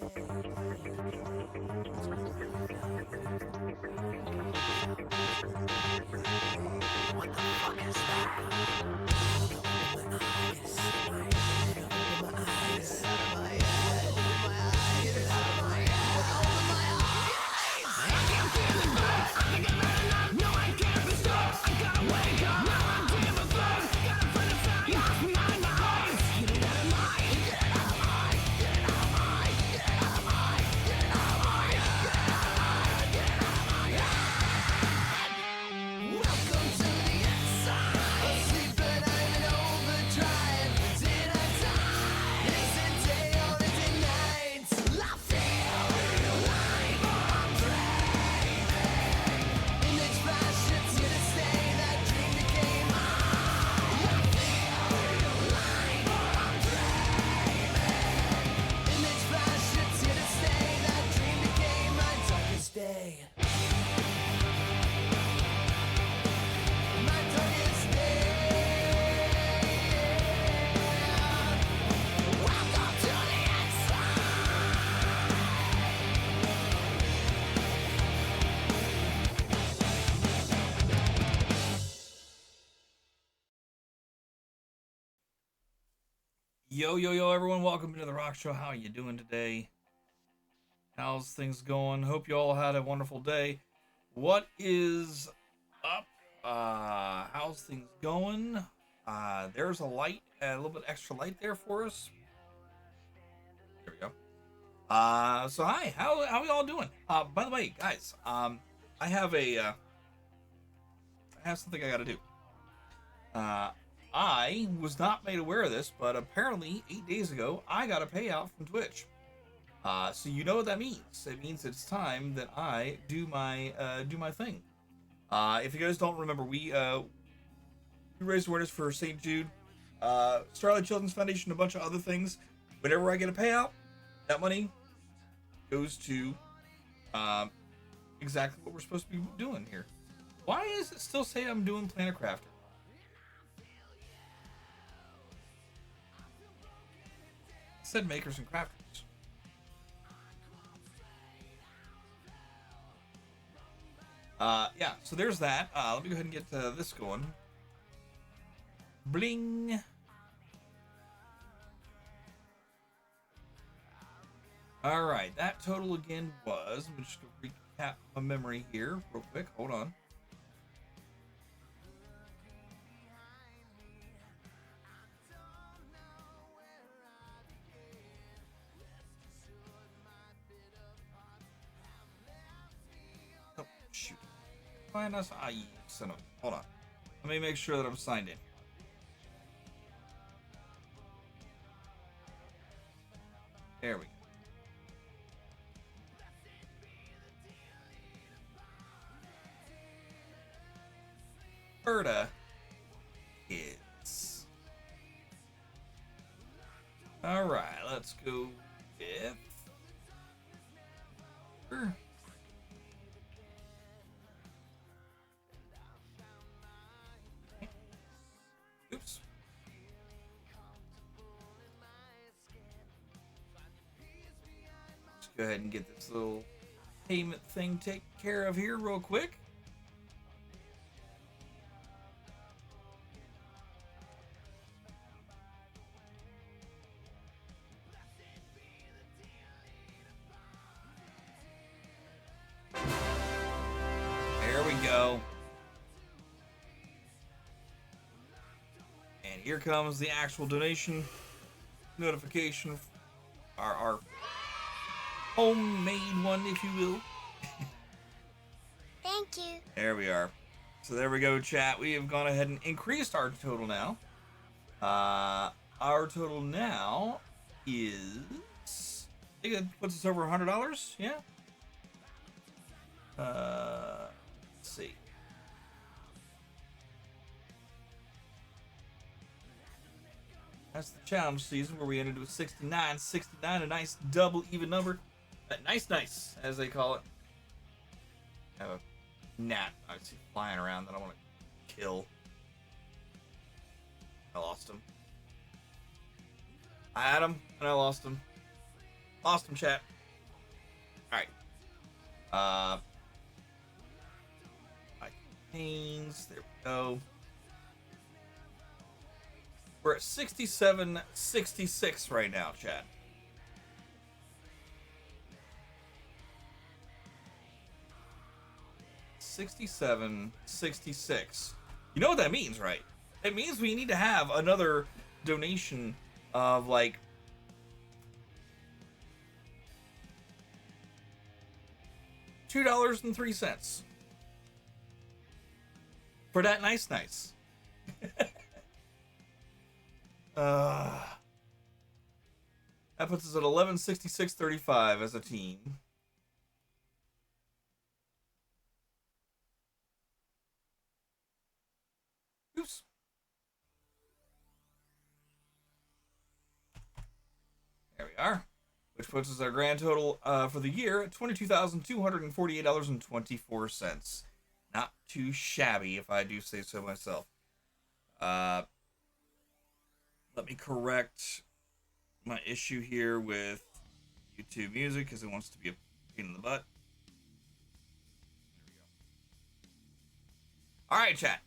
What the fuck is that? Yo, everyone. Welcome to the Rock Show. How are you doing today? How's things going? Hope you all had a wonderful day. What is up? How's things going? There's a light, a little bit extra light there for us. There we go. So hi, how are y'all doing? By the way, guys, I have something I gotta do. I was not made aware of this, but apparently 8 days ago, I got a payout from Twitch. So you know what that means. It means it's time that I do my thing. If you guys don't remember, we raised awareness for St. Jude, Starlight Children's Foundation, a bunch of other things. Whenever I get a payout, that money goes to exactly what we're supposed to be doing here. Why does it still say I'm doing Planet Crafter? It said makers and crafters. Yeah, so there's that. Let me go ahead and get this going. Bling. All right, that total again was, I'm just going to recap my memory here real quick. Hold on. Oh, shoot. Find us. You son of a... Hold on. Let me make sure that I'm signed in. There we go. Berta is. All right, let's go with. Oops. Let's go ahead and get this little payment thing taken care of here real quick. There we go. And here comes the actual donation notification. Our homemade one, if you will. Thank you. There we are. So there we go, chat. We have gone ahead and increased our total now. Our total now is... I think it puts us over $100. Yeah. Let's see. That's the challenge season where we ended with 69, a nice double even number. Nice, as they call it. I have a gnat I see flying around that I want to kill. I lost him. I had him, and I lost him. Lost him, chat. All right. Uh, Pains. There we go. We're at 67.66 right now, Chad. 67.66. You know what that means, right? It means we need to have another donation of like $2.03 for that nice. That puts us at 1166.35 as a team. Oops. There we are. Which puts us our grand total for the year at $22,248.24. Not too shabby, if I do say so myself. Let me correct my issue here with YouTube Music because it wants to be a pain in the butt. All right, chat.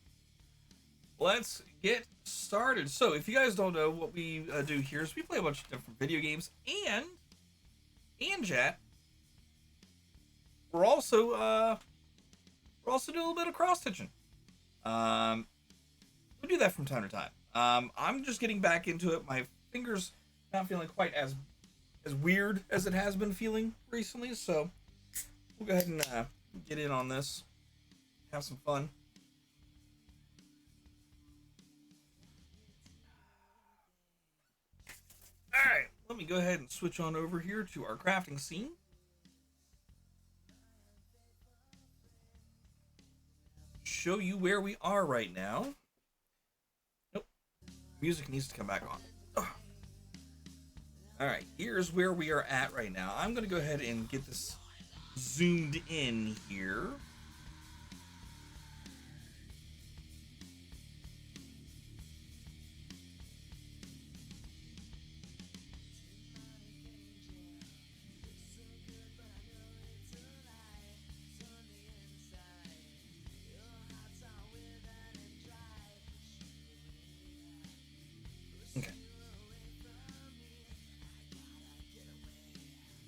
Let's get started. So, if you guys don't know, what we do here is we play a bunch of different video games, and chat, we're also doing a little bit of cross stitching. We do that from time to time. I'm just getting back into it. My fingers not feeling quite as weird as it has been feeling recently, so we'll go ahead and get in on this, have some fun. Alright, let me go ahead and switch on over here to our crafting scene. Show you where we are right now. Nope. Music needs to come back on. Alright, here's where we are at right now. I'm going to go ahead and get this zoomed in here.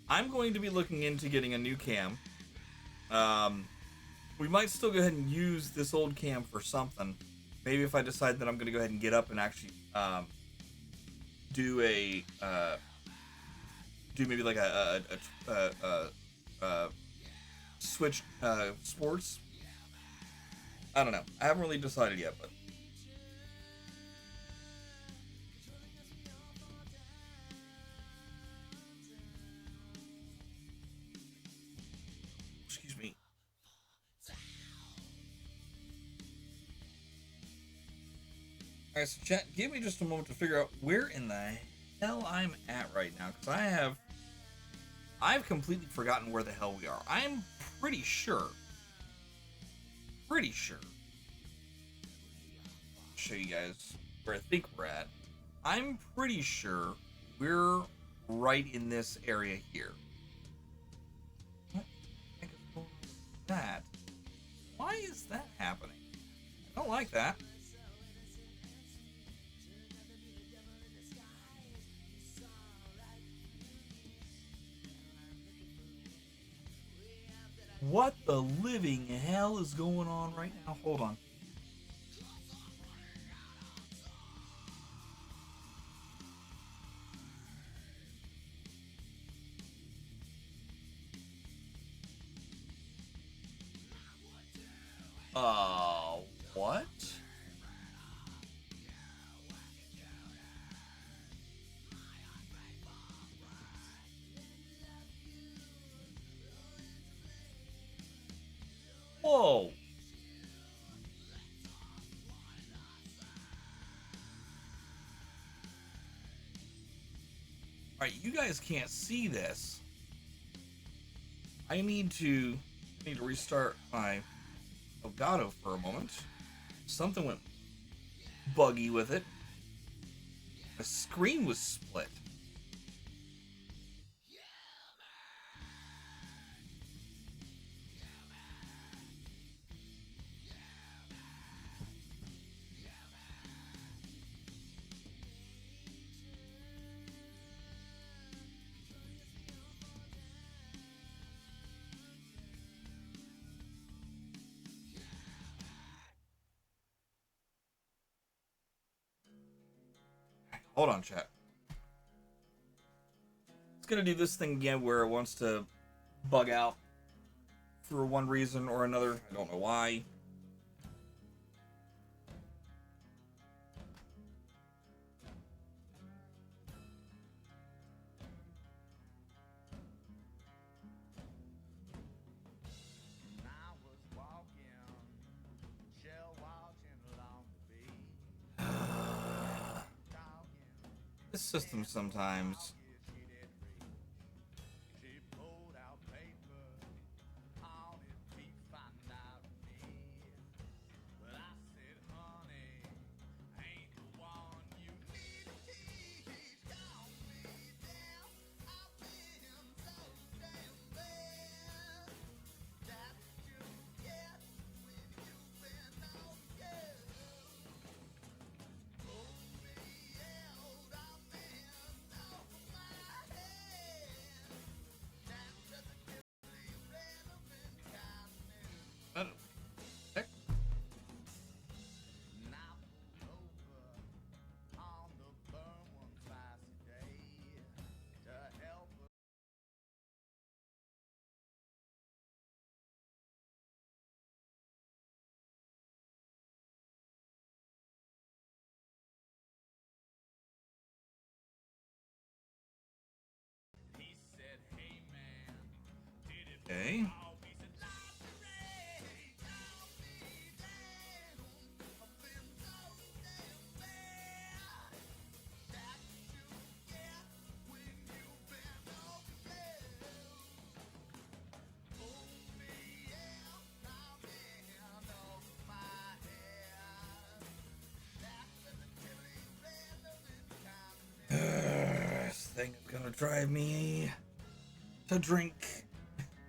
I'm going to be looking into getting a new cam. We might still go ahead and use this old cam for something. Maybe if I decide that I'm going to go ahead and get up and actually do maybe like a Switch sports. I don't know. I haven't really decided yet, but. Excuse me. Alright, so chat, give me just a moment to figure out where in the hell I'm at right now, because I've completely forgotten where the hell we are. I'm pretty sure. Show you guys where I think we're at. I'm pretty sure we're right in this area here. What the heck is going on with that? Why is that happening? I don't like that. What the living hell is going on right now? Hold on. What? Whoa. Alright, you guys can't see this. I need to restart my Elgato for a moment. Something went buggy with it. The screen was split. Hold on, chat. It's gonna do this thing again where it wants to bug out for one reason or another. I don't know why. This system sometimes. Heck? Okay. This thing is gonna drive me to drink.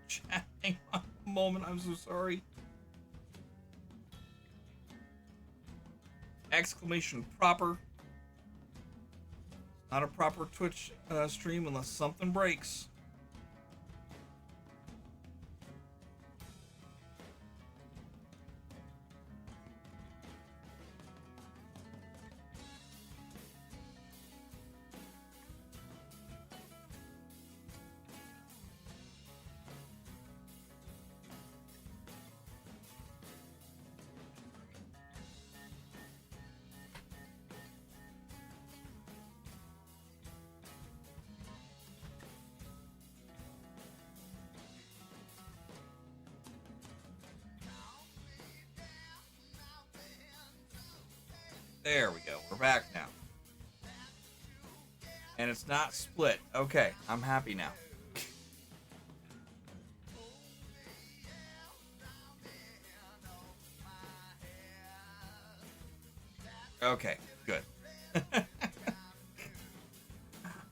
Chat, hang on a moment. I'm so sorry. Exclamation proper. Not a proper Twitch stream unless something breaks. There we go. We're back now. And it's not split. Okay, I'm happy now. Okay, good.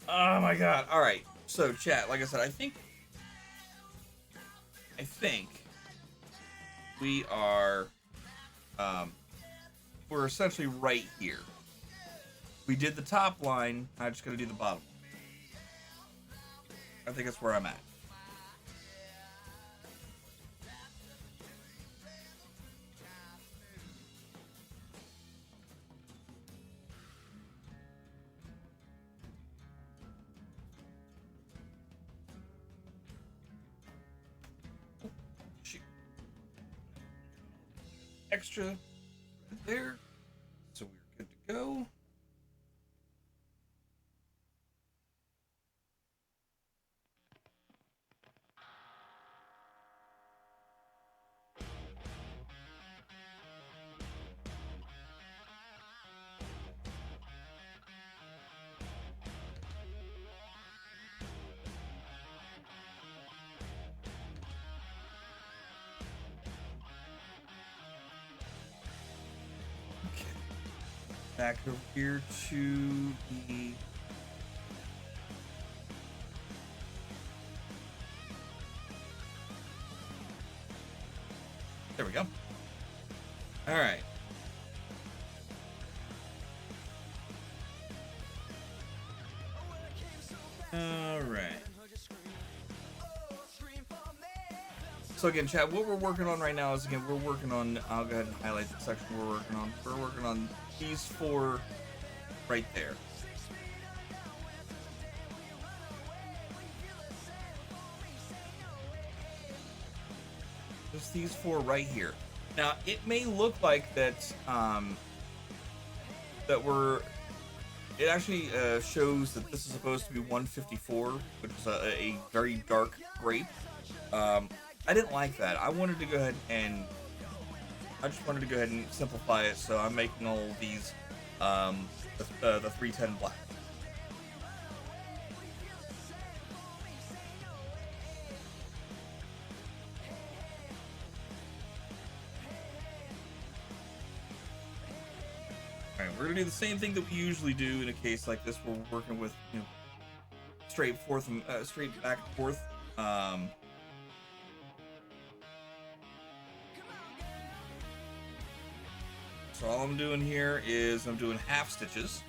Oh my god. Alright. So chat, like I said, I think we are we're essentially right here. We did the top line, I just gotta do the bottom. I think that's where I'm at. Shoot. Extra right there. So we're good to go. Back over here to the there we go. All right. All right. So again, chat, what we're working on right now is, again, we're working on, I'll go ahead and highlight the section we're working on. We're working on these four right there. Just these four right here. Now it may look like that that we're. It actually shows that this is supposed to be 154, which is a very dark grape. I didn't like that. I wanted to go ahead and I just wanted to go ahead and simplify it, so I'm making all of these the 310 black. Alright, we're gonna do the same thing that we usually do in a case like this where we're working with, you know, straight forth and straight back and forth. So all I'm doing here is I'm doing half stitches.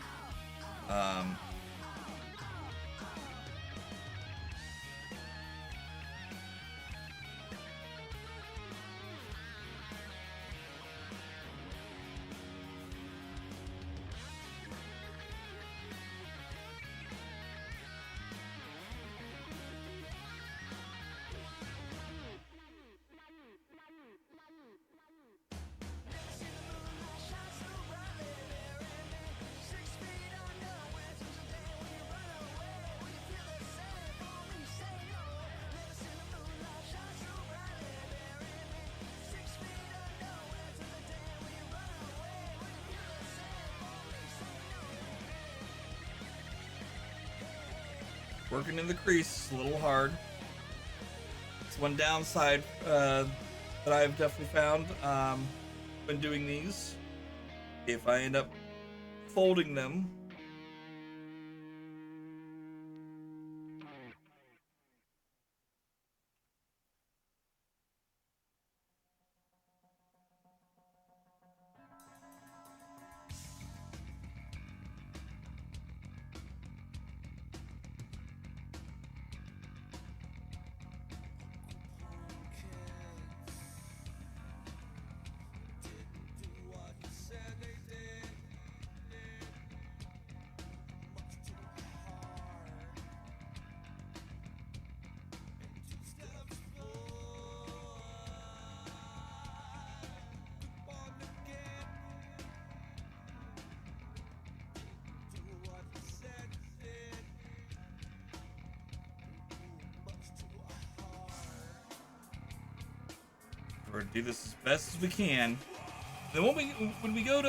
Working in the crease, a little hard. It's one downside that I've definitely found when doing these. If I end up folding them, we're gonna do this as best as we can. Then when we go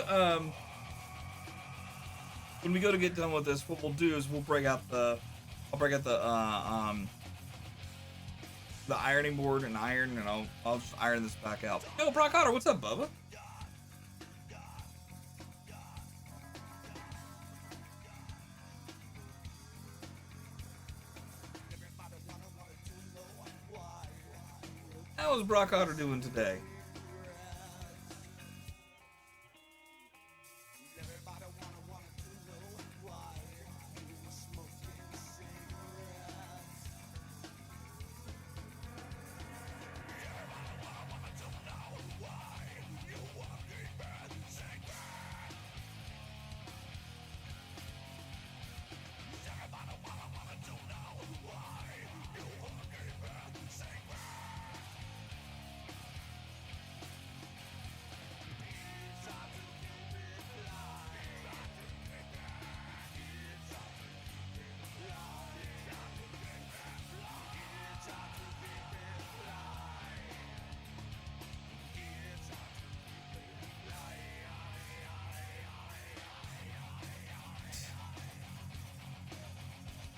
to get done with this, what we'll do is I'll break out the ironing board and iron, and I'll just iron this back out. Yo, Brock Otter, what's up, Bubba? How is Brock Otter doing today?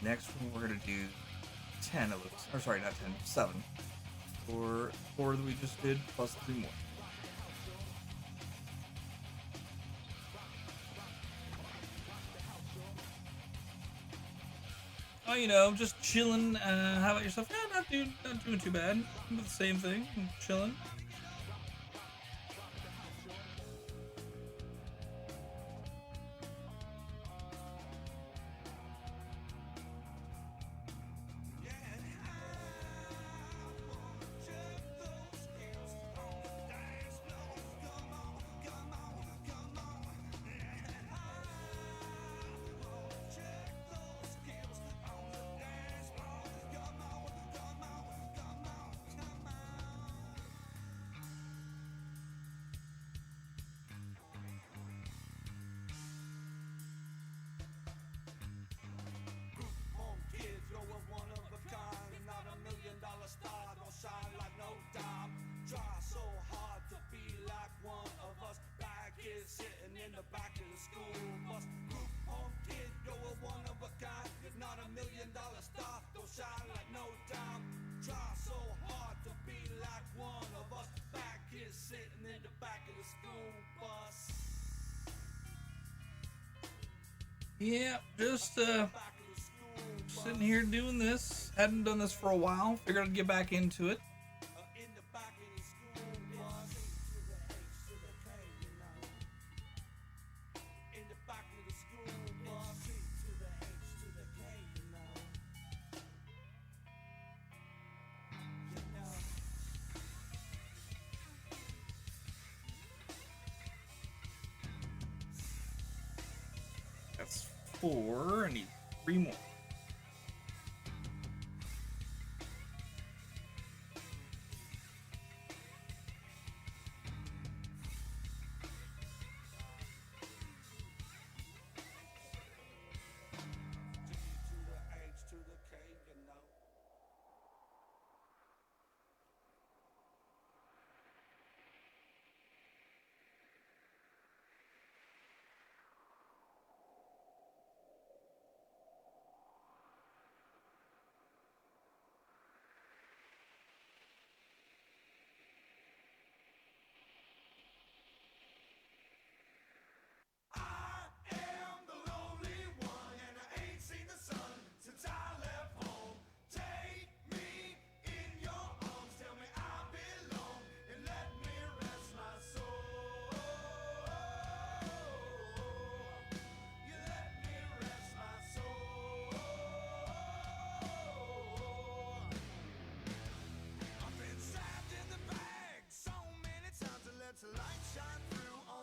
Next one, we're gonna do 10 of those. Or sorry, not 10, 7. Or 4 that we just did, plus 3 more. Oh, you know, just chilling. How about yourself? Yeah, not doing too bad. The same thing, chilling. Yeah, just sitting here doing this. Hadn't done this for a while. Figured I'd get back into it. That's four. I need three more.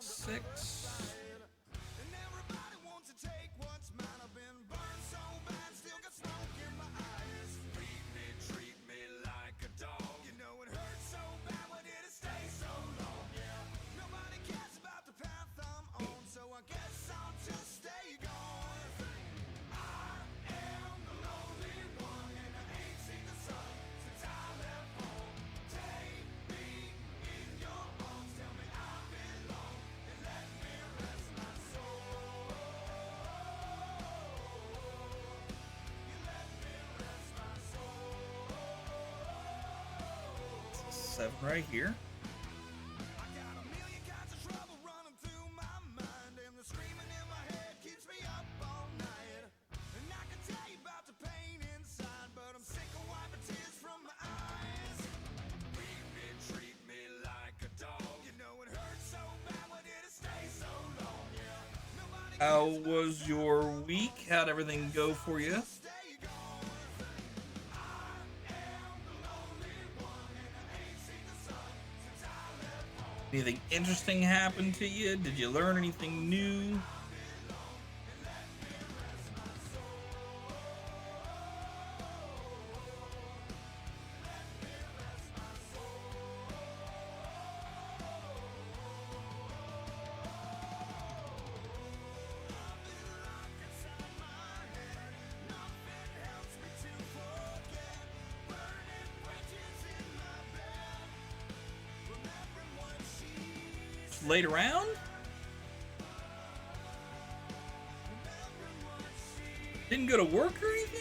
Six. Seven right here. How was your week? How'd everything go for you? Anything interesting happen to you? Did you learn anything new? Laid around? Didn't go to work or anything?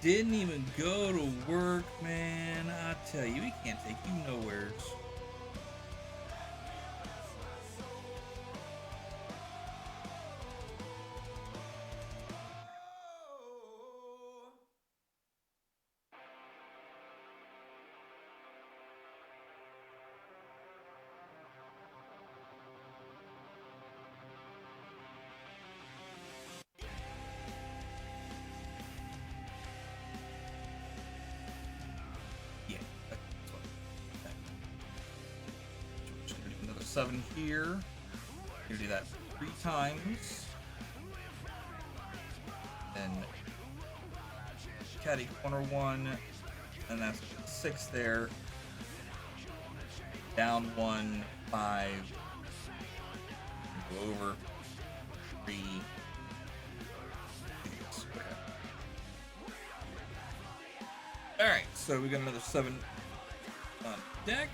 Didn't even go to work, man. I tell you, we can't take you nowheres. 7 here. You're gonna do that 3 times. Then caddy corner 1, and that's 6 there. Down 1, 5. Go over 3. Okay. Alright, so we got another 7 on deck.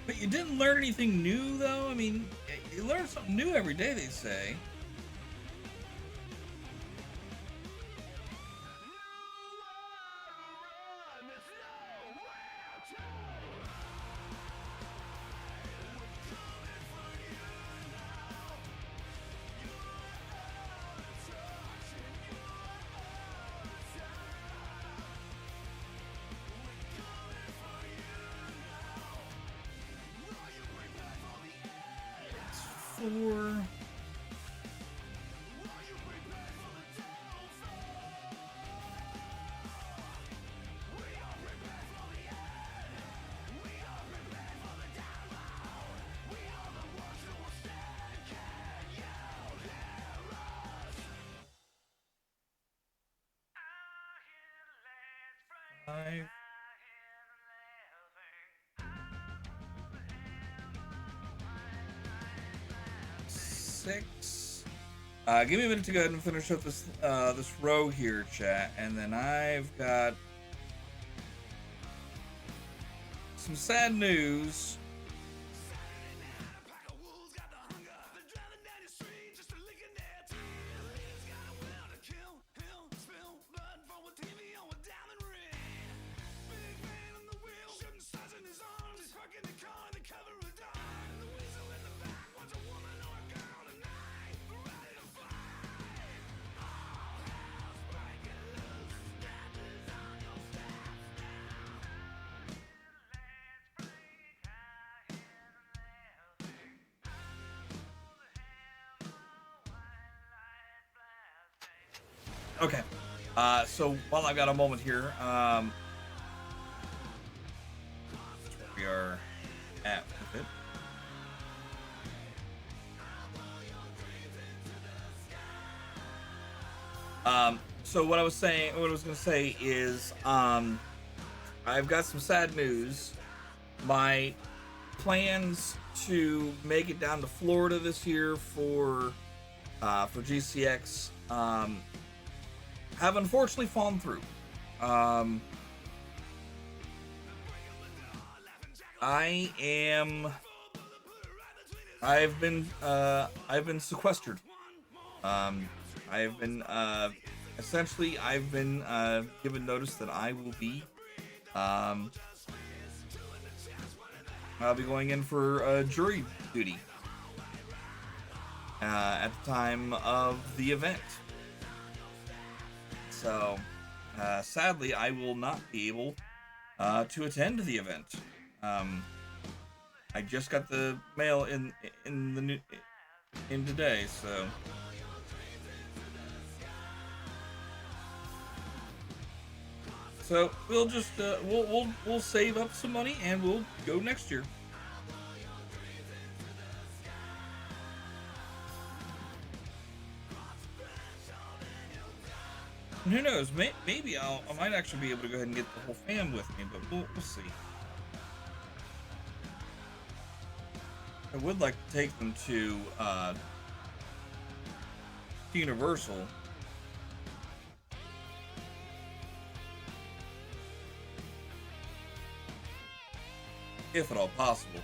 But you didn't learn anything new, though? I mean, you learn something new every day, they say. Four. Five. 6. Give me a minute to go ahead and finish up this this row here, chat, and then I've got some sad news. Okay, so while I've got a moment here, that's where we are at with it. So what I was gonna say is, I've got some sad news. My plans to make it down to Florida this year for GCX, have unfortunately fallen through. I've been sequestered. I've been essentially given notice that I will be I'll be going in for jury duty at the time of the event. So, sadly, I will not be able to attend the event. I just got the mail in the new in today, so we'll just we'll save up some money and we'll go next year. And who knows? Maybe I might actually be able to go ahead and get the whole fam with me, but we'll see. I would like to take them to Universal. If at all possible.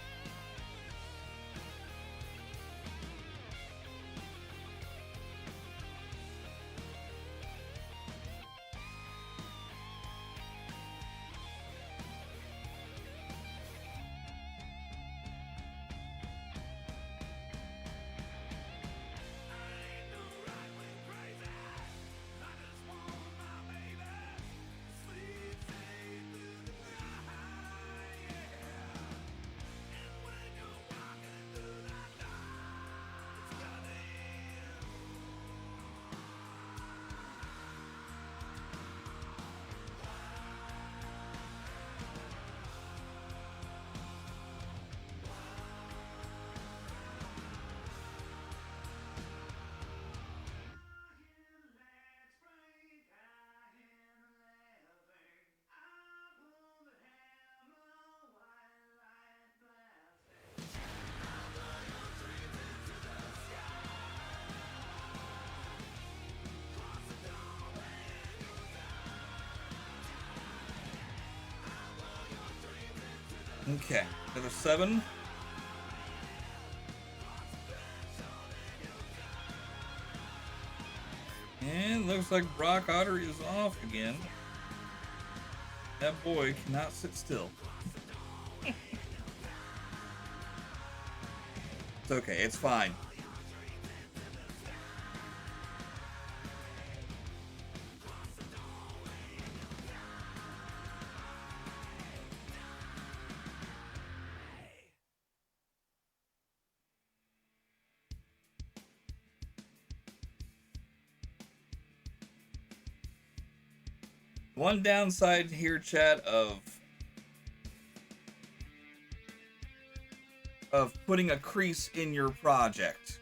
Okay, another 7. And looks like Brock Otter is off again. That boy cannot sit still. It's okay, it's fine. One downside here, chat, of putting a crease in your project.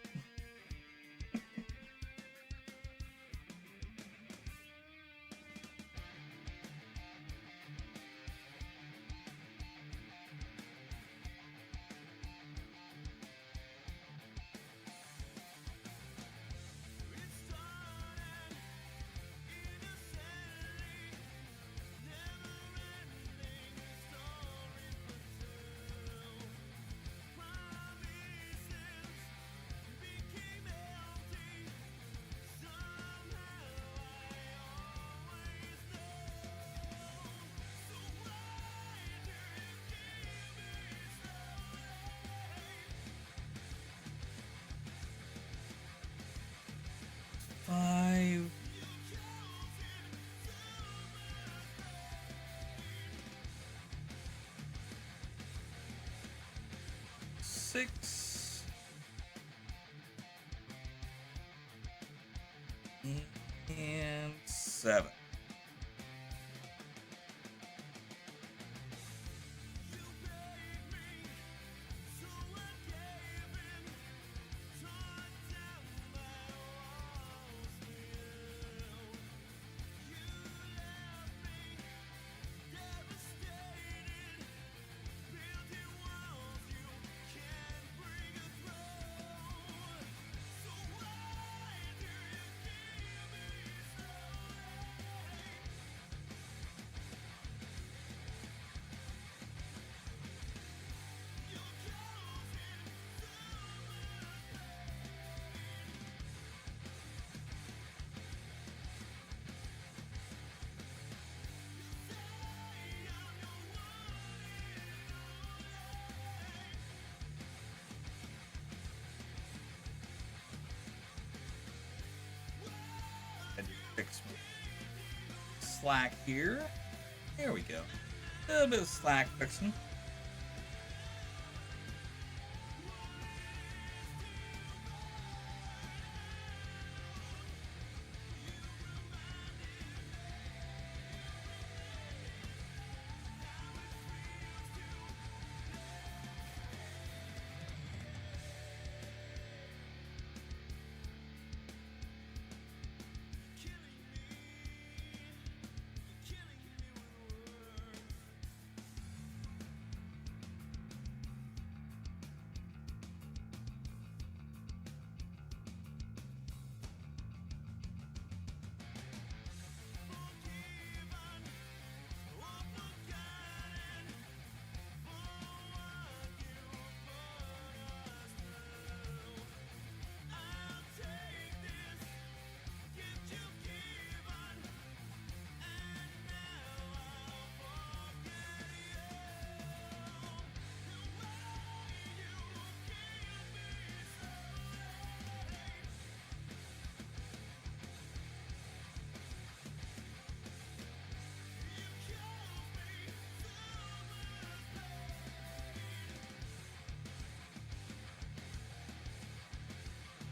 Five. Six. And 7. Fix slack here. There we go. A little bit of slack fixing.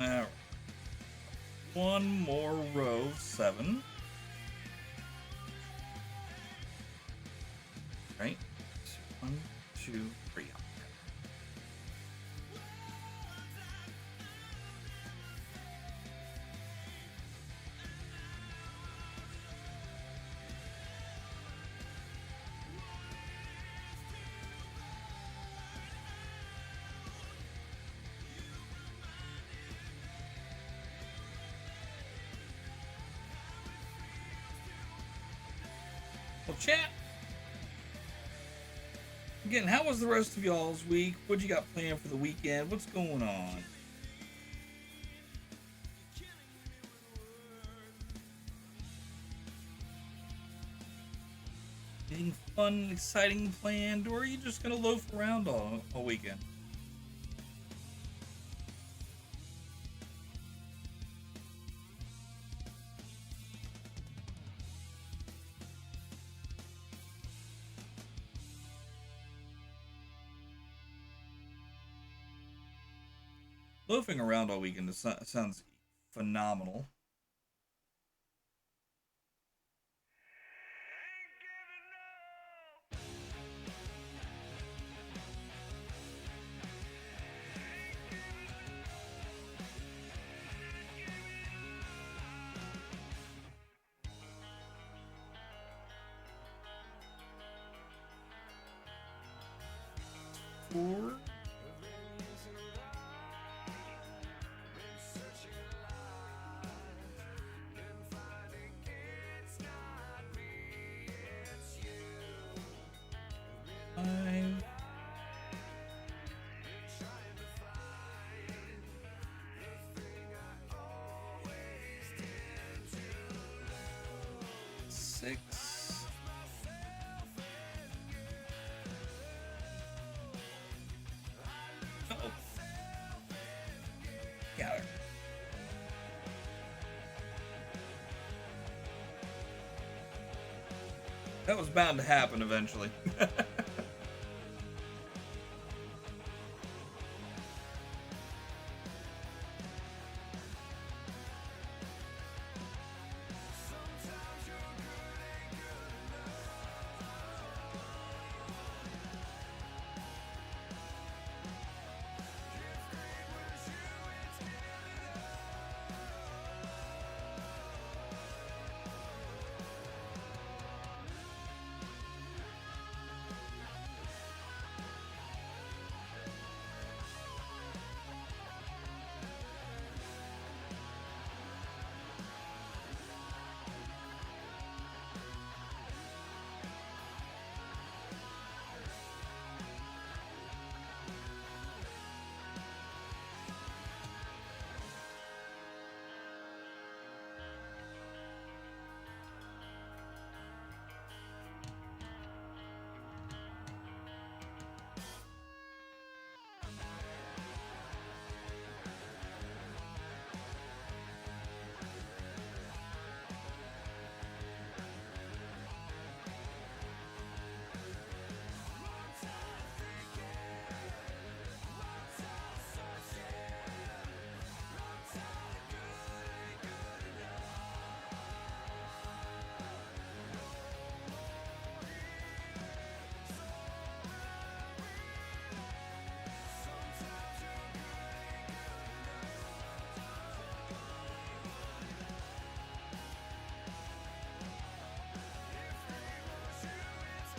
Alright. One more row of 7. Right? 1, 2, 3. Well, chat. Again, how was the rest of y'all's week? What you got planned for the weekend? What's going on? Anything fun and exciting planned, or are you just gonna loaf around all weekend? Loafing around all weekend sounds phenomenal. Four. Five. 6. Uh-oh. Got it. That was bound to happen eventually.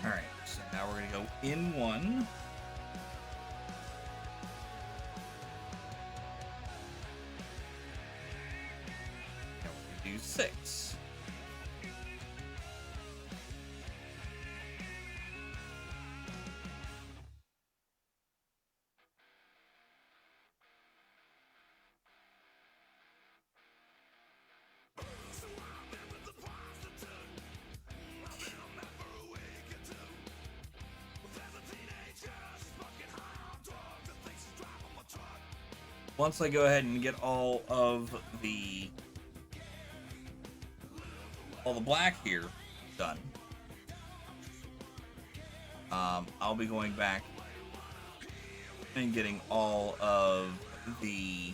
Alright, so now we're going to go in 1. Now we're going to do 6. Once I go ahead and get all the black here done, I'll be going back and getting all of the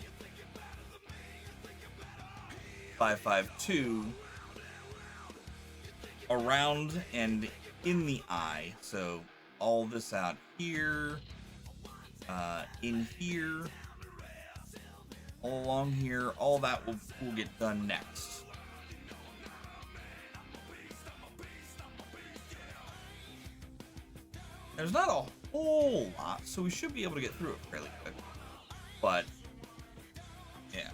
552 around and in the eye. So all this out here, in here, all along here, all that will get done next. There's not a whole lot, so we should be able to get through it fairly quick. But yeah.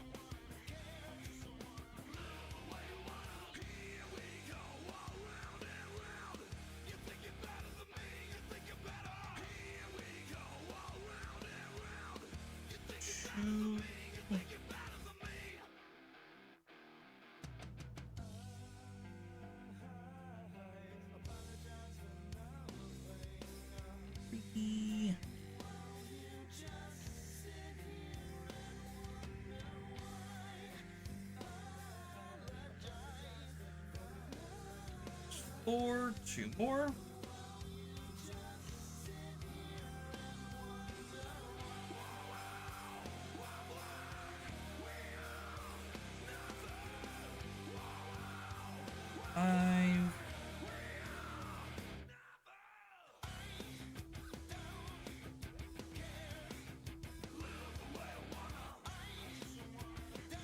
Three. 4, 2 more. Five.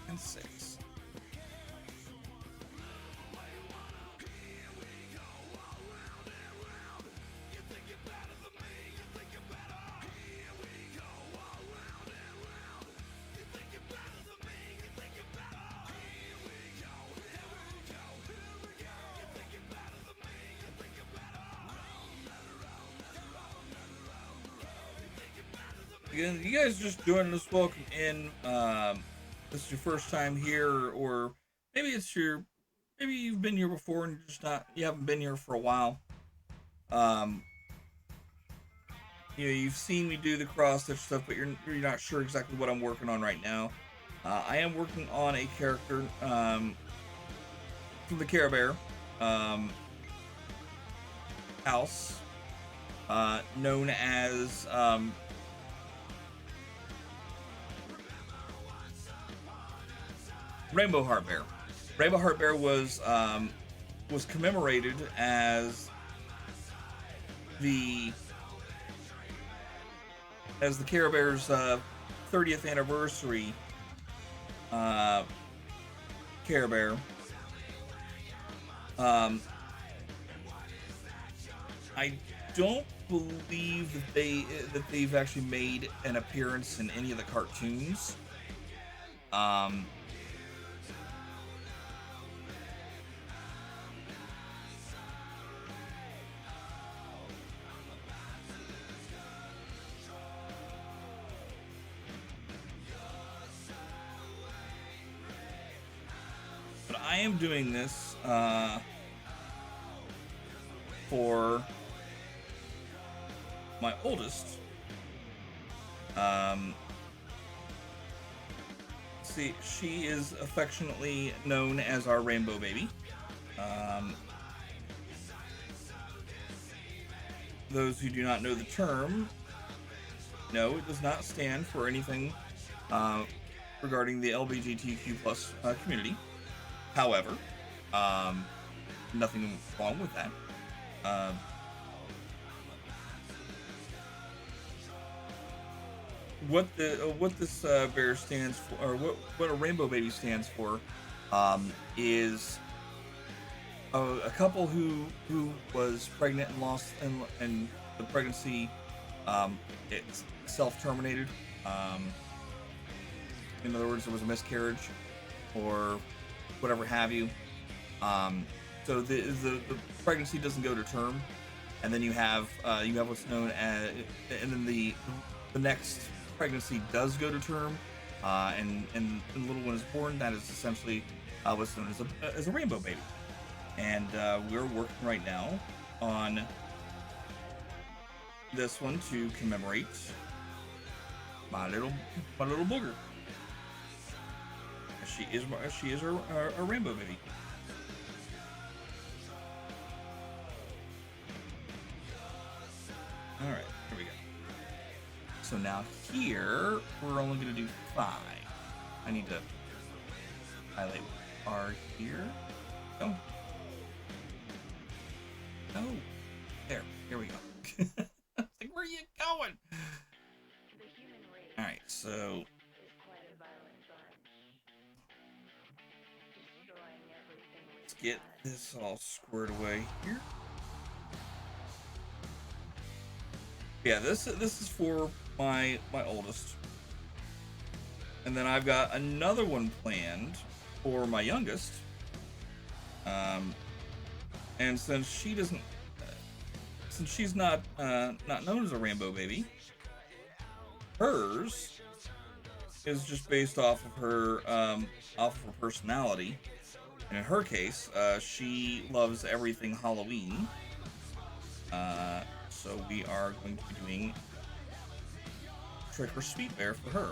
And 6. Again, you guys just joining us, welcome in. This is your first time here, or maybe maybe you've been here before and you haven't been here for a while. You've seen me do the cross stitch stuff, but you're not sure exactly what I'm working on right now. I am working on a character from the Care Bear house, known as Rainbow Heart Bear. Rainbow Heart Bear was commemorated as the Care Bear's 30th anniversary Care Bear. I don't believe that they've actually made an appearance in any of the cartoons. But I am doing this for my oldest. She is affectionately known as our Rainbow Baby. Those who do not know the term, no, it does not stand for anything regarding the LGBTQ plus community. However, nothing wrong with that. What this bear stands for, or what a Rainbow Baby stands for, is a couple who was pregnant and lost, and the pregnancy it's self-terminated. In other words, there was a miscarriage or whatever have you. So the pregnancy doesn't go to term, and then you have what's known as, and then the next pregnancy does go to term, and the little one is born. That is essentially what's known as a rainbow baby. And we're working right now on this one to commemorate my little booger. She is a rainbow baby. All right, here we go. So now here we're only going to do 5. I need to highlight are here. Oh. Oh. There. Here we go. Like, where are you going? Alright, so let's get this all squared away here. Yeah, this is for my oldest. And then I've got another one planned for my youngest. And since she doesn't, since she's not known as a Rambo baby, hers is just based off of her personality. And in her case, she loves everything Halloween. So we are going to be doing Trick or Sweet Bear for her.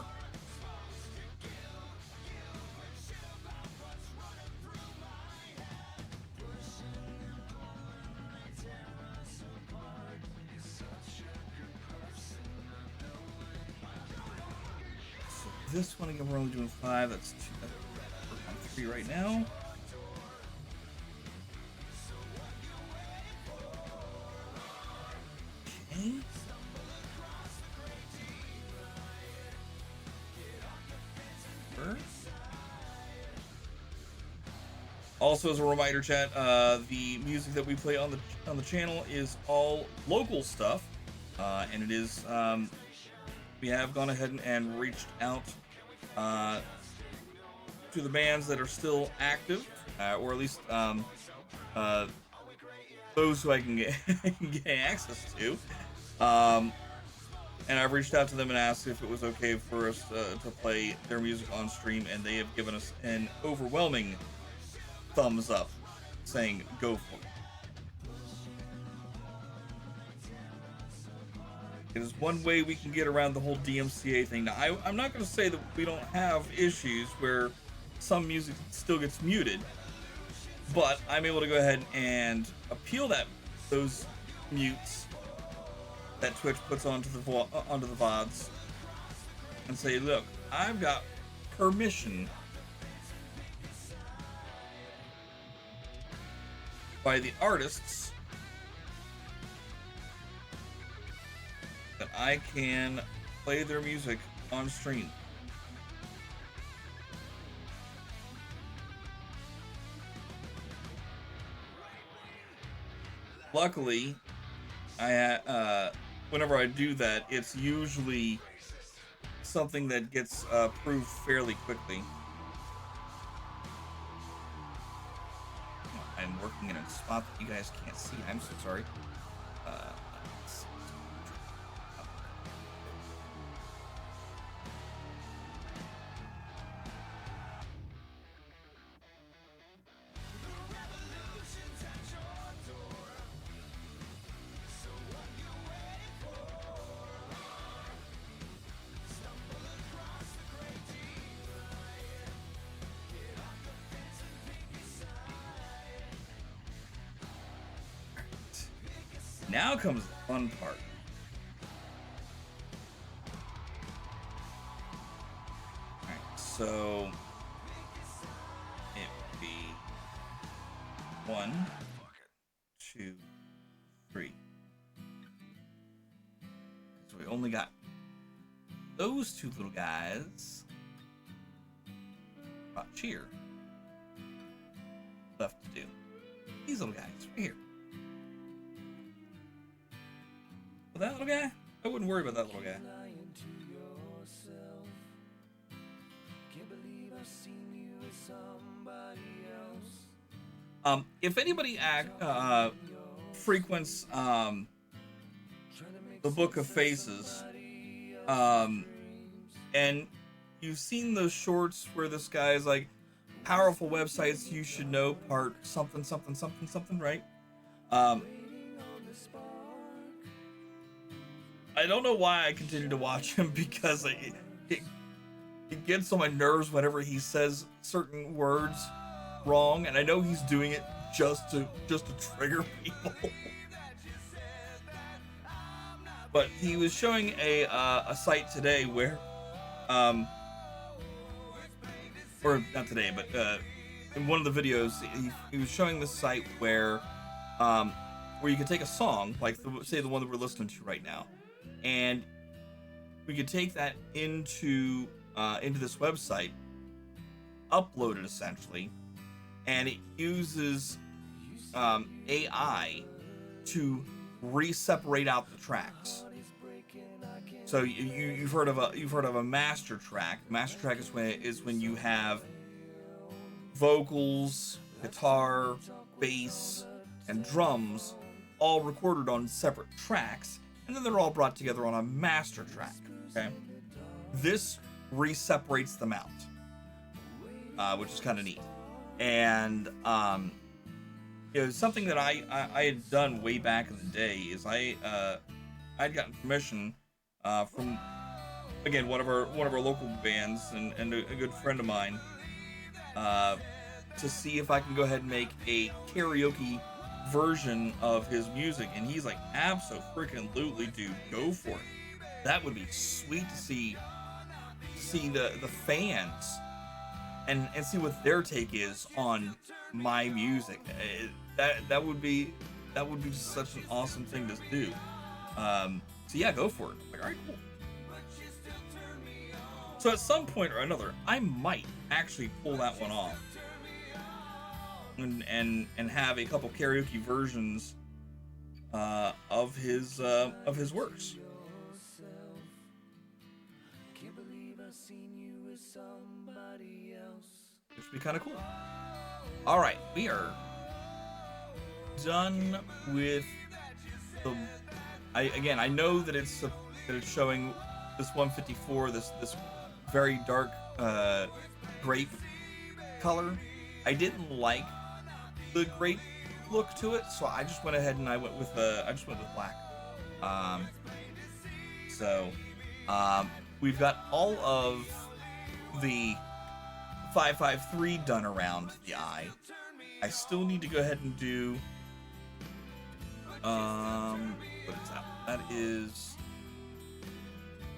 So this one again, we're only doing 5. That's 2. We're on 3 right now. Okay. Also, as a reminder, chat, the music that we play on the channel is all local stuff, and it is we have gone ahead and reached out to the bands that are still active, or at least those who I can get, get access to. And I've reached out to them and asked if it was okay for us to play their music on stream, and they have given us an overwhelming thumbs up, saying go for it. It is one way we can get around the whole DMCA thing. Now, I'm not going to say that we don't have issues where some music still gets muted, but I'm able to go ahead and appeal those mutes that Twitch puts onto the VODs and say, look, I've got permission by the artists that I can play their music on stream. Luckily, whenever I do that, it's usually something that gets approved fairly quickly. I'm working in a spot that you guys can't see. I'm so sorry. Now comes the fun part. Alright, so it would be 1, 2, 3. So we only got those 2 little guys. Cheer left to do. These little guys right here. That little guy? I wouldn't worry about that little guy. If anybody frequents the Book of Faces, and you've seen those shorts where this guy is like, powerful websites you should know, part something, something, something, something, right? I don't know why I continue to watch him, because it gets on my nerves whenever he says certain words wrong, and I know he's doing it just to trigger people. But he was showing a site today where or not today, but in one of the videos, he was showing this site where you could take a song, like say the one that we're listening to right now, and we could take that into this website, upload it essentially, and it uses AI to re-separate out the tracks. So you've heard of a master track. Master track is when you have vocals, guitar, bass, and drums all recorded on separate tracks, and then they're all brought together on a master track. Okay, this re-separates them out, which is kind of neat. And something that I had done way back in the day is I'd gotten permission from, again, one of our local bands and a good friend of mine, to see if I can go ahead and make a karaoke version of his music, and he's like, absolutely, dude, go for it. That would be sweet to see the fans and see what their take is on my music. That would be just such an awesome thing to do. So yeah, go for it. Like, all right, cool. So at some point or another, I might actually pull that one off and have a couple karaoke versions of his works. Which would be kind of cool. All right, we are done with the. I know that it's showing this 154, this very dark grape color. I didn't like the grape look to it, so I just went ahead and I went with black. We've got all of the 553 done around the eye. I still need to go ahead and do what is that? That is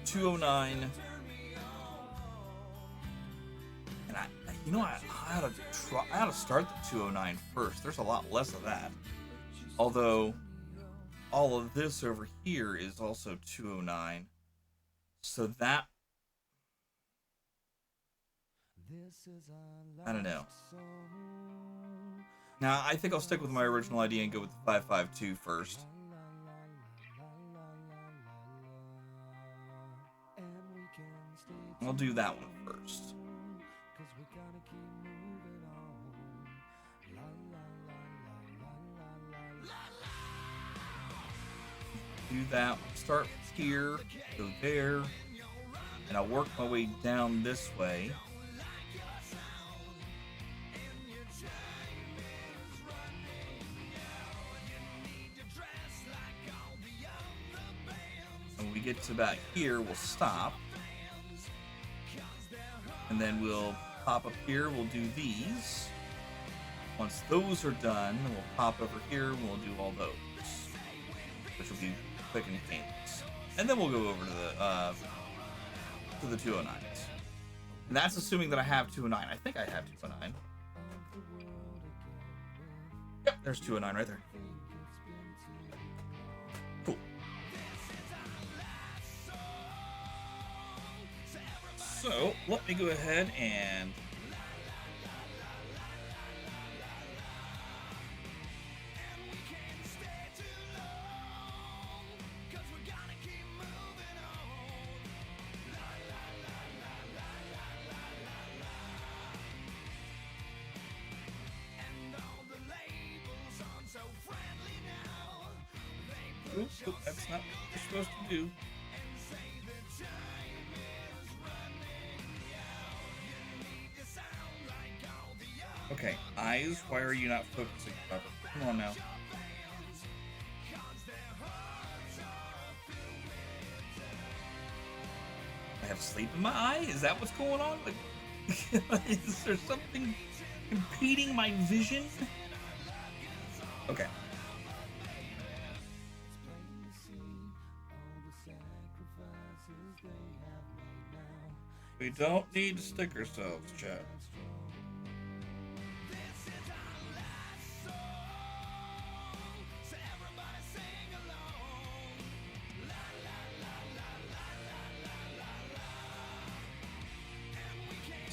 209. And I ought to start the 209 first. There's a lot less of that. Although all of this over here is also 209. So that, I don't know. Now, I think I'll stick with my original idea and go with the 552 first. I'll do that one first. Do that. Start here, go there, and I'll work my way down this way. When we get to about here, we'll stop. And then we'll pop up here, we'll do these. Once those are done, we'll pop over here and we'll do all those, which will be quick and painless. And then we'll go over to the 209s. And that's assuming that I have 209. I think I have 209. Yep, there's 209 right there. Cool. So, let me go ahead and Oops, that's not what you're supposed to do. Okay, eyes, why are you not focusing properly? Come on now. I have sleep in my eye? Is that what's going on? Like, is there something impeding my vision? Okay. We don't need to stick ourselves, chat.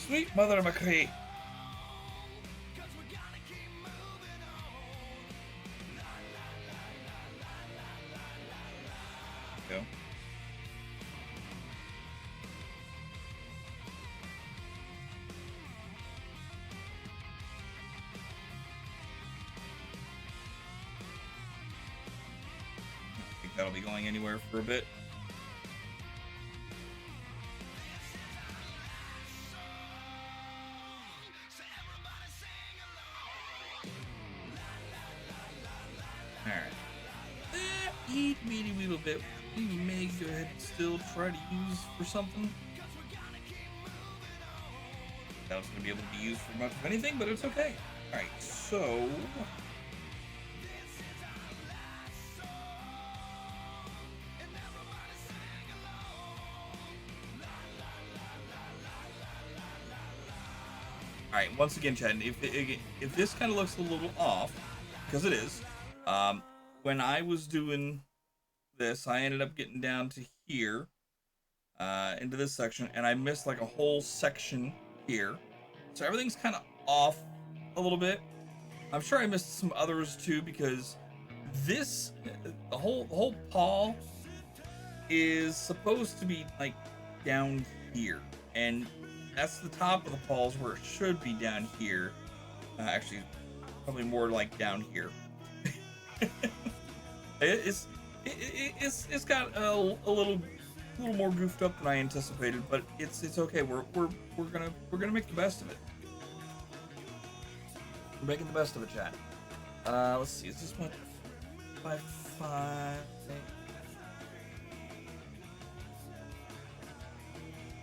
Sweet mother of McCree. Go. I think that'll be going anywhere for a bit. Meaty little bit we may go ahead and still try to use for something. That was going to be able to be used for much of anything, but it's okay. Alright, so alright, once again, Chad, if this kind of looks a little off, because it is, when I was doing this, I ended up getting down to here, into this section, and I missed like a whole section here. So everything's kind of off a little bit. I'm sure I missed some others too, because this, the whole paw is supposed to be like down here, and that's the top of the paws where it should be down here. Actually, probably more like down here. It's got a little more goofed up than I anticipated, but it's okay. We're gonna make the best of it. We're making the best of it, chat. Let's see. Is this one 5.5?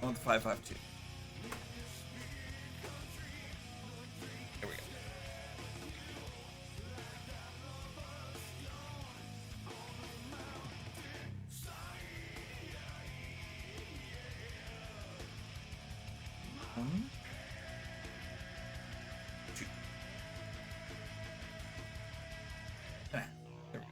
I want the 5.5.2. There we go. Two. There we go.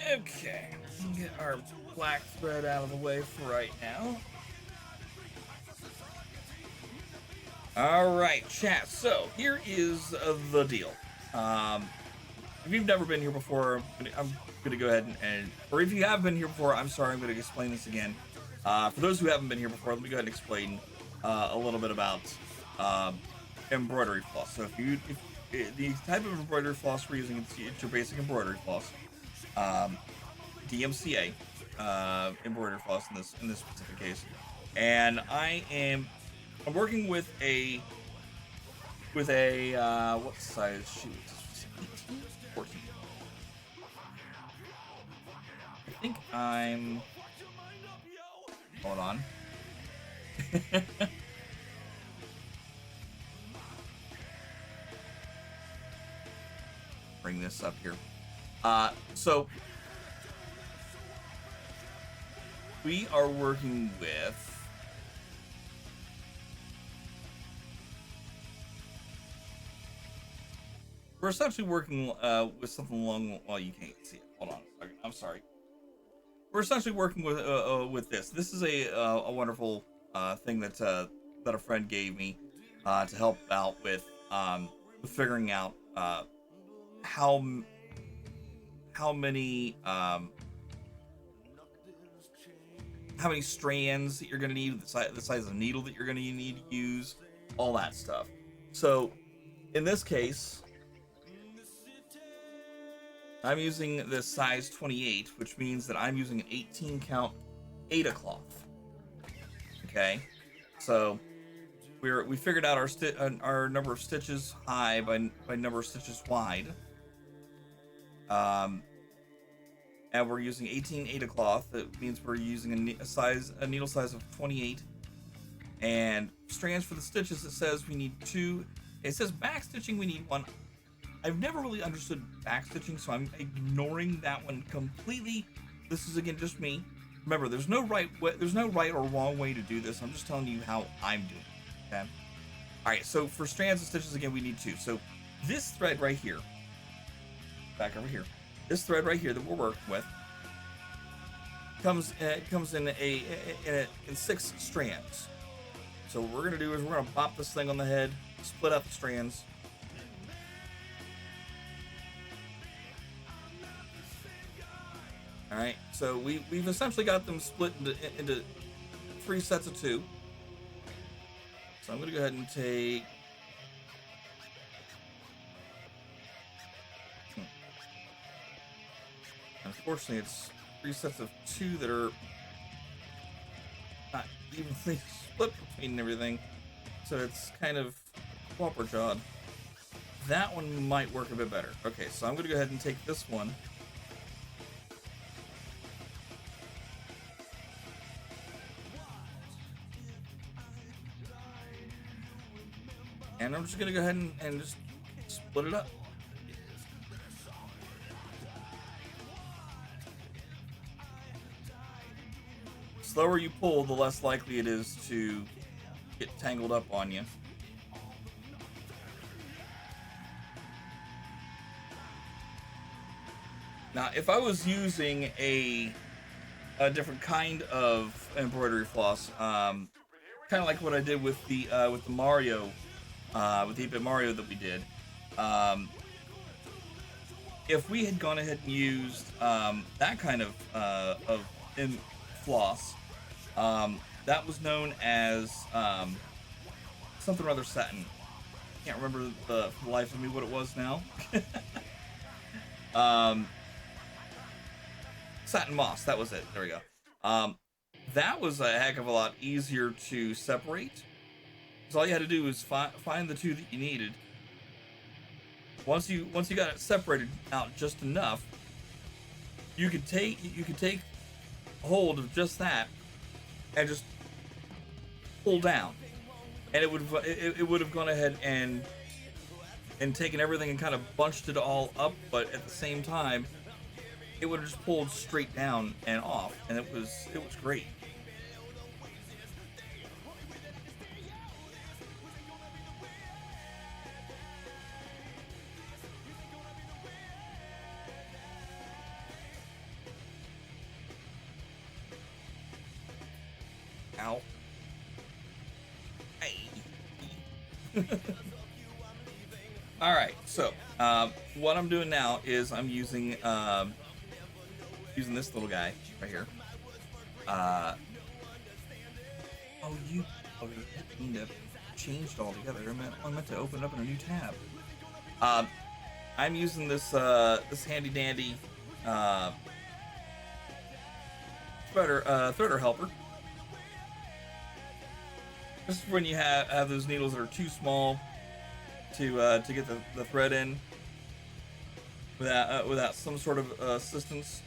Okay, get our black thread out of the way for right now. All right, chat. So here is the deal. If you've never been here before, I'm gonna go ahead and or if you have been here before, I'm sorry, I'm gonna explain this again. For those who haven't been here before, let me go ahead and explain a little bit about embroidery floss. So if the type of embroidery floss we're using, it's your basic embroidery floss, DMCA embroidery floss in this specific case, and I'm working with a what size shoe? 18? 14. I think I'm. Hold on. Bring this up here. So we are working with. We're essentially working with something along. Well, you can't see it. Hold on a second. I'm sorry. We're essentially working with this. This is a wonderful thing that a friend gave me to help out with figuring out how many strands that you're gonna need, the size of the needle that you're gonna need to use, all that stuff. So in this case, I'm using this size 28, which means that I'm using an 18 count Aida cloth. Okay, so we figured out our number of stitches high by number of stitches wide. And we're using 18 Aida cloth. That means we're using a needle size of 28. And strands for the stitches, it says we need 2. It says back stitching we need 1. I've never really understood back stitching, so I'm ignoring that one completely. This is again just me. Remember, there's no right or wrong way to do this. I'm just telling you how I'm doing it. Okay. All right. So for strands and stitches, again, we need 2. So this thread right here, back over here, this thread right here that we're working with comes in 6 strands. So what we're gonna do is we're gonna bop this thing on the head, split up the strands. All right, so we've essentially got them split into 3 sets of 2. So I'm gonna go ahead and take. Unfortunately, it's 3 sets of 2 that are not evenly split between everything, so it's kind of whopper-jawed. That one might work a bit better. Okay, so I'm gonna go ahead and take this one. And I'm just gonna go ahead and just split it up. The slower you pull, the less likely it is to get tangled up on you. Now, if I was using a different kind of embroidery floss, kind of like what I did with the Mario, with the 8-bit Mario that we did, if we had gone ahead and used that kind of floss, that was known as something rather satin. Can't remember for the life of me what it was now. Satin moss, that was it. There we go. That was a heck of a lot easier to separate. So all you had to do was find the 2 that you needed. Once you got it separated out just enough, you could take hold of just that and just pull down, and it would have gone ahead and taken everything and kind of bunched it all up, but at the same time, it would have just pulled straight down and off, and it was great. Ow. Hey. All right, so what I'm doing now is I'm using this little guy right here. You need to change it all together. I meant to open it up in a new tab. I'm using this handy dandy threader helper. This is when you have those needles that are too small to get the thread in without some sort of assistance.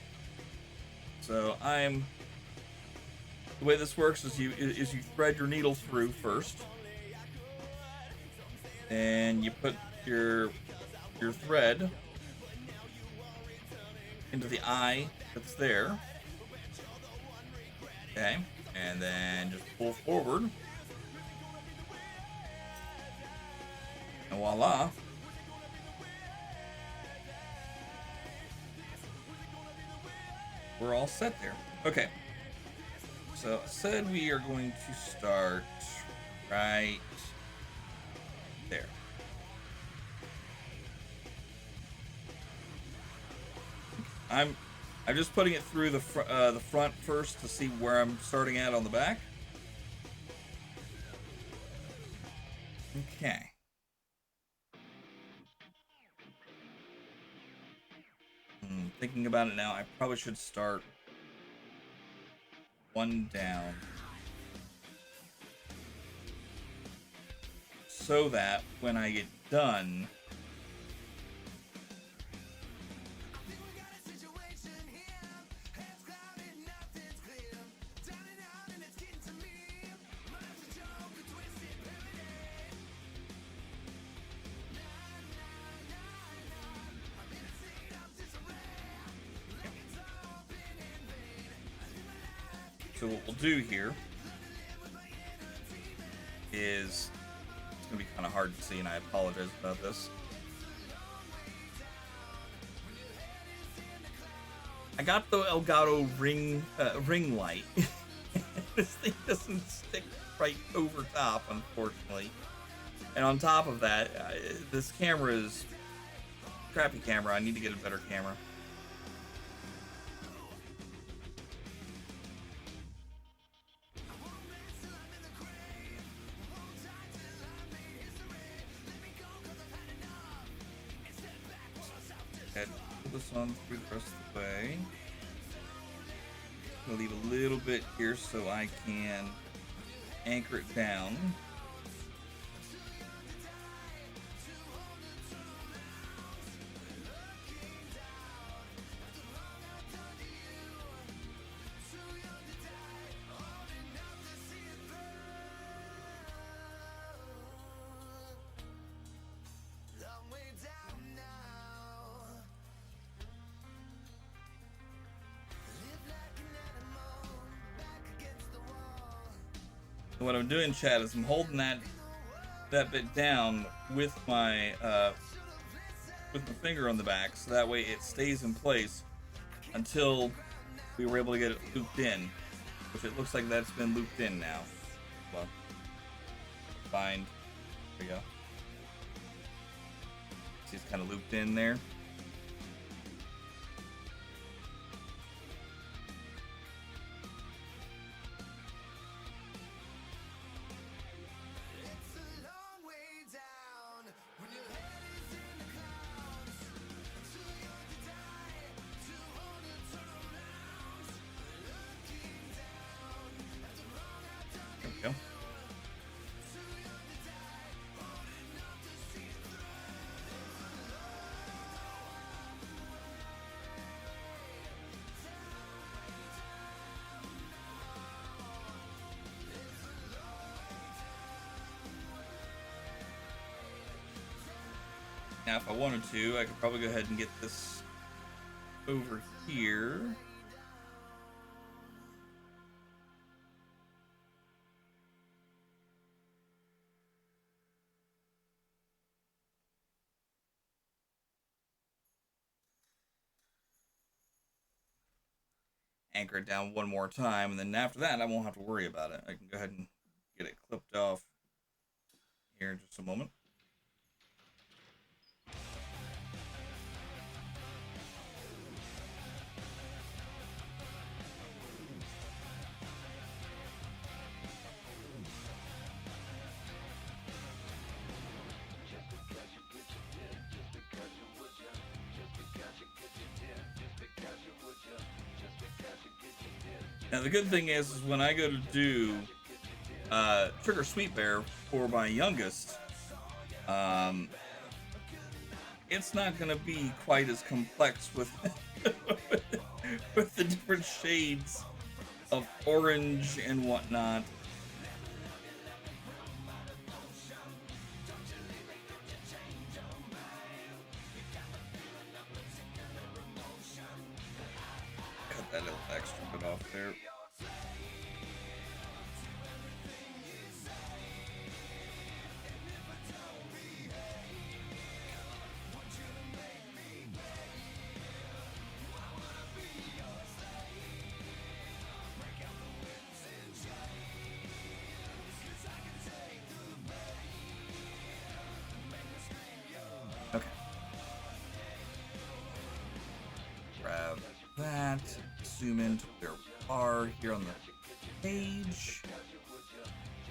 So the way this works is you thread your needle through first, and you put your thread into the eye that's there. Okay, and then just pull forward. And voila. We're all set there. Okay. So I said we are going to start right there. I'm just putting it through the front first to see where I'm starting at on the back. Okay. Thinking about it now, I probably should start one down so that when I get done, so what we'll do here is, it's going to be kind of hard to see, and I apologize about this. I got the Elgato ring light. This thing doesn't stick right over top, unfortunately. And on top of that, this camera is a crappy camera. I need to get a better camera. Okay, pull this on through the rest of the way. I'm gonna leave a little bit here so I can anchor it down. And what I'm doing, Chad, is I'm holding that bit down with my finger on the back, so that way it stays in place until we were able to get it looped in, which it looks like that's been looped in now. Well, find, there we go. See, it's kind of looped in there. Go. Now, if I wanted to, I could probably go ahead and get this over here. Anchor it down one more time, and then after that I won't have to worry about it. I can go ahead and get it clipped off here in just a moment. Now the good thing is when I go to do Trigger Sweet Bear for my youngest, it's not going to be quite as complex with with the different shades of orange and whatnot. Cut that little extra bit off there. Okay. Grab that, zoom into their bar here on the page.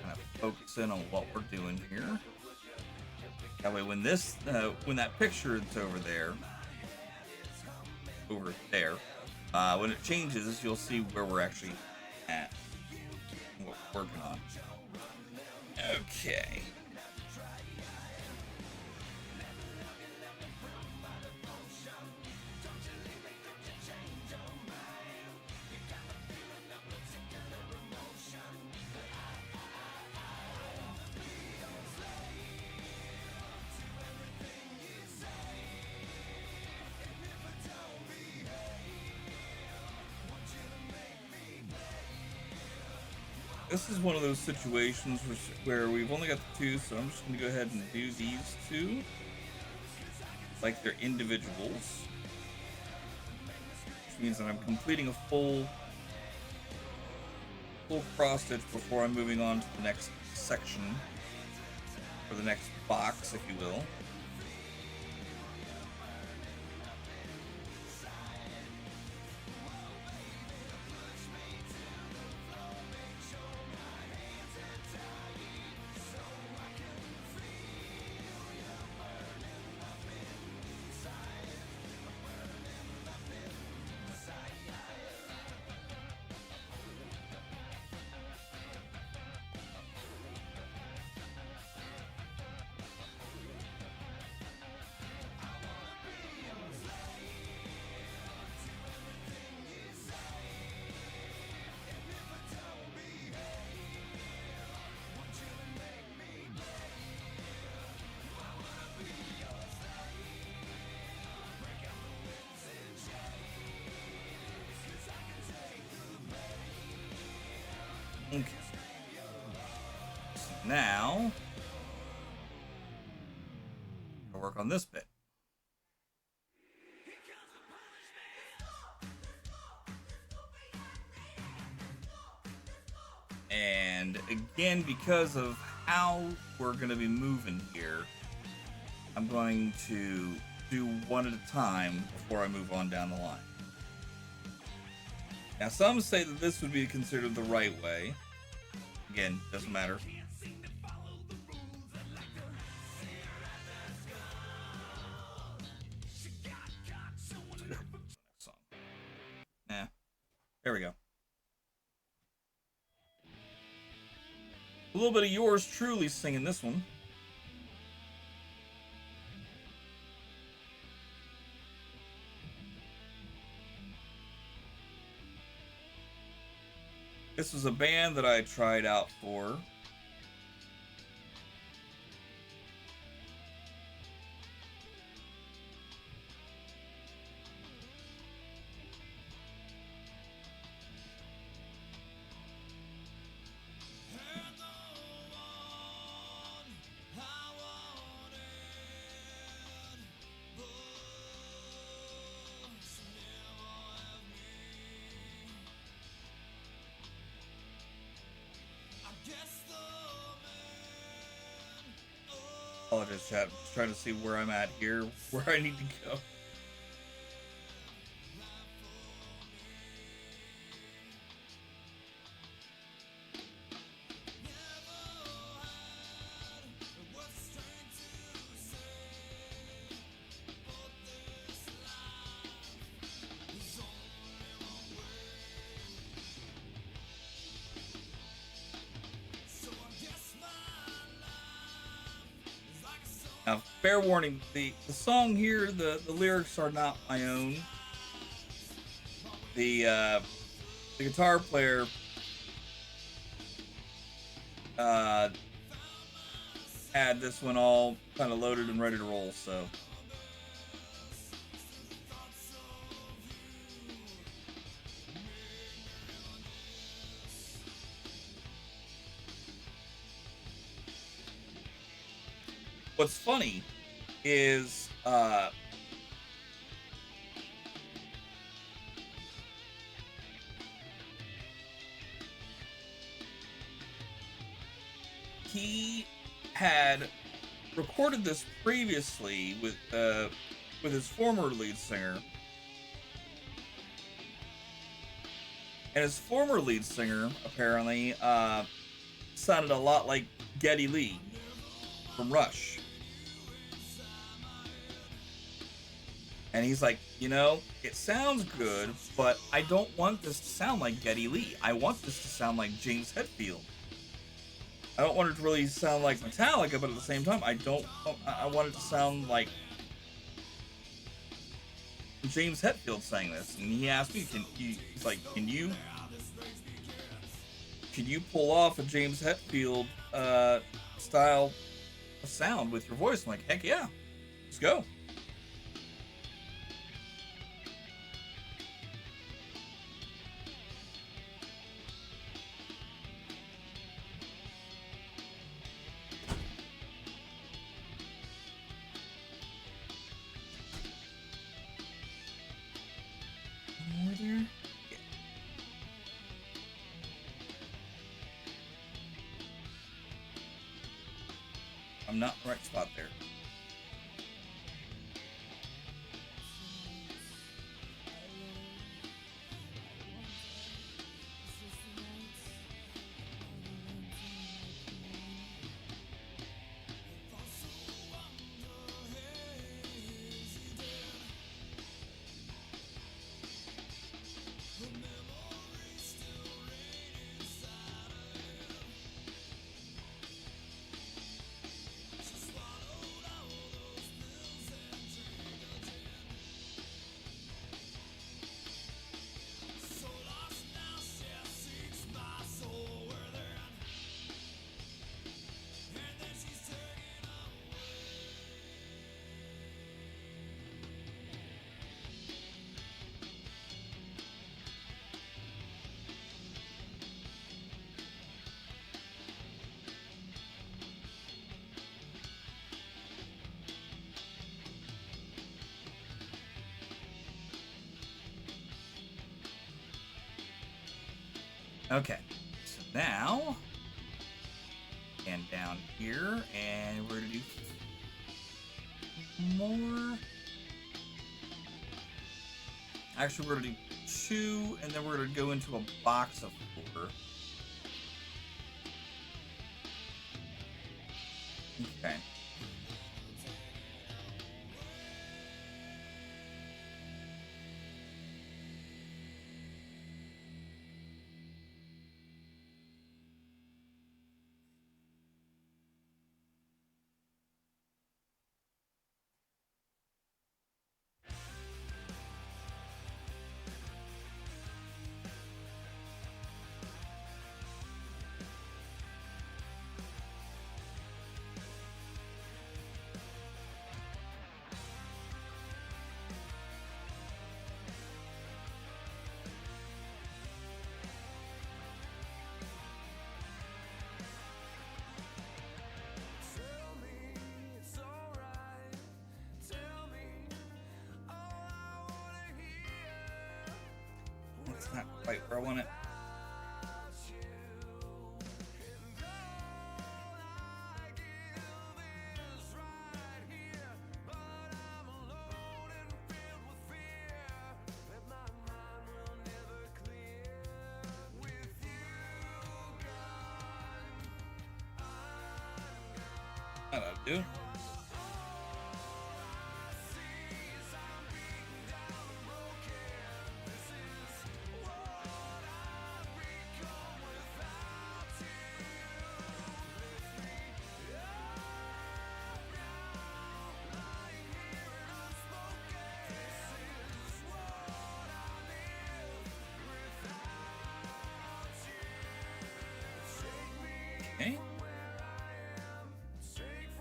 Kind of focus in on what we're doing here. That way when this, when that picture is over there, when it changes, you'll see where we're actually at, what we're working on. Okay. This is one of those situations where we've only got the two, so I'm just going to go ahead and do these two like they're individuals. which means that I'm completing a full cross stitch before I'm moving on to the next section, or the next box, if you will. Okay. So now, I'll work on this bit. And again, because of how we're going to be moving here, I'm going to do one at a time before I move on down the line. Now, some say that this would be considered the right way. Again, doesn't matter. Yeah, there we go. A little bit of yours truly singing this one. This was a band that I tried out for. Apologize, chat. Just trying to see where I'm at here, where I need to go. Now, fair warning, the song here, the lyrics are not my own. The guitar player had this one all kind of loaded and ready to roll, so. What's funny is he had recorded this previously with his former lead singer, and his former lead singer apparently sounded a lot like Geddy Lee from Rush. And he's like, you know, it sounds good, but I don't want this to sound like Geddy Lee. I want this to sound like James Hetfield. I don't want it to really sound like Metallica, but at the same time, I want it to sound like James Hetfield sang this. And he asked me, he's like, can you pull off a James Hetfield style sound with your voice? I'm like, heck yeah, let's go. more there? Yeah. I'm not in the right spot there. Okay, so now, and down here, and we're gonna do more. Actually, we're gonna do 2, and then we're gonna go into a box of 4. Okay. That's not quite where I want it. That'll do. Okay.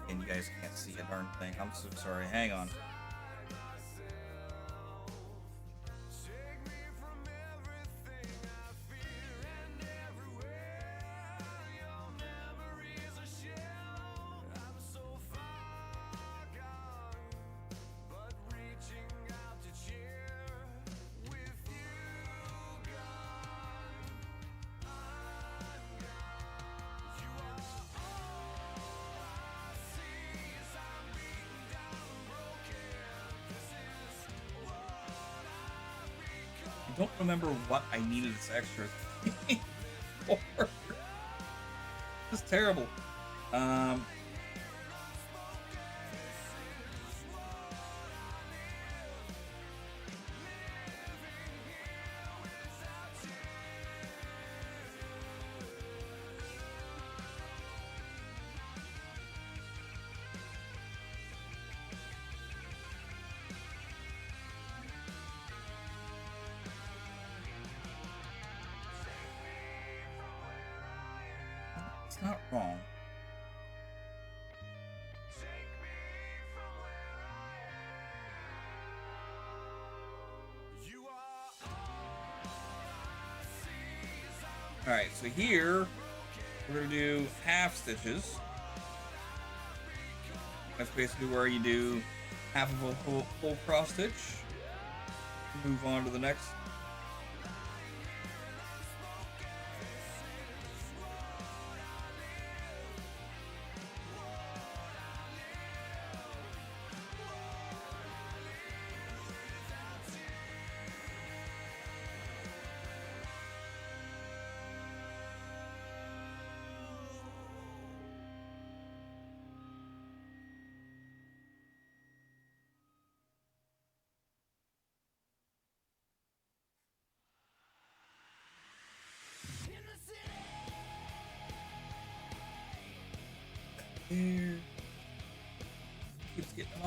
And you guys can't see a darn thing. I'm so sorry. Hang on. I don't remember what I needed this extra thing for. This is terrible. It's not wrong. Alright, so here we're going to do half stitches. That's basically where you do half of a full cross stitch. Move on to the next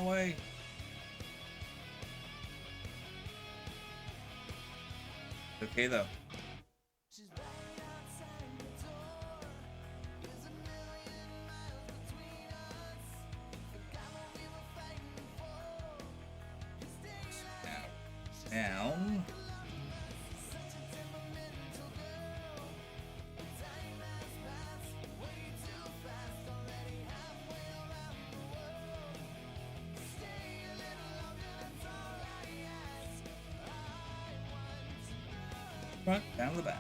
my way. Okay, though. Down. Front, down the back.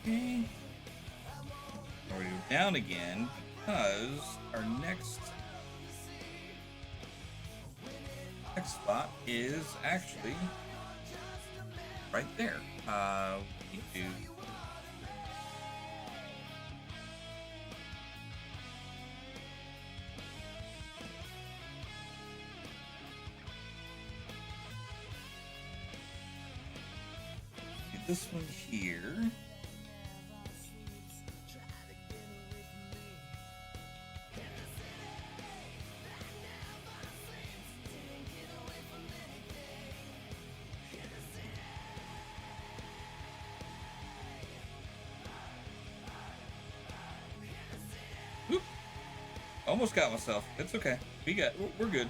Okay. We're going to go down again because our next spot is actually right there. We need to do this one here. Oop. Almost got myself. It's okay. We're good.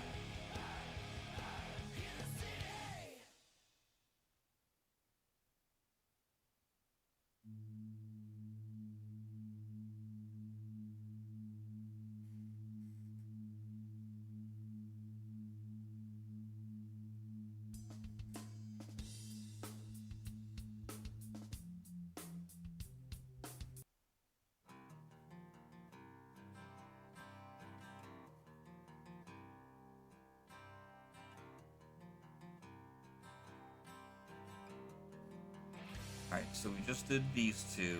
Alright, so we just did these two.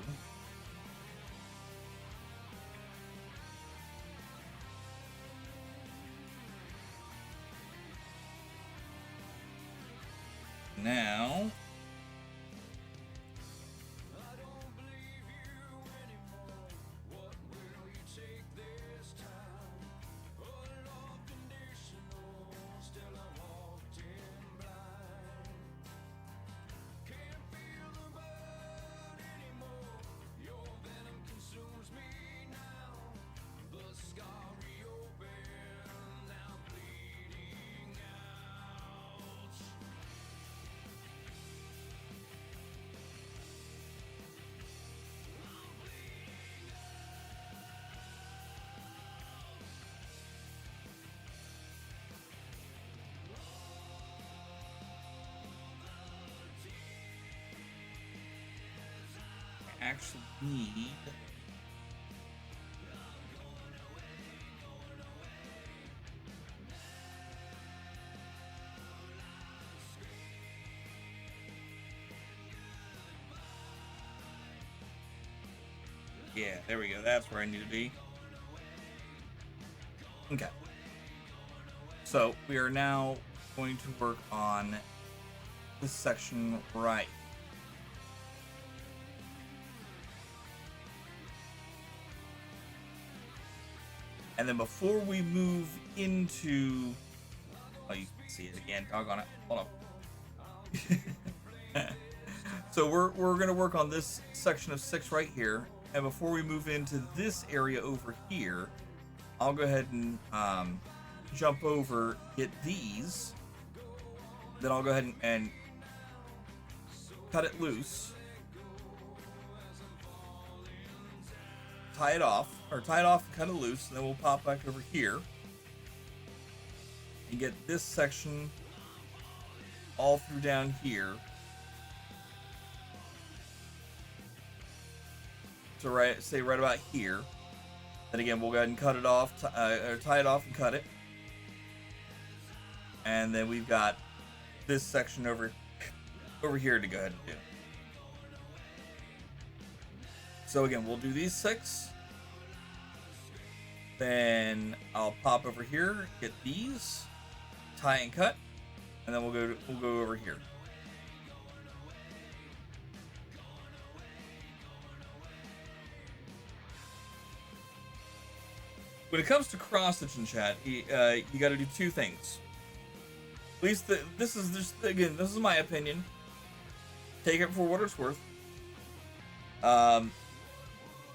Now, I actually need yeah, there we go. That's where I need to be. Okay. So we are now going to work on this section right. And then before we move into, oh, you can see it again. Doggone it. Hold on. So we're gonna work on this section of 6 right here. And before we move into this area over here, I'll go ahead and jump over, get these. Then I'll go ahead and cut it loose. Tie it off and cut it loose, and then we'll pop back over here and get this section all through down here. To say right about here. Then again, we'll go ahead and cut it off, or tie it off and cut it. And then we've got this section over here to go ahead and do. So again, we'll do these 6. Then I'll pop over here, get these, tie and cut, and then we'll go over here. When it comes to cross-stitching, chat, you got to do 2 things. At least this is my opinion. Take it for what it's worth.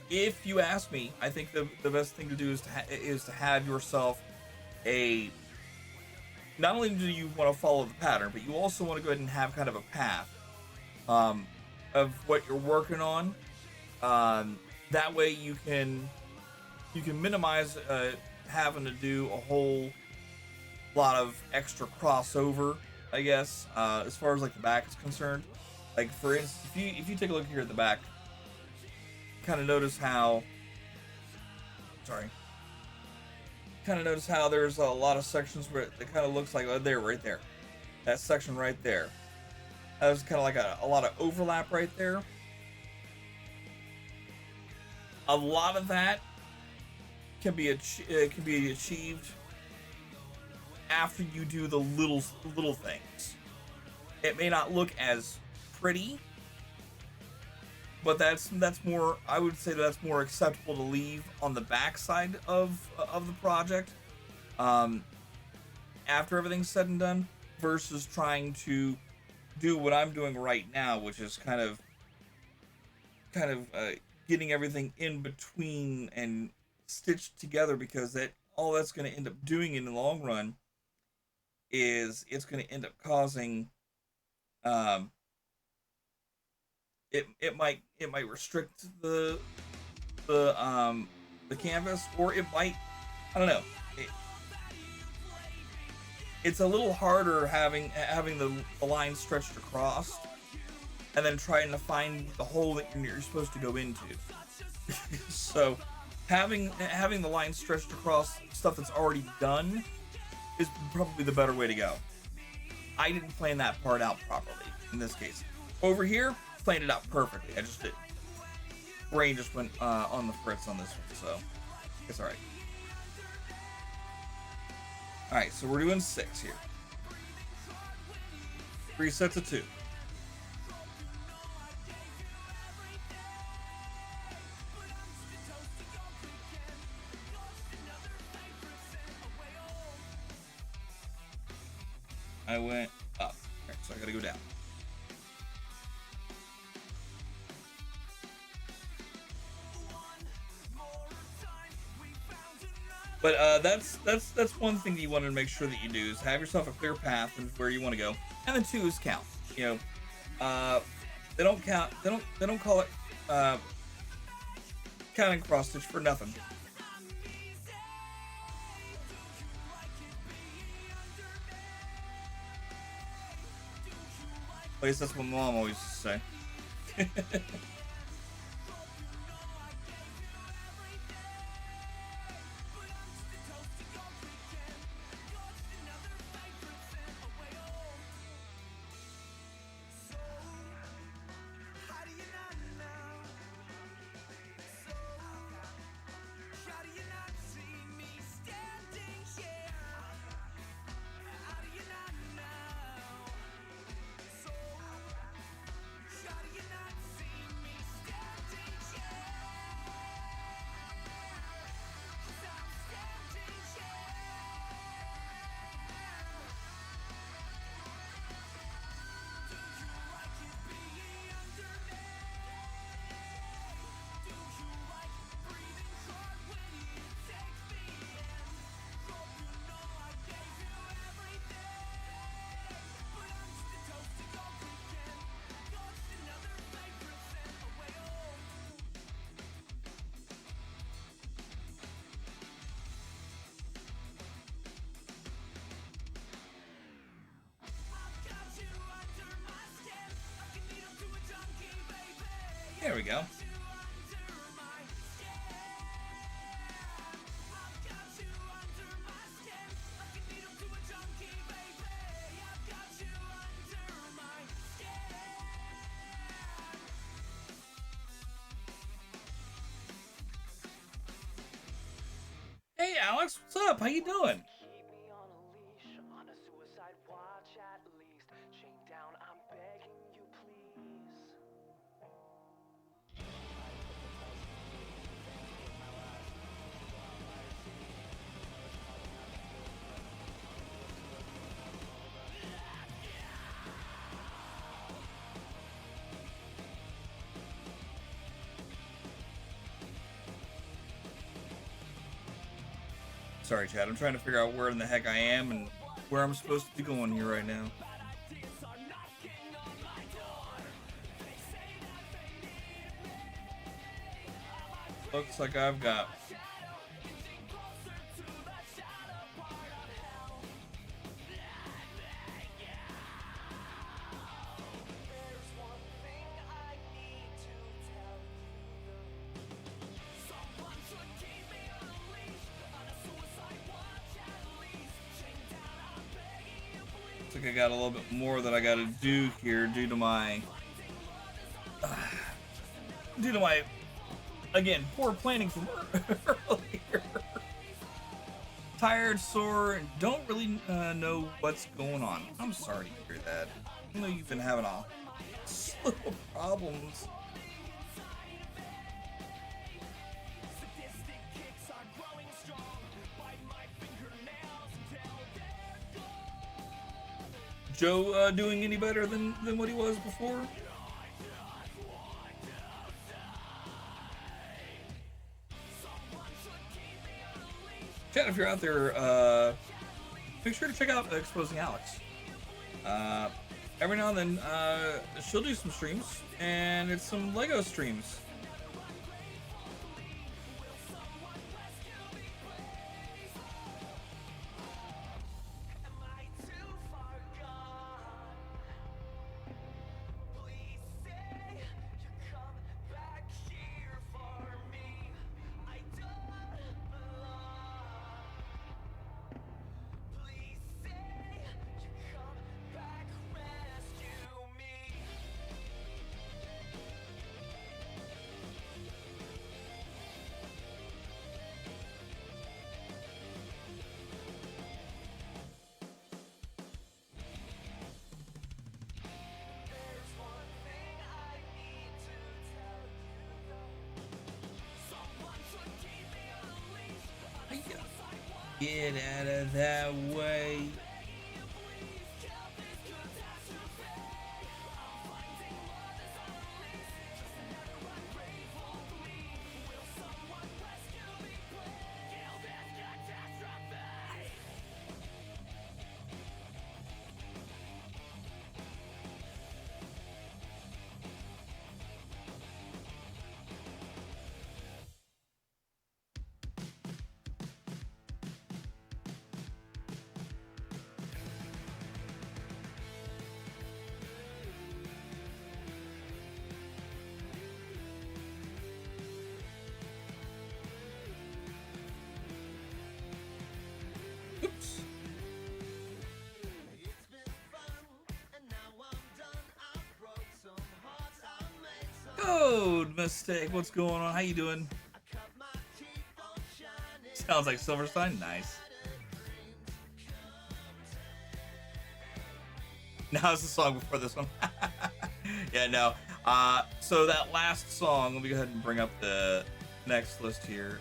If you ask me, I think the best thing to do is to have yourself a. Not only do you want to follow the pattern, but you also want to go ahead and have kind of a path of what you're working on. That way you can minimize having to do a whole lot of extra crossover, I guess, as far as like the back is concerned. Like for instance, if you take a look here at the back, kind of notice how there's a lot of sections where it kind of looks like right there, that section right there. There's kind of like a lot of overlap right there. A lot of that can be achieved after you do the little things. It may not look as pretty, but that's more. I would say that's more acceptable to leave on the back side of the project after everything's said and done, versus trying to do what I'm doing right now, which is kind of getting everything in between and stitched together, because all that's going to end up doing in the long run is it's going to end up causing it might restrict the canvas, or it might, I don't know, it's a little harder having the line stretched across and then trying to find the hole that you're supposed to go into. So having the line stretched across stuff that's already done is probably the better way to go. I didn't plan that part out properly in this case. Over here, planned it out perfectly. I just did. Brain just went on the fritz on this one, so it's alright. Alright, so we're doing 6 here. 3 sets of 2. I went up. Alright, so I gotta go down. But that's one thing that you want to make sure that you do, is have yourself a clear path of where you want to go, and then 2 is count. You know, they don't count. They don't call it counting cross stitch for nothing. At least that's what Mom always used to say. There we go. Hey Alex, what's up? How you doing? Keep me on a leash, on a suicide watch at least. Chained down, I'm begging you, please. Sorry, Chad. I'm trying to figure out where in the heck I am and where I'm supposed to be going here right now. Looks like I've got I got a little bit more that I got to do here due to my again poor planning from earlier. Tired, sore, and don't really know what's going on. I'm sorry to hear that. I know you've been having a slew of problems. Joe doing any better than what he was before? Chat, if you're out there, make sure to check out Exposing Alex. Every now and then, she'll do some streams, and it's some Lego streams. Get out of that way. Oops. Code mistake. What's going on? How you doing? Sounds like Silverstein. Nice. Now it's the song before this one. Yeah, no. So that last song, let me go ahead and bring up the next list here.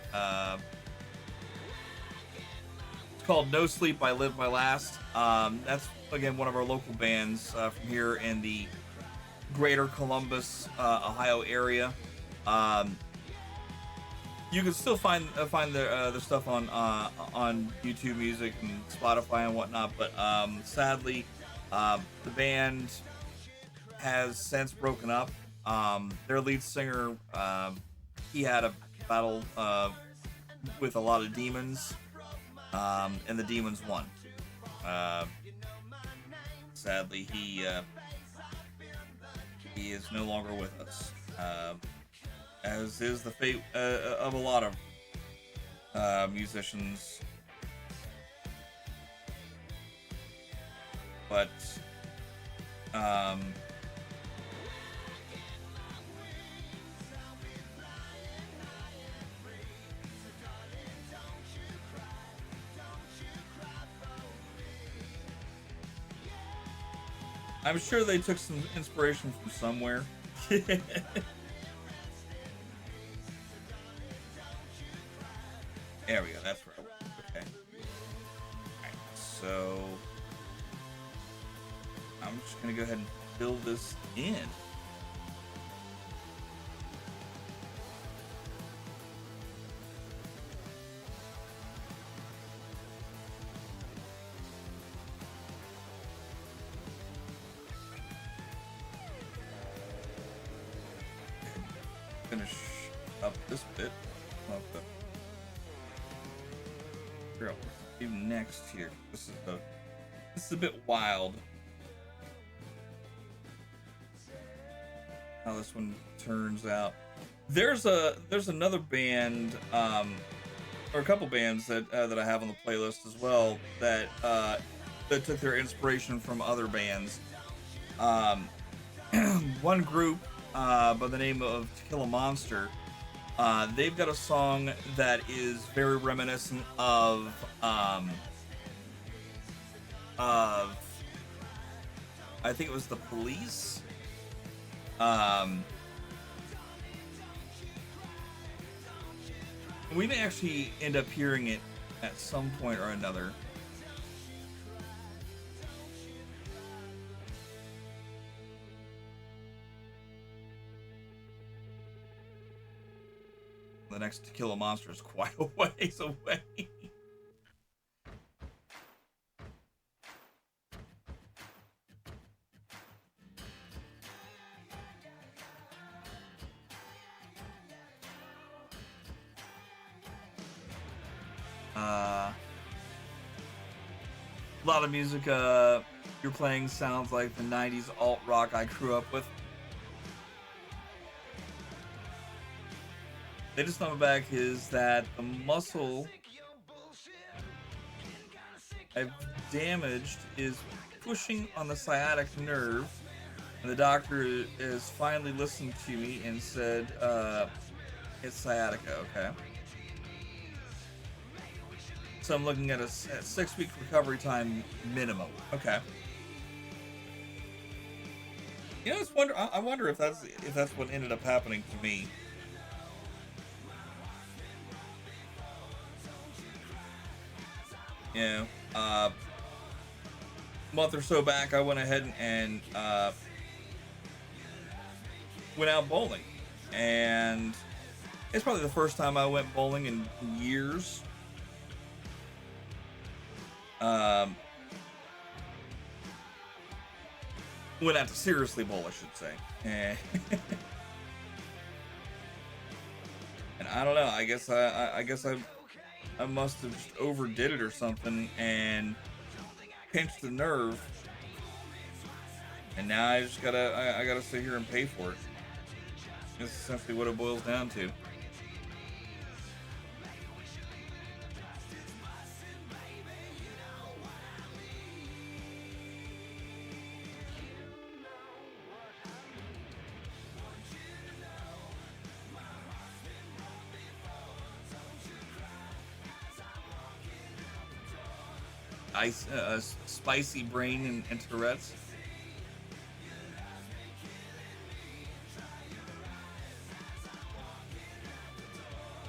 It's called No Sleep by Live My Last. That's, again, one of our local bands from here in the greater Columbus, Ohio area. You can still find the stuff on YouTube Music and Spotify and whatnot, but sadly, the band has since broken up. Their lead singer, he had a battle with a lot of demons, and the demons won. Sadly, he is no longer with us. um, as is the fate of a lot of musicians. But I'm sure they took some inspiration from somewhere. There we go. That's where I was. Okay. Alright, so I'm just gonna go ahead and fill this in. Finish up this bit. Figure out what to do next here. This is a bit wild. How this one turns out. There's another band, or a couple bands that I have on the playlist as well that that took their inspiration from other bands. One group by the name of To Kill a Monster. They've got a song that is very reminiscent of I think it was The Police. We may actually end up hearing it at some point or another. The next To Kill a Monster is quite a ways away. A lot of music you're playing sounds like the 90s alt rock I grew up with. Latest number back is that the muscle I've damaged is pushing on the sciatic nerve, and the doctor has finally listened to me and said it's sciatica. Okay. So I'm looking at a 6-week recovery time minimum. Okay. You know, I wonder if that's what ended up happening to me. You know, a month or so back, I went ahead and went out bowling, and it's probably the first time I went bowling in years. Went out to seriously bowl, I should say. And I don't know. I guess I must have just overdid it or something and pinched the nerve. And now I just gotta sit here and pay for it. That's essentially what it boils down to. Spicy brain and Tourette's.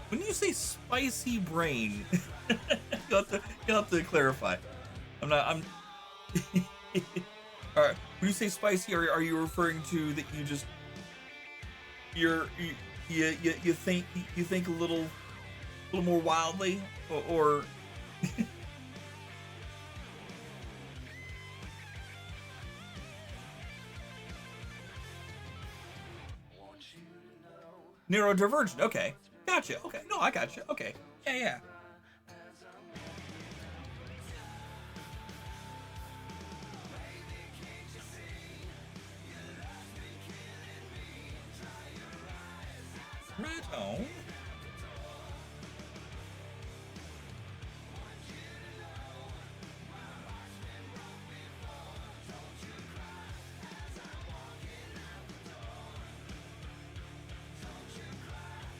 When you say spicy brain, you'll have to clarify. I'm not. I'm. All right. When you say spicy, are you referring to that you just you think a little more wildly, or neurodivergent? Okay, gotcha. Okay, no, I gotcha. Okay, yeah. No.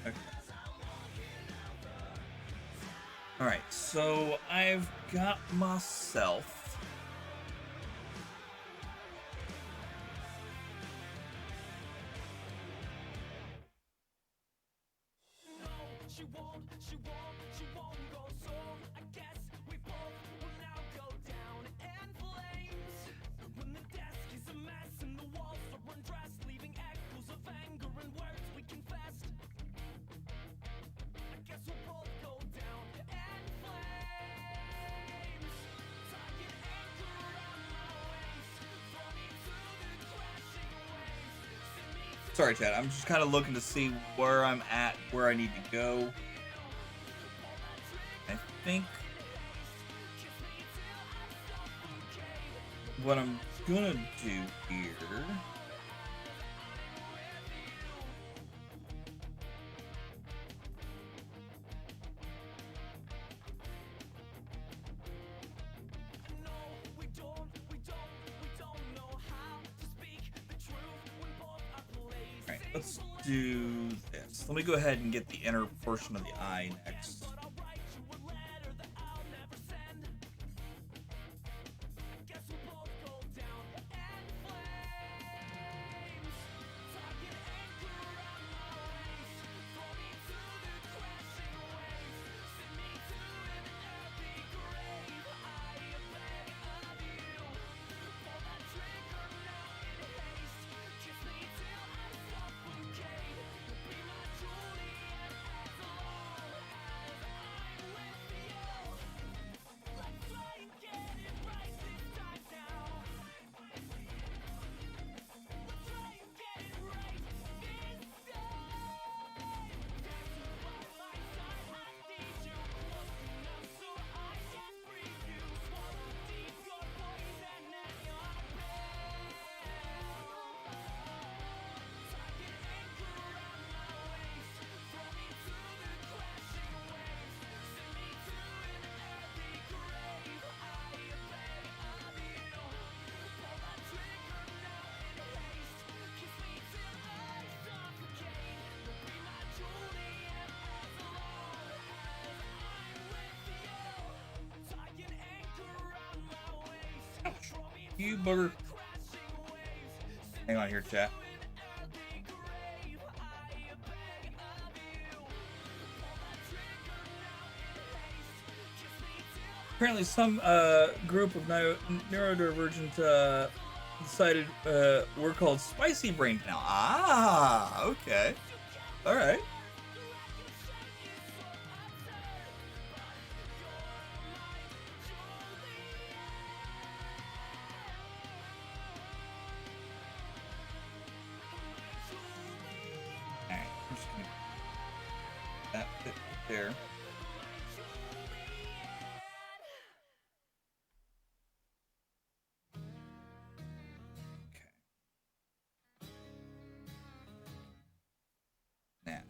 Okay. All right, so I've got myself. She won't go, so I guess we both will now go down in flames. When the desk is a mess and the walls are undressed, leaving echoes of anger and words we confessed. I guess we'll both go down in flames. Tying anchor around my waist, throw me to the crashing waves. Send me to Sorry, Chad. I'm just kind of looking to see where I'm at, where I need to go. I think what I'm gonna do here. we don't know how to speak the truth when both are placed. All right, let's do this. Let me go ahead and get the inner portion of the eye next. But I'll write you a letter that I'll never send. Guess we'll both go down in flames. Tying anchor around my waist, throw me to the crashing waves. Send me to an early grave. I beg of you, pull that trigger now in haste. Kiss me till I suffocate. You'll be my Juliet as long as I'm with you. Let's try and get it right this time now. Let's try and get it right this time. Got you by my side, I need you close enough so I can breathe you. Swallow deep your poison and your pill. Tying anchor around my waist, throw me to the crashing waves. Send me to an early grave. I beg of you, pull that trigger now in haste. Kiss me till I suffocate. You'll be my Juliet as long as I'm with you. Tying anchor around my waist, throw me to You bugger. the crashing waves. Send Hang on here, chat. Apparently, some group of neurodivergent decided we're called spicy brain now. Ah, okay. All right. All right. I'm just gonna that bit right there. Okay. Now,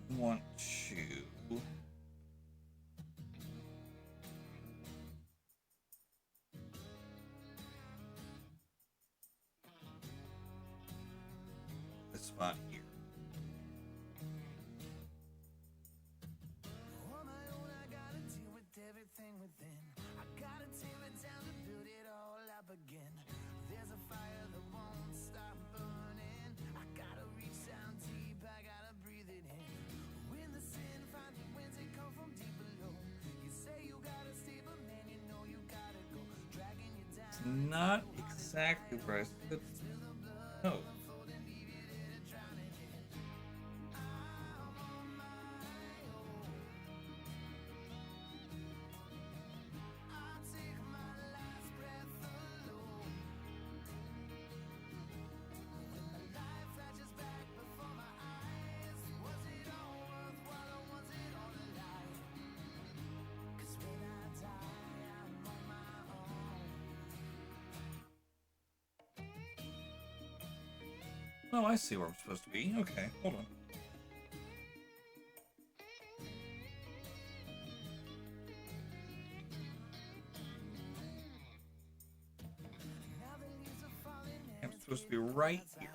I want to this spot here. On my own, I gotta deal with everything within. I gotta tear it down to build it all up again. There's a fire that won't stop burning. I gotta reach down deep, I gotta breathe it in. When the sin finds me, winds it come from deep below. You say you gotta stay, but man, you know you gotta go. Dragging you down. It's not exactly where I said. No. Oh, I see where I'm supposed to be. Okay, hold on. I'm supposed to be right here.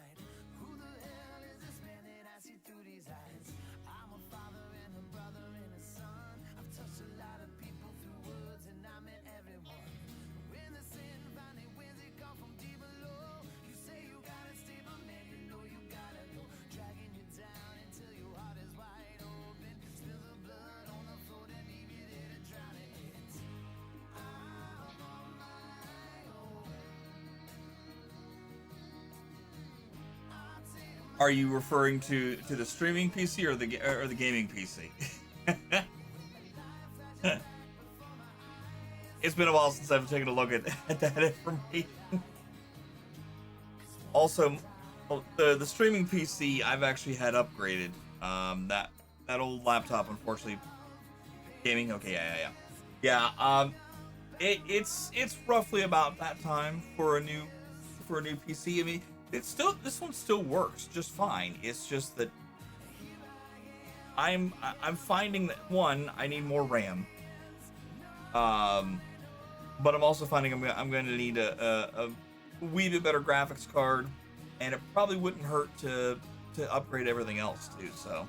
Are you referring to the streaming PC or the gaming PC? It's been a while since I've taken a look at that information. Also, the streaming PC I've actually had upgraded. That old laptop, unfortunately, gaming. Okay, yeah. It's roughly about that time for a new PC. I mean, this one still works just fine. It's just that I'm finding that one, I need more RAM. But I'm also finding I'm going to need a wee bit better graphics card, and it probably wouldn't hurt to upgrade everything else too. So,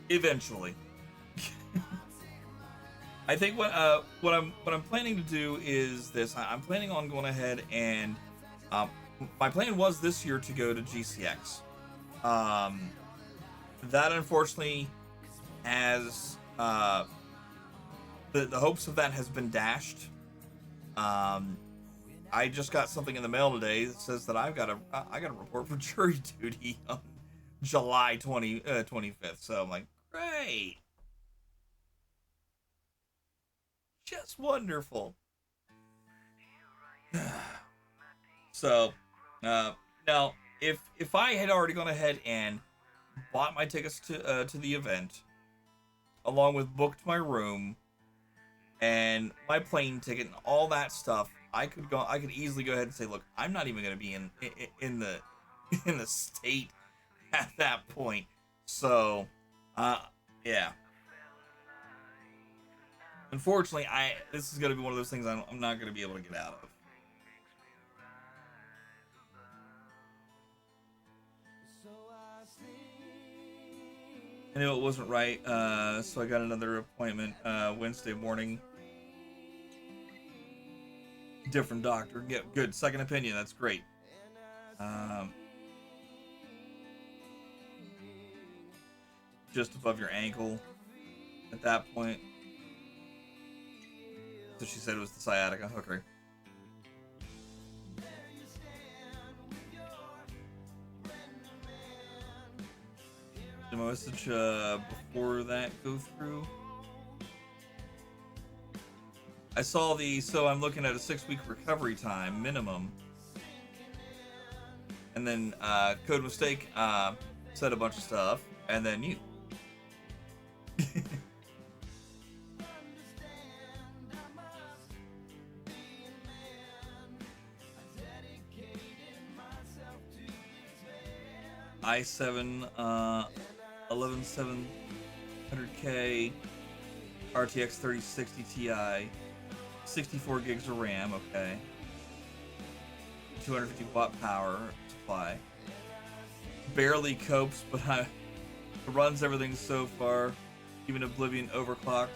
eventually, I think what I'm planning to do is this. I'm planning on going ahead and my plan was this year to go to GCX. That unfortunately has the hopes of that has been dashed. I just got something in the mail today that says that I got a report for jury duty on July 25th. So I'm like, great, just wonderful. So now if I had already gone ahead and bought my tickets to the event, along with booked my room and my plane ticket and all that stuff, I could easily go ahead and say, look, I'm not even going to be in the in the state at that point. So, yeah. Unfortunately, this is going to be one of those things I'm not going to be able to get out of. I knew it wasn't right, so I got another appointment Wednesday morning. Different doctor. Yeah, good. Second opinion. That's great. Just above your ankle at that point. So she said it was the sciatica. Okay. Did my message before that go through? I saw so I'm looking at a 6-week recovery time minimum. And then Code Mistake said a bunch of stuff, and then you. i7 11700K RTX 3060 Ti, 64 gigs of RAM, okay. 250 watt power supply. Barely copes, but it runs everything so far, even Oblivion overclocked.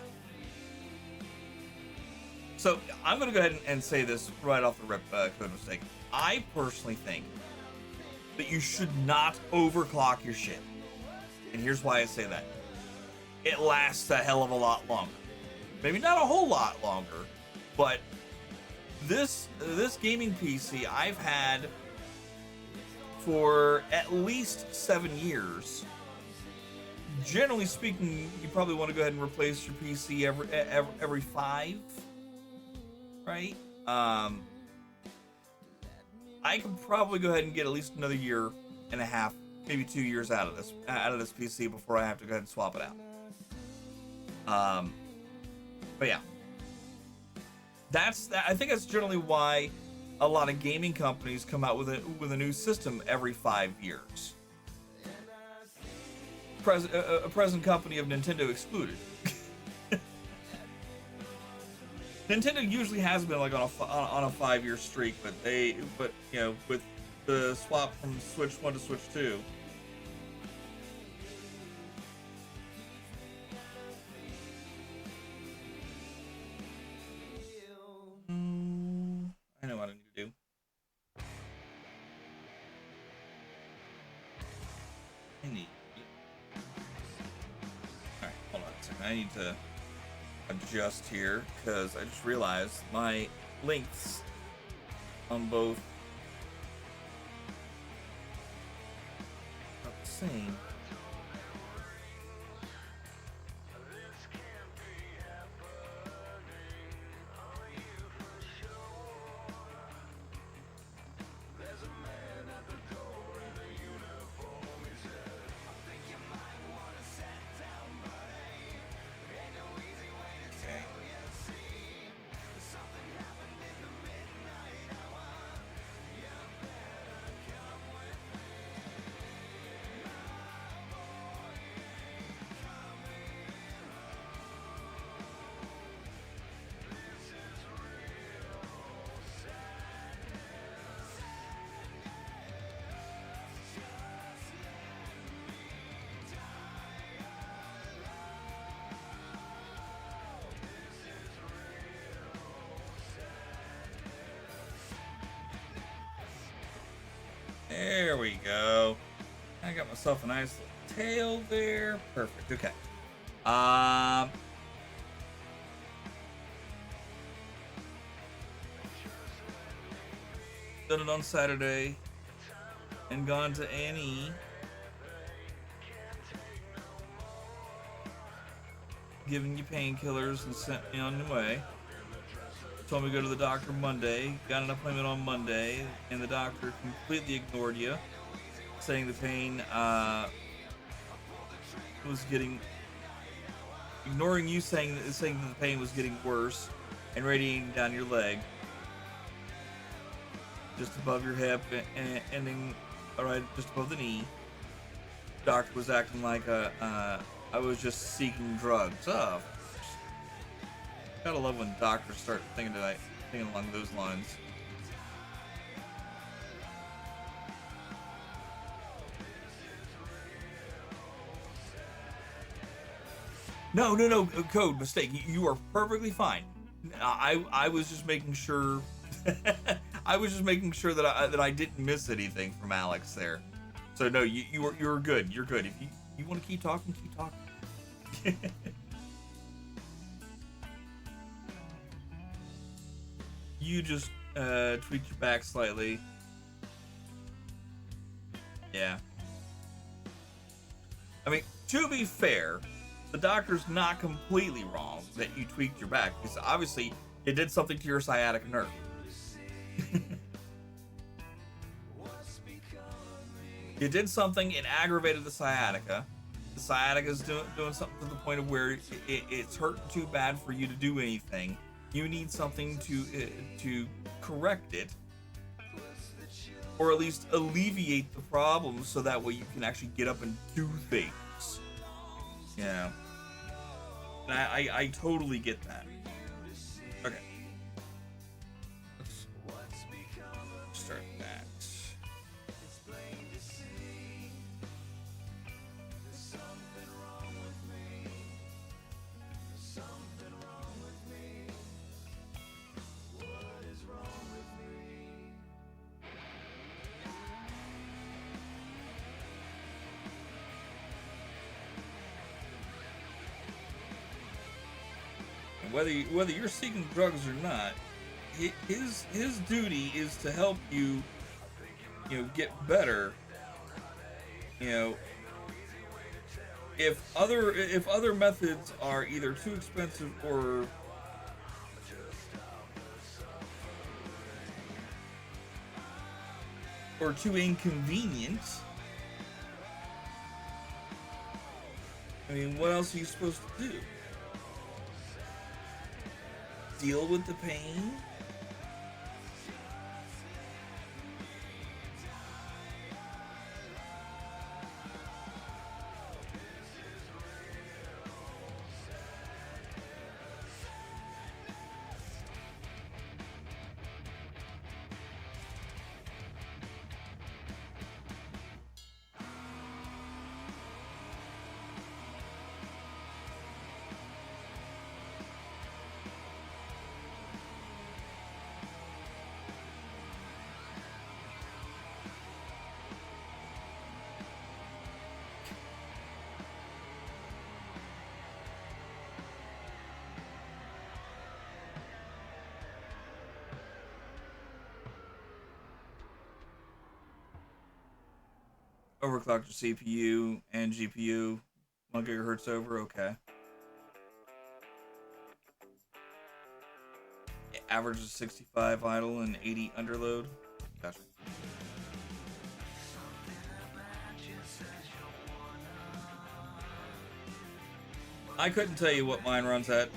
So I'm gonna go ahead and say this right off the rip, Code Mistake. I personally think that you should not overclock your shit. And here's why I say that. It lasts a hell of a lot longer. Maybe not a whole lot longer, but this gaming PC I've had for at least 7 years. Generally speaking, you probably want to go ahead and replace your PC every 5, right? I can probably go ahead and get at least another year and a half, maybe 2 years out of this PC before I have to go ahead and swap it out. But yeah, I think that's generally why a lot of gaming companies come out with a new system every 5 years. A present company of Nintendo excluded. Nintendo usually has been like on a 5-year streak, but with the swap from Switch 1 to Switch 2. I know what I need to do. Alright, hold on a second. I need to adjust here because I just realized my lengths on both are the same. There we go. I got myself a nice little tail there. Perfect. Okay. Done it on Saturday and gone to Annie. Giving you painkillers and sent me on the way. Told me to go to the doctor Monday. Got an appointment on Monday, and the doctor completely ignored you, saying the pain was getting, ignoring you, saying that the pain was getting worse and radiating down your leg, just above your hip, and ending right just above the knee. Doctor was acting like I was just seeking drugs. Oh. Gotta love when doctors start thinking along those lines. No, code mistake. You are perfectly fine. I was just making sure. I was just making sure that I didn't miss anything from Alex there. So no, you're good. You're good. If you want to keep talking, keep talking. You just tweaked your back slightly. Yeah. I mean, to be fair, the doctor's not completely wrong that you tweaked your back, because obviously it did something to your sciatic nerve. It did something, it aggravated the sciatica. The sciatica's doing something to the point of where it's hurting too bad for you to do anything. You need something to correct it, or at least alleviate the problem, so that way you can actually get up and do things. Yeah, and I totally get that. Okay, let's start that. Whether you're seeking drugs or not, his duty is to help you, get better. If other methods are either too expensive or too inconvenient, I mean, what else are you supposed to do? Deal with the pain? Overclocked your CPU and GPU 1 gigahertz over. Okay. Average is 65 idle and 80 underload. Gotcha. I couldn't tell you what mine runs at.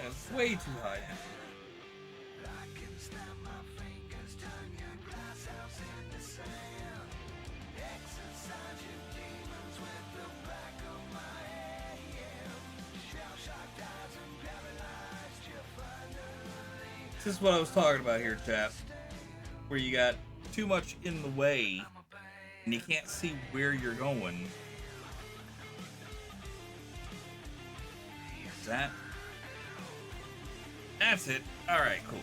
It's way too high. This is what I was talking about here, chap. Where you got too much in the way and you can't see where you're going. Is that? That's it. Alright, cool.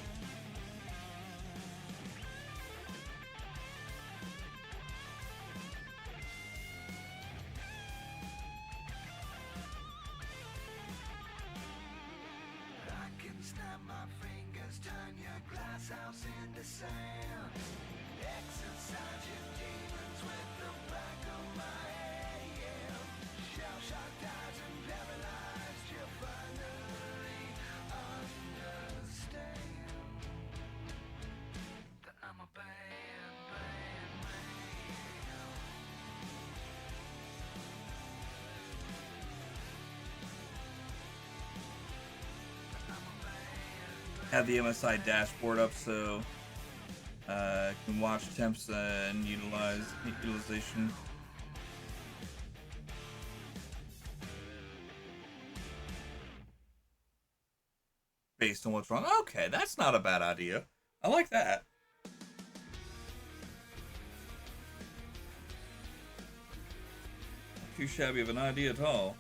Have the MSI dashboard up so can watch temps and utilization. Based on what's wrong. Okay, that's not a bad idea. I like that. Not too shabby of an idea at all.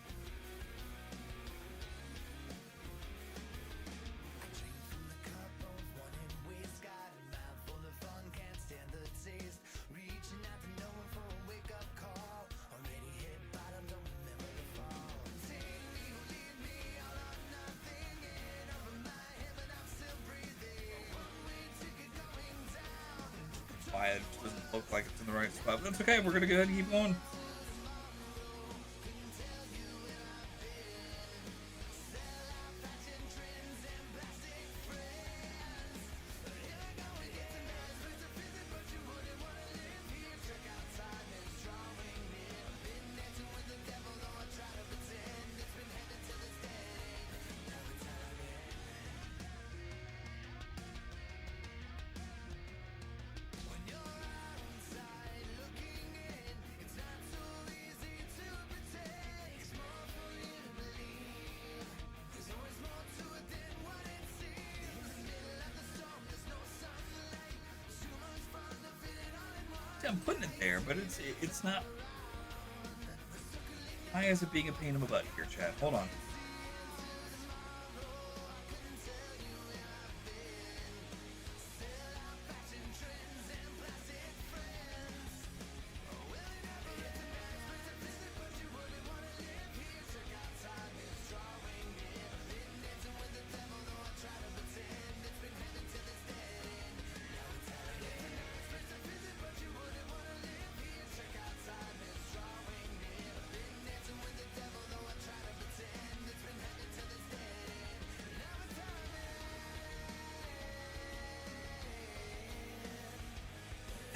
Why it doesn't look like it's in the right spot. But that's okay, we're gonna go ahead and keep going. I'm putting it there, but it's not. Why is it being a pain in the butt here, Chad? Hold on.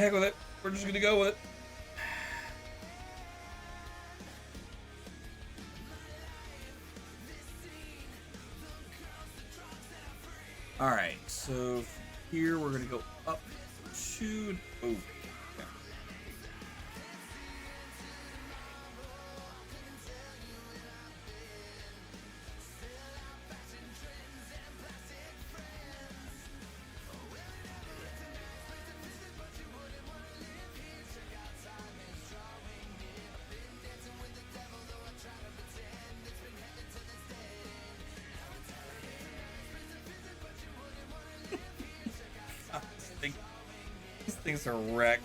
Heck with it. We're just gonna go with it. Alright, so here we're gonna go up to... Oh, okay. These things are wreck.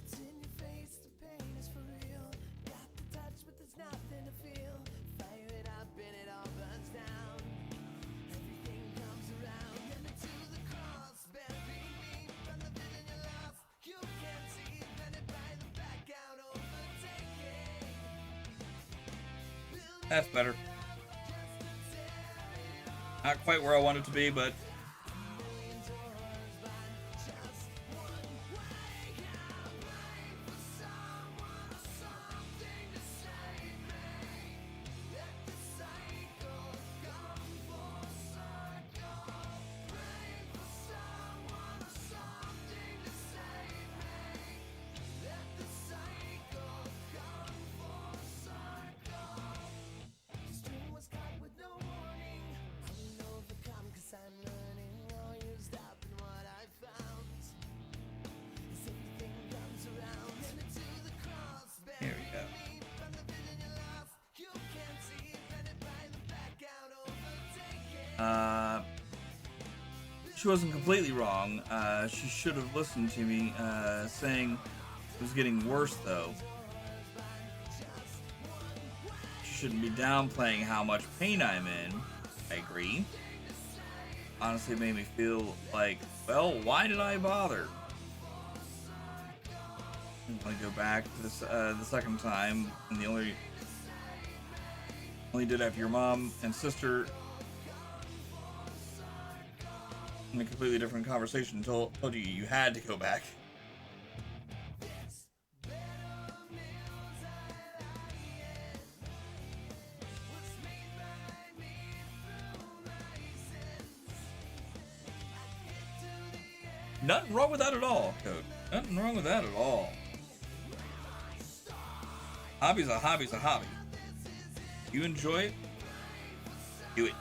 It's in your face, the pain is for real. Got the touch, but there's nothing to feel. Fire it up and it all burns down. Everything comes around. Get me to the cross, bury me from the vision you lost. You can't see, bend it by the back out, overtaking. That's better. Not quite where I want it to be, but here we go. She wasn't completely wrong. She should have listened to me, saying it was getting worse, though. She shouldn't be downplaying how much pain I'm in. I agree. Honestly, it made me feel like, well, why did I bother? I'm gonna go back to this the second time, and the only did after your mom and sister in a completely different conversation told you you had to go back. Nothing wrong with that at all, Code. Nothing wrong with that at all. Hobby's a hobby's a hobby. You enjoy it? Do it.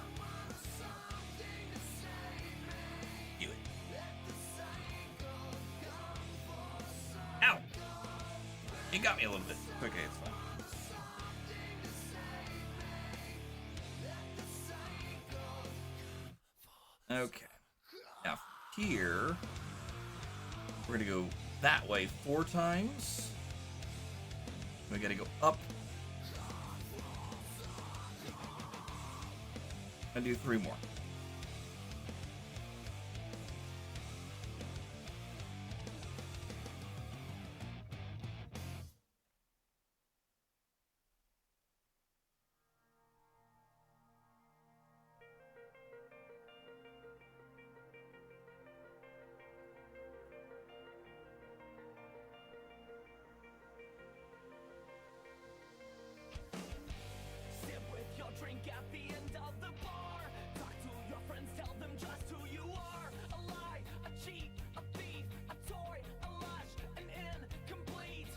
Do it. Ow! It got me a little bit. It's okay, it's fine. Okay. Now here, we're gonna go that way 4 times. We gotta go up. And do 3 more. Sip with your drink at the end of the bar. Talk to your friends, tell them just who you are. A lie, a cheat, a thief, a toy, a lush, an incomplete.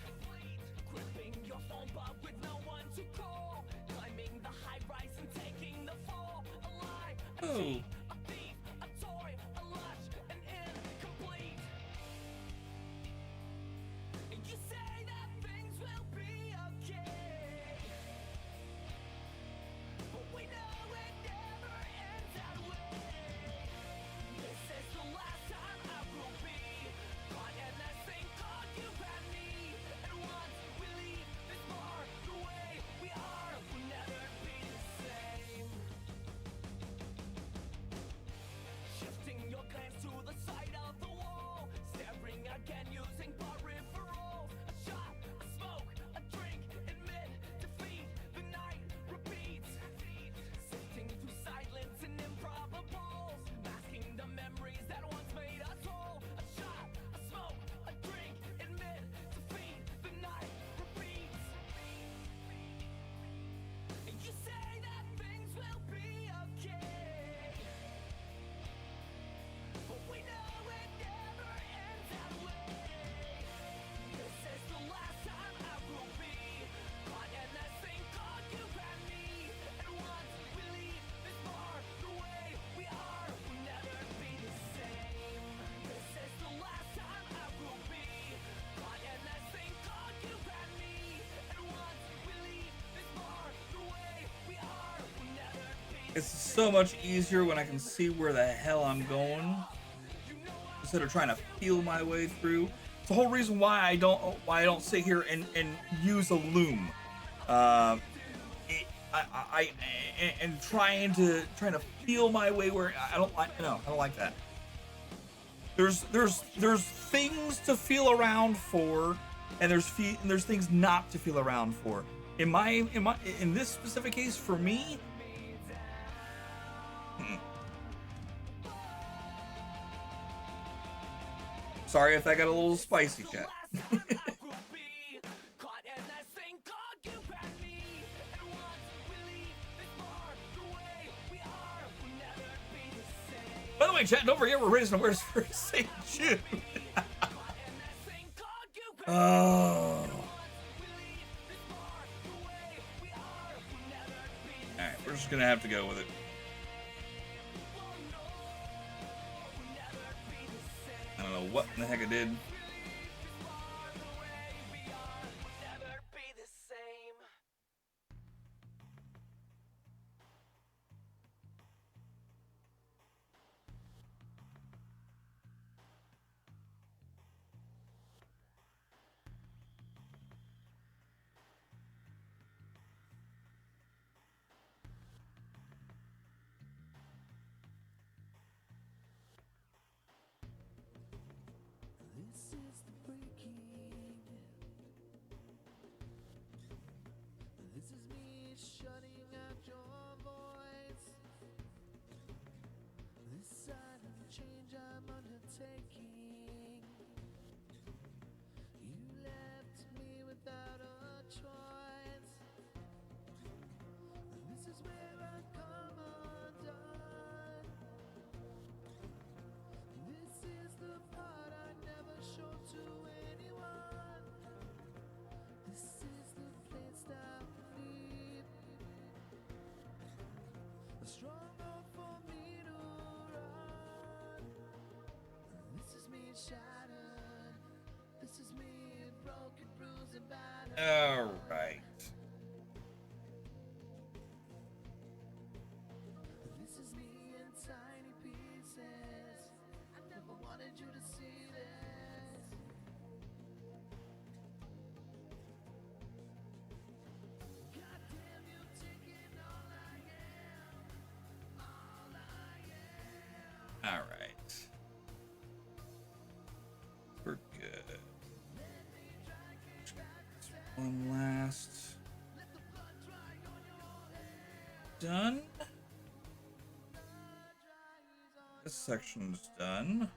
Gripping your phone but with no one to call. Climbing the high rise and taking the fall. A lie, a cheat, a thief, a toy, a lush, an incomplete. You say that things will be okay, but we know it never ends that way. It's so much easier when I can see where the hell I'm going instead of trying to feel my way through. It's the whole reason why I don't sit here and use a loom. Uh, I and trying to feel my way where I don't like. No, I don't like that. There's things to feel around for, and there's things not to feel around for. In this specific case for me. Sorry if that got a little spicy, chat. By the way, chat, don't forget we're raising awareness for St. Jude. Oh. Alright, we're just gonna have to go with it. I don't know what in the heck I did. All right. All right. We're good. One last. Done. This section's done.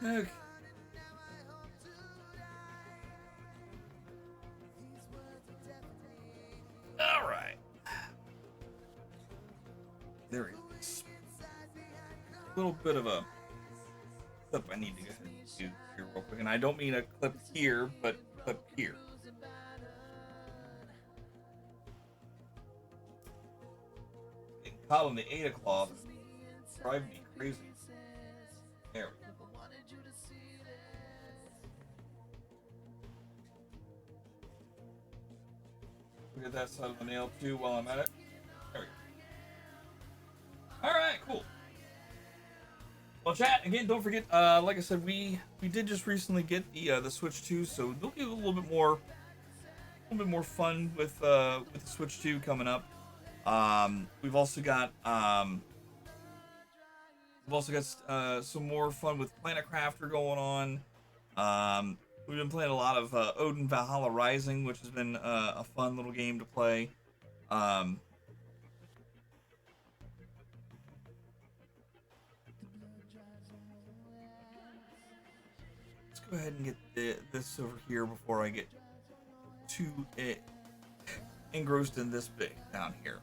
Okay. All right. There it is. A little bit of a clip I need to go ahead and do here real quick. And I don't mean a clip here, but clip here. Getting caught on the 8 o'clock drive me crazy. There we go. Look at that side of the nail too while I'm at it. There we go. Alright, cool. Well, chat, again, don't forget, like I said, we did just recently get the Switch 2, so there'll be a little bit more fun with the Switch 2 coming up. We've also got some more fun with Planet Crafter going on. We've been playing a lot of Odin Valhalla Rising, which has been a fun little game to play. go ahead and get this over here before I get too engrossed in this bit down here.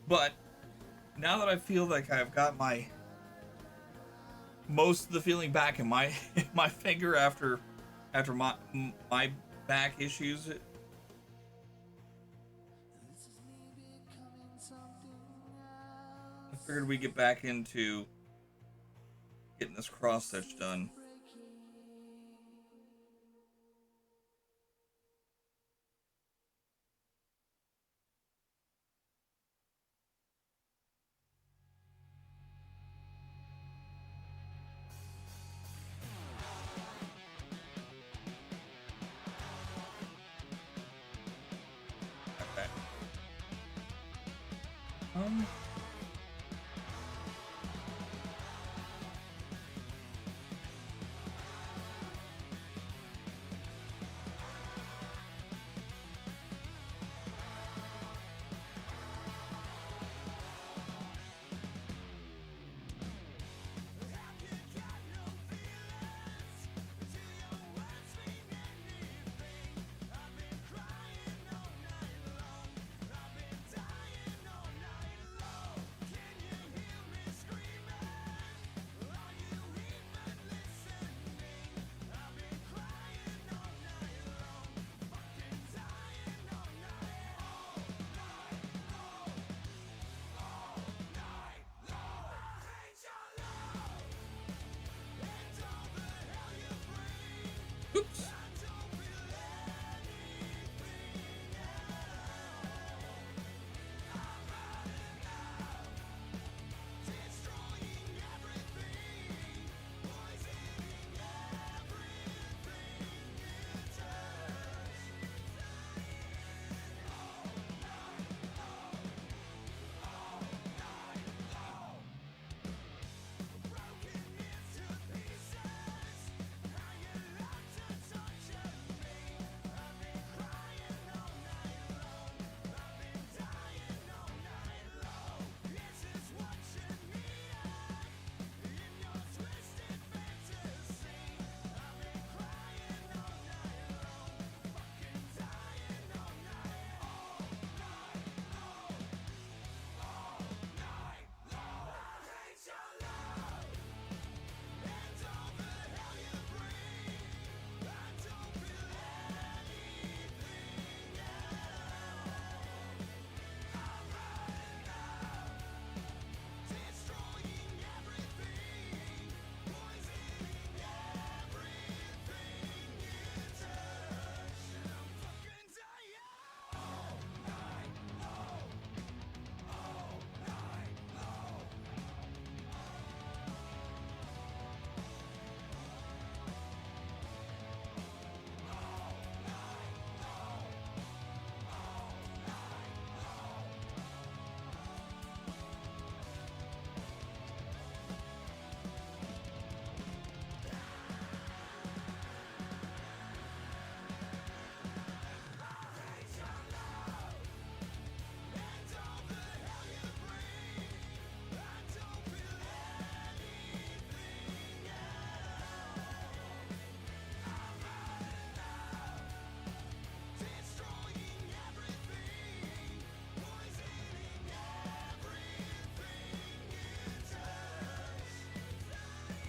But now that I feel like I've got my most of the feeling back in my my finger after my back issues, I figured we get back into getting this cross stitch done. Okay. Um. Oops.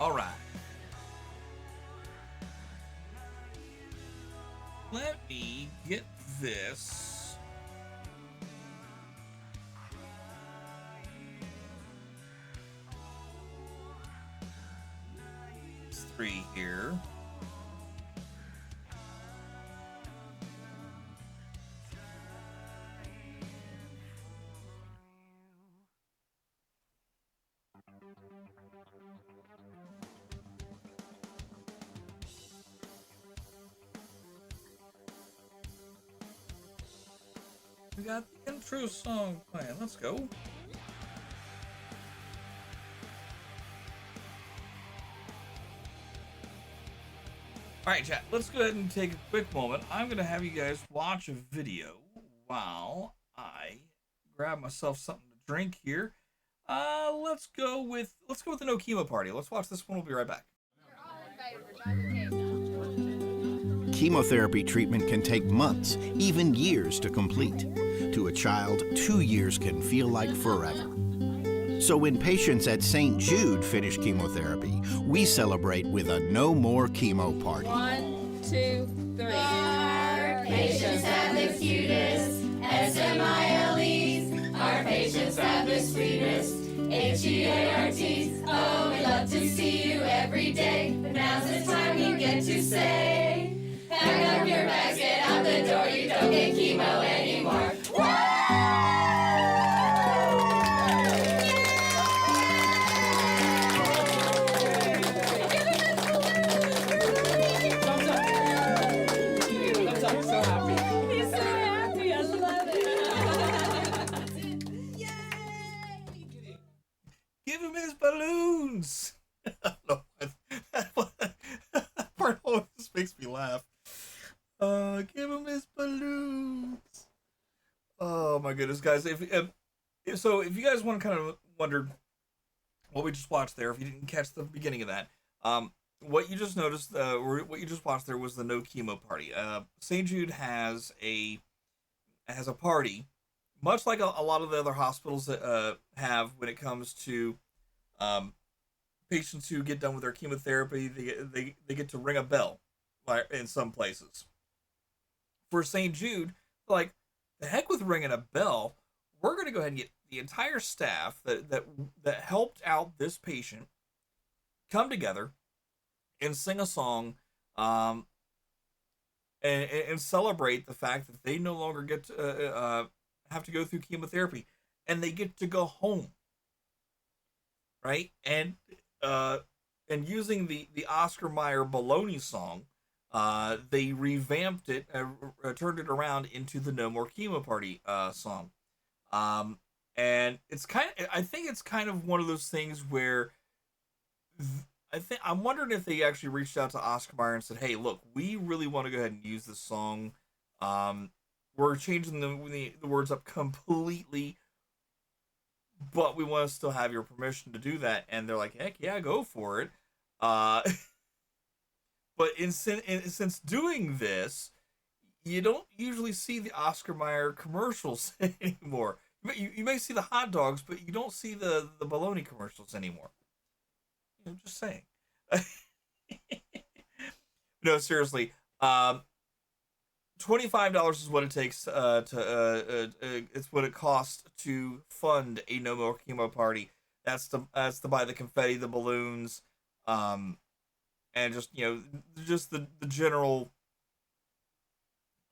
All right. Let me get this. It's 3 here. We got the intro song playing. Let's go. All right, chat. Let's go ahead and take a quick moment. I'm gonna have you guys watch a video while I grab myself something to drink here. Let's go with the no chemo party. Let's watch this one. We'll be right back. Chemotherapy treatment can take months, even years to complete. To a child, 2 years can feel like forever. So when patients at St. Jude finish chemotherapy, we celebrate with a no more chemo party. 1, 2, 3. Our patients have the cutest SMILEs. Our patients have the sweetest HEARTs. Oh, we love to see you every day, but now's the time you get to say, pack up your bags, get out the door, you don't get chemo anymore. He's so happy. I love it. Give him his balloons. I don't know that part always makes me laugh. Give him his balloons. Oh my goodness, guys! If you guys want to kind of wonder what we just watched there, if you didn't catch the beginning of that, what you just noticed, or what you just watched there was the no chemo party. St. Jude has a party, much like a lot of the other hospitals that have when it comes to patients who get done with their chemotherapy. They get to ring a bell, in some places. For St. Jude, like, the heck with ringing a bell. We're going to go ahead and get the entire staff that helped out this patient come together and sing a song, and celebrate the fact that they no longer get to have to go through chemotherapy, and they get to go home, right? And using the Oscar Mayer baloney song, they revamped it, turned it around into the No More Chemo Party song. And I think it's kind of one of those things where I'm wondering if they actually reached out to Oscar Mayer and said, "Hey, look, we really want to go ahead and use this song. We're changing the words up completely, but we want to still have your permission to do that." And they're like, "Heck yeah, go for it." But since doing this, you don't usually see the Oscar Mayer commercials anymore. You may see the hot dogs, but you don't see the bologna commercials anymore. I'm just saying. No, seriously. $25 is what it takes it's what it costs to fund a No More Chemo Party. That's to buy the confetti, the balloons, and just the general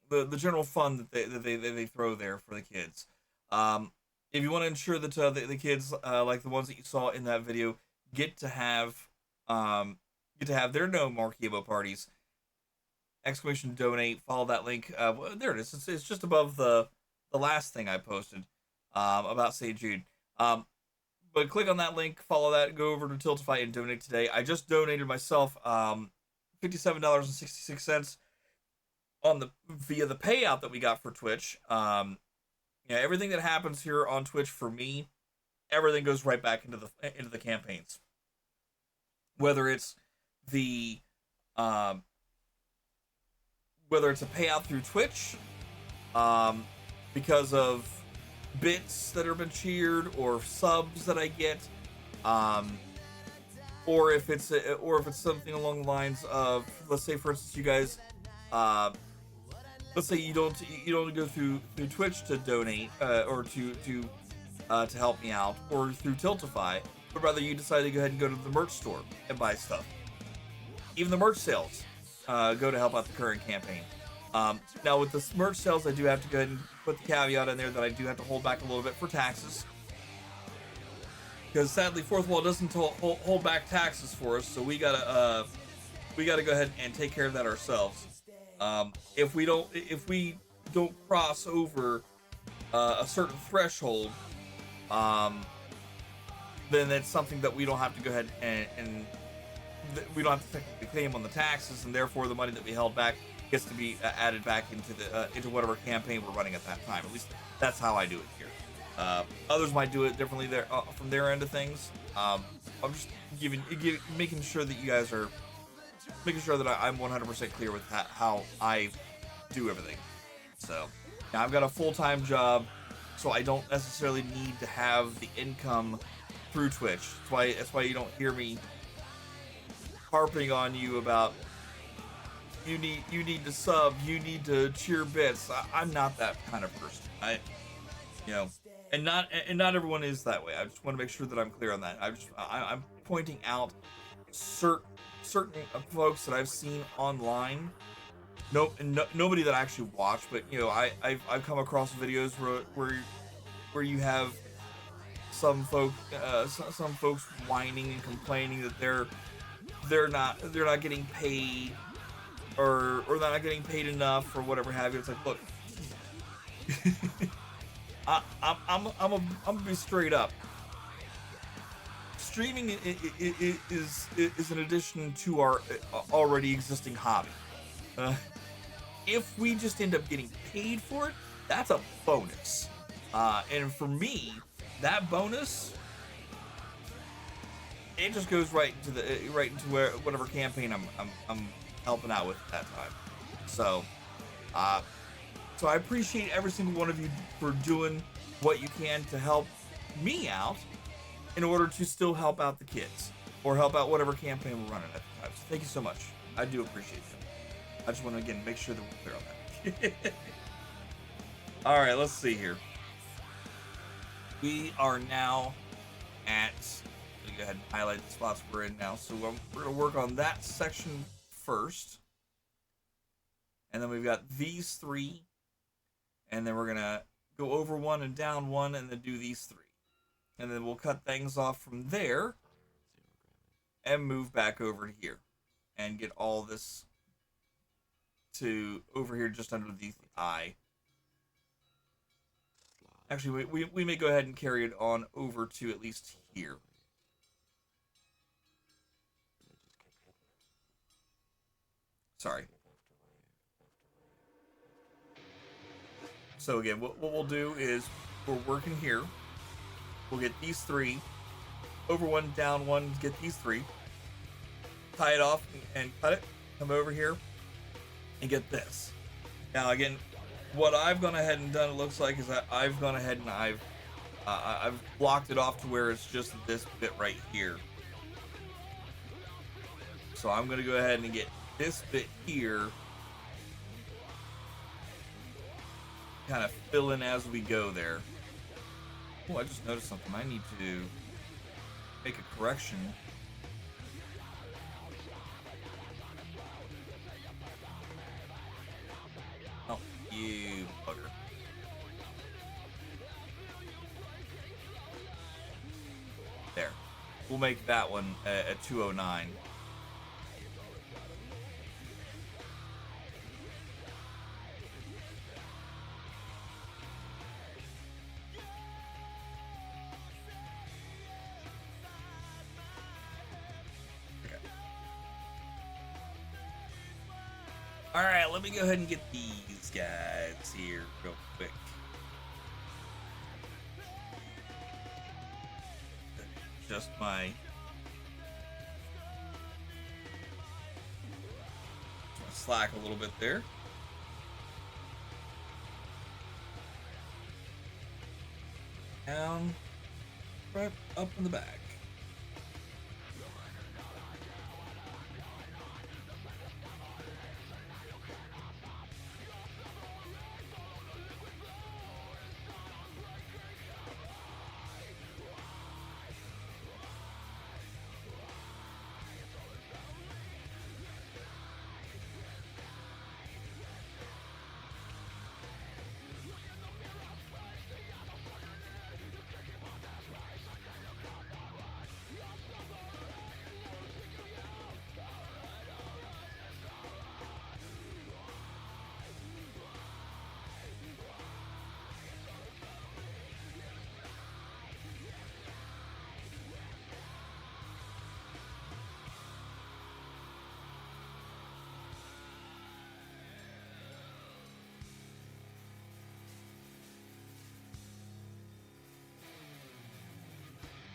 the general fund that they throw there for the kids. If you want to ensure that the kids, like the ones that you saw in that video, get to have their No More Chemo Parties, !donate, follow that link. There it is. It's just above the last thing I posted about St. Jude. But click on that link, follow that, go over to Tiltify and donate today. I just donated myself $57.66 via the payout that we got for Twitch. Everything that happens here on Twitch for me, everything goes right back into the campaigns. Whether it's a payout through Twitch, because of bits that have been cheered or subs that I get, or if it's something along the lines of, let's say for instance, you guys, let's say you don't go through Twitch to donate, or to help me out, or through Tiltify, but rather you decide to go ahead and go to the merch store and buy stuff. Even the merch sales go to help out the current campaign. Now with the merch sales, I do have to go ahead and put the caveat in there that I do have to hold back a little bit for taxes, because sadly Fourth Wall doesn't hold back taxes for us, so we gotta go ahead and take care of that ourselves. If we don't cross over a certain threshold, then it's something that we don't have to go ahead and we don't have to technically claim on the taxes, and therefore the money that we held back gets to be added back into whatever campaign we're running at that time. At least that's how I do it here. Others might do it differently there from their end of things. I'm just making sure that you guys are making sure that I'm 100% clear with how I do everything. So now I've got a full-time job, so I don't necessarily need to have the income through Twitch. That's why you don't hear me harping on you about you need to sub, you need to cheer bits. I'm not that kind of person. And not everyone is that way. I just want to make sure that I'm clear on that. I'm pointing out certain folks that I've seen online. Nobody that I actually watch, but I've come across videos where you have some folks whining and complaining that they're not getting paid or they're not getting paid enough or whatever have you. It's like, look, I'm gonna be straight up. Streaming is an addition to our already existing hobby. If we just end up getting paid for it, that's a bonus. And for me, that bonus, it just goes right into whatever campaign I'm helping out with at that time. So I appreciate every single one of you for doing what you can to help me out in order to still help out the kids or help out whatever campaign we're running at the time. So thank you so much. I do appreciate it. I just want to again make sure that we're clear on that. All right, let's see here. We are now at. Let me go ahead and highlight the spots we're in now. So we're going to work on that section first, and then we've got these three, and then we're gonna go over one and down one, and then do these three, and then we'll cut things off from there and move back over to here and get all this to over here just underneath the eye. Actually, we may go ahead and carry it on over to at least here. Sorry. So again, what we'll do is we're working here. We'll get these three. Over one, down one, get these three. Tie it off and cut it. Come over here and get this. Now again, what I've gone ahead and done, it looks like, is that I've gone ahead and I've blocked it off to where it's just this bit right here. So I'm going to go ahead and get this bit here, kind of fill in as we go there. Oh, I just noticed something. I need to make a correction. Oh, you bugger. There. We'll make that one at 209. Alright, let me go ahead and get these guys here real quick. Just my slack a little bit there. Down, right up in the back.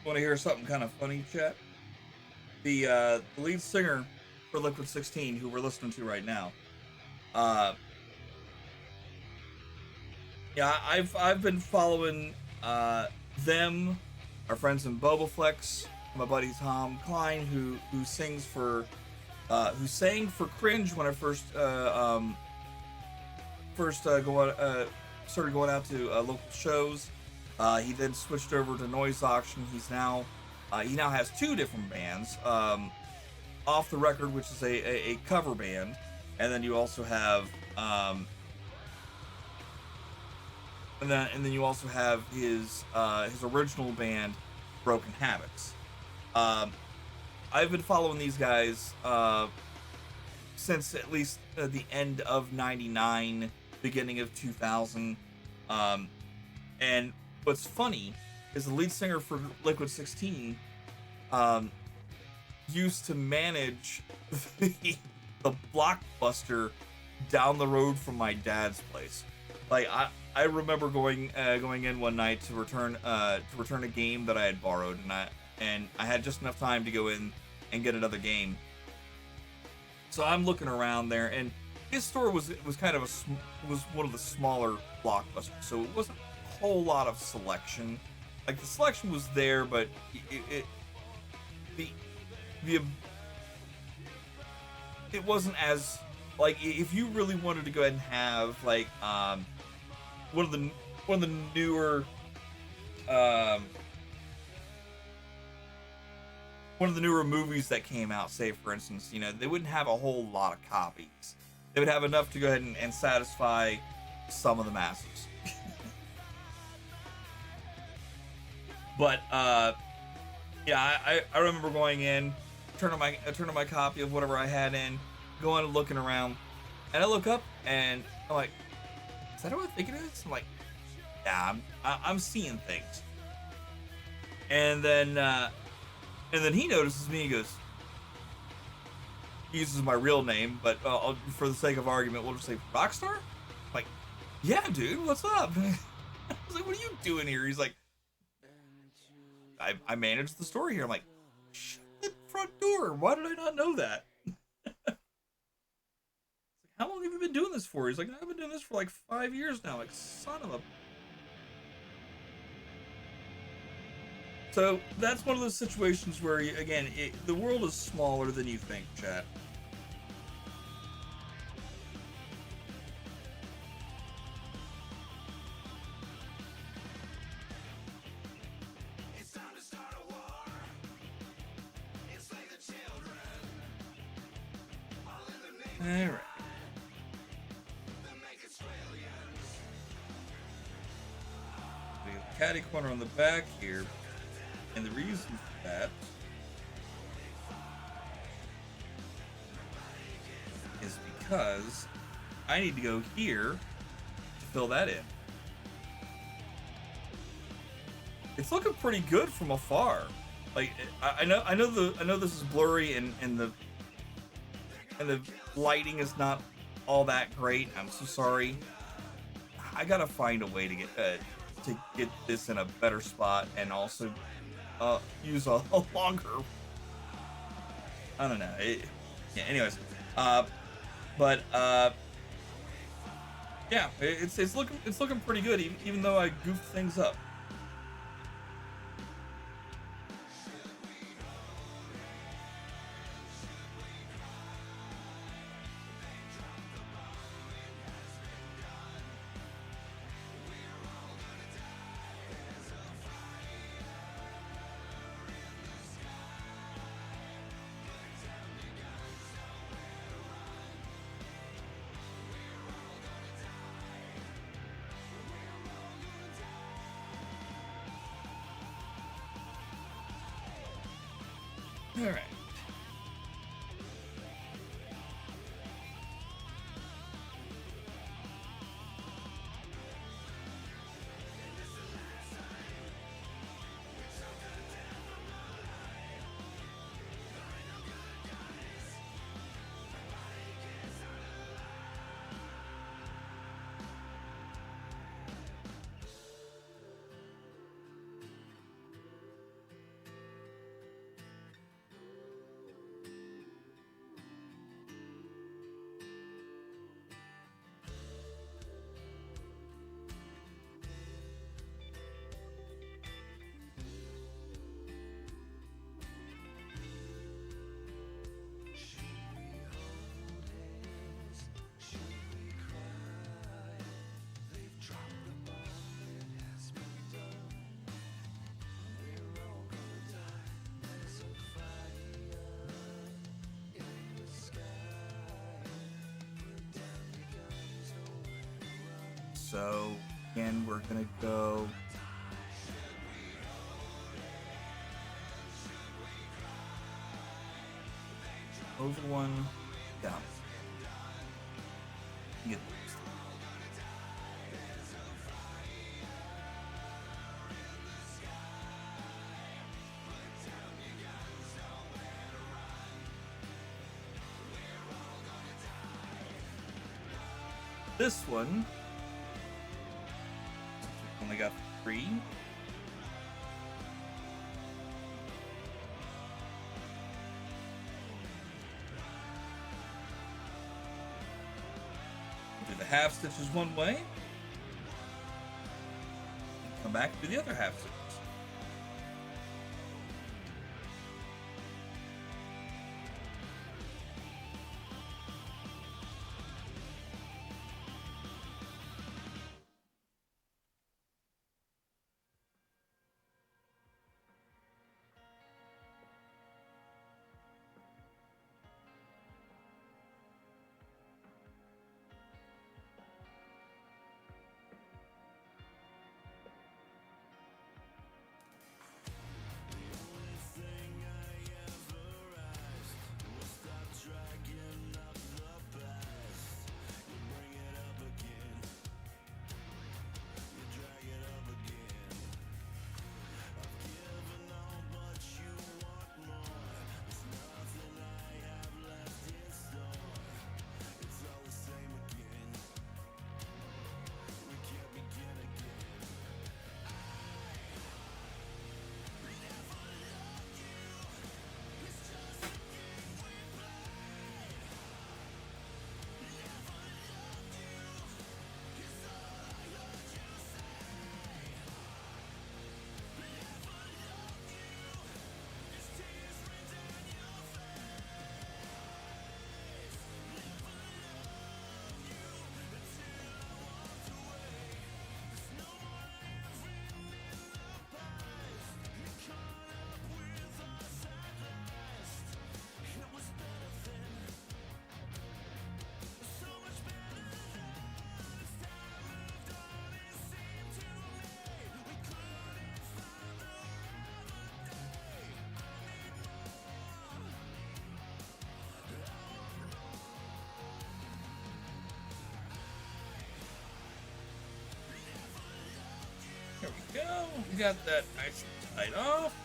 Want to hear something kind of funny, chat? The lead singer for Liquid 16, who we're listening to right now, yeah, I've been following them, our friends in Bobaflex, my buddy Tom Klein, who sings for who sang for Cringe when I started going out to local shows. He then switched over to Noise Auction. He now has two different bands. Off the Record, which is a cover band, and then you also have and then you also have his original band, Broken Habits. I've been following these guys since at least the end of '99, beginning of 2000. And what's funny is the lead singer for Liquid 16 used to manage the Blockbuster down the road from my dad's place. Like I remember going in one night to return a game that I had borrowed, and I had just enough time to go in and get another game. So I'm looking around there, and his store was kind of was one of the smaller Blockbusters, so it wasn't a whole lot of selection. Like the selection was there, but it wasn't as, like, if you really wanted to go ahead and have like one of the newer movies that came out, say for instance, they wouldn't have a whole lot of copies. They would have enough to go ahead and satisfy some of the masses. But yeah, I remember going in, turning my copy of whatever I had in, going and looking around, and I look up and I'm like, is that what I think it is? I'm like, yeah, I'm seeing things. And then he notices me. He uses my real name, but for the sake of argument, we'll just say Rockstar. I'm like, yeah, dude, what's up? I was like, what are you doing here? He's like, I manage the store here. I'm like, shut the front door. Why did I not know that? How long have you been doing this for? He's like, I've been doing this for like 5 years now. Like, son of a... So that's one of those situations where, again, the world is smaller than you think, chat. All right. We have a catty corner on the back here, and the reason for that is because I need to go here to fill that in. It's looking pretty good from afar. Like I know this is blurry and the lighting is not all that great. I'm so sorry. I gotta find a way to get this in a better spot and also use a longer. I don't know. Yeah. Anyways, yeah, it's looking pretty good even though I goofed things up. All right. So again, we're gonna go over one, down. Get this. This one, we only got 3. Do the half stitches one way, and come back to the other half stitches. There we go. We got that nice and tied off.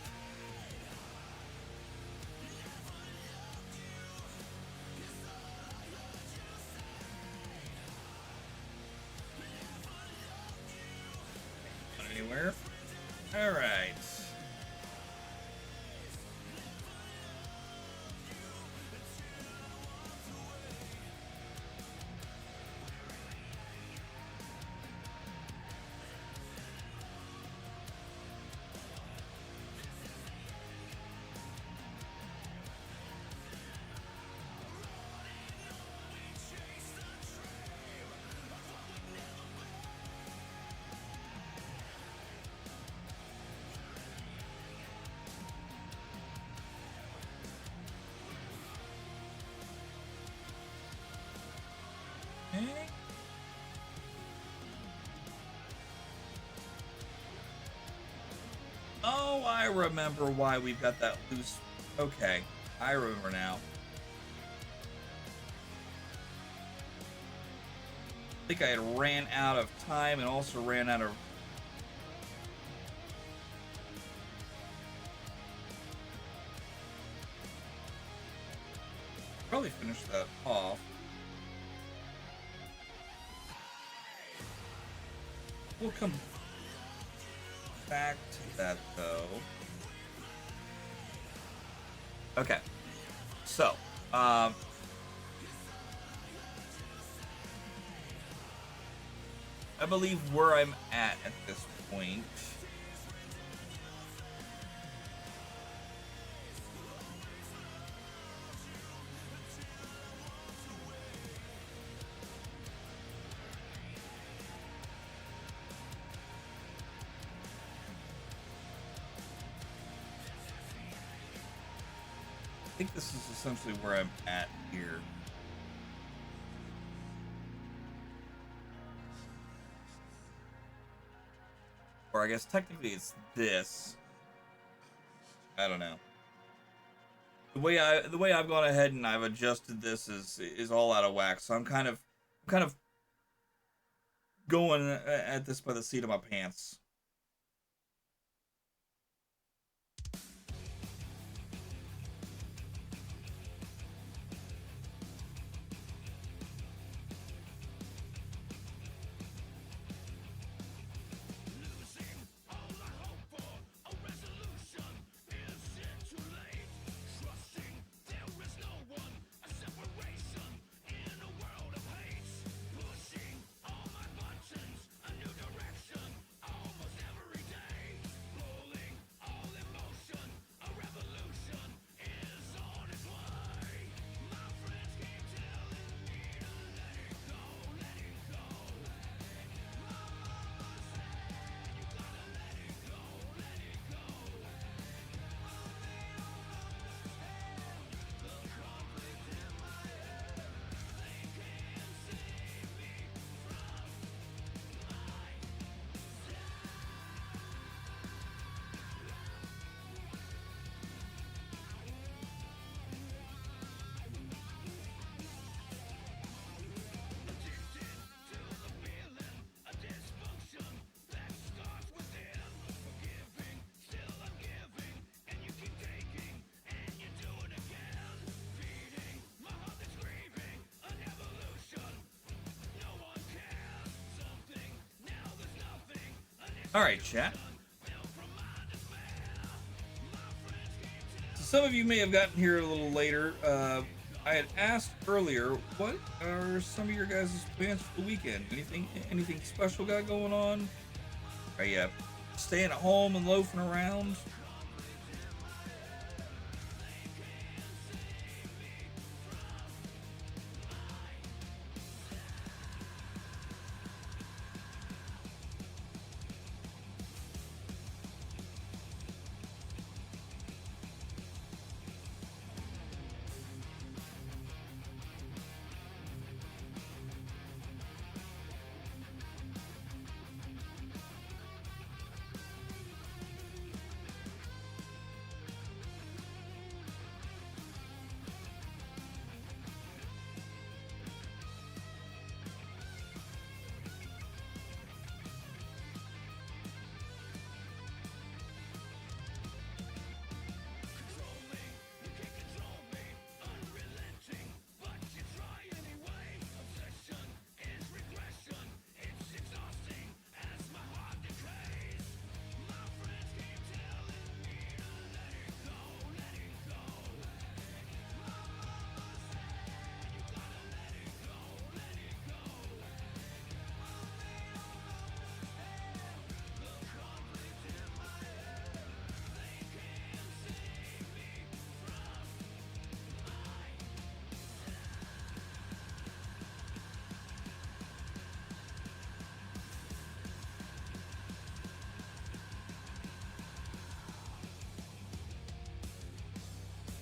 Not anywhere. All right. Okay. Oh, I remember why we've got that loose. Okay, I remember now. I think I had ran out of time and also ran out of... Probably finish that off. We'll come back to that though. Okay, so I believe where I'm at this point. I think this is essentially where I'm at here. Or I guess technically it's this. I don't know. The way I've gone ahead and I've adjusted this is all out of whack. So I'm kind of going at this by the seat of my pants. All right, chat. So some of you may have gotten here a little later. I had asked earlier, what are some of your guys' plans for the weekend? Anything special got going on? Are you staying at home and loafing around?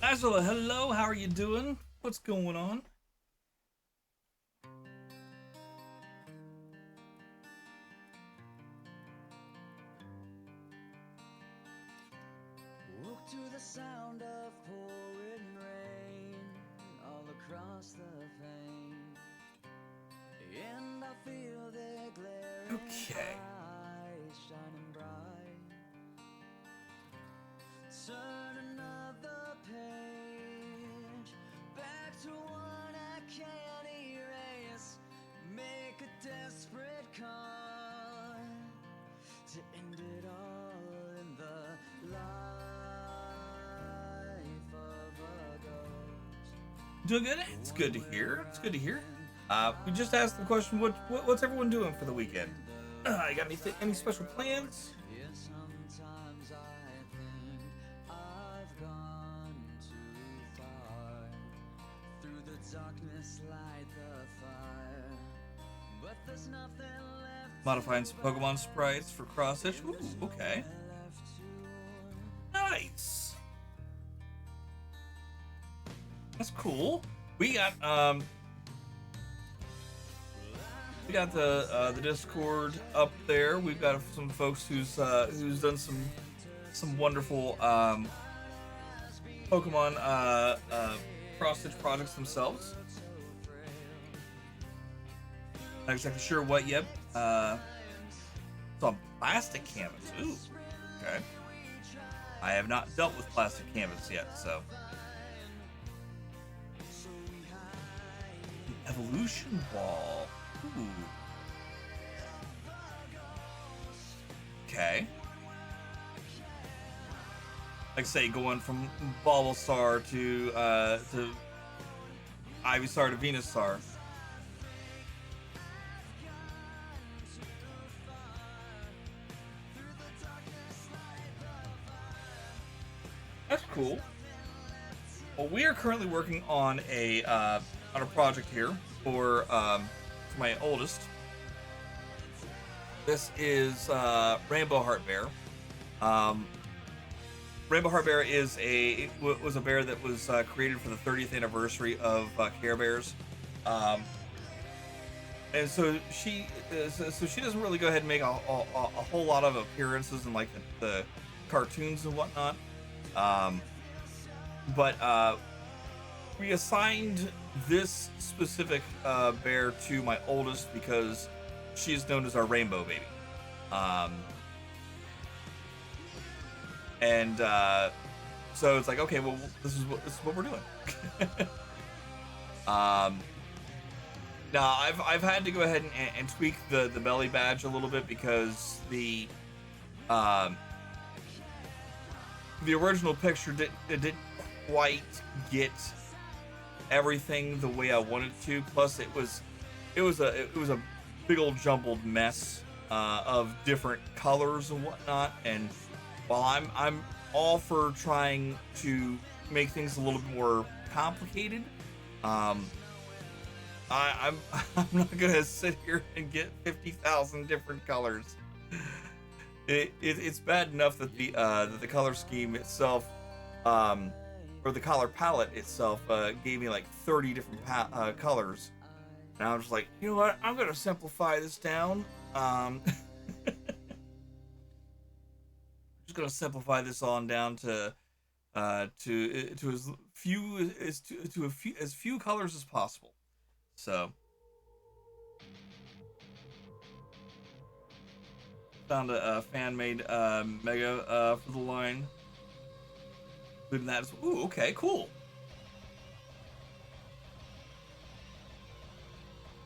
Azula, hello, how are you doing? What's going on? Woke to the sound of pouring rain all across the pane, and I feel their glaring Okay. eyes shining bright. Turn another page, back to one I can't erase. Make a desperate call to end it all in the life of a ghost. Doing good? It's good to hear. It's good to hear. We just asked the question, what's everyone doing for the weekend? You got any special plans? Yeah, sometimes I think I've gone too far. Through the darkness light the fire, but there's nothing left. Modifying some Pokemon sprites for cross stitch. Ooh, okay. Nice. That's cool. We got We got the Discord up there. We've got some folks who's done some wonderful Pokemon cross stitch projects themselves. Not exactly sure what yet. It's on plastic canvas. Ooh, okay. I have not dealt with plastic canvas yet, so. Evolution ball. Ooh. Okay. Like say going from Bulbasaur to Ivysaur to Venusaur. That's cool. Well, we are currently working on a project here for my oldest. This is Rainbow Heart Bear. Rainbow Heart Bear was a bear that was created for the 30th anniversary of Care Bears, and so she doesn't really go ahead and make a whole lot of appearances in like the cartoons and whatnot. But we assigned this specific bear to my oldest because she is known as our rainbow baby. And so it's like, okay, well, this is what we're doing. Now I've had to go ahead and tweak the belly badge a little bit because the original picture didn't quite get everything the way I wanted to. Plus, it was a big old jumbled mess of different colors and whatnot. And while I'm all for trying to make things a little bit more complicated, I'm not gonna sit here and get 50,000 different colors. It's bad enough that the color scheme itself, or the color palette itself, gave me like 30 different colors, and I was like, you know what? I'm gonna simplify this down. Just gonna simplify this on down to as few colors as possible. So. Found a fan-made mega for the line. Including that as well. Ooh, okay, cool.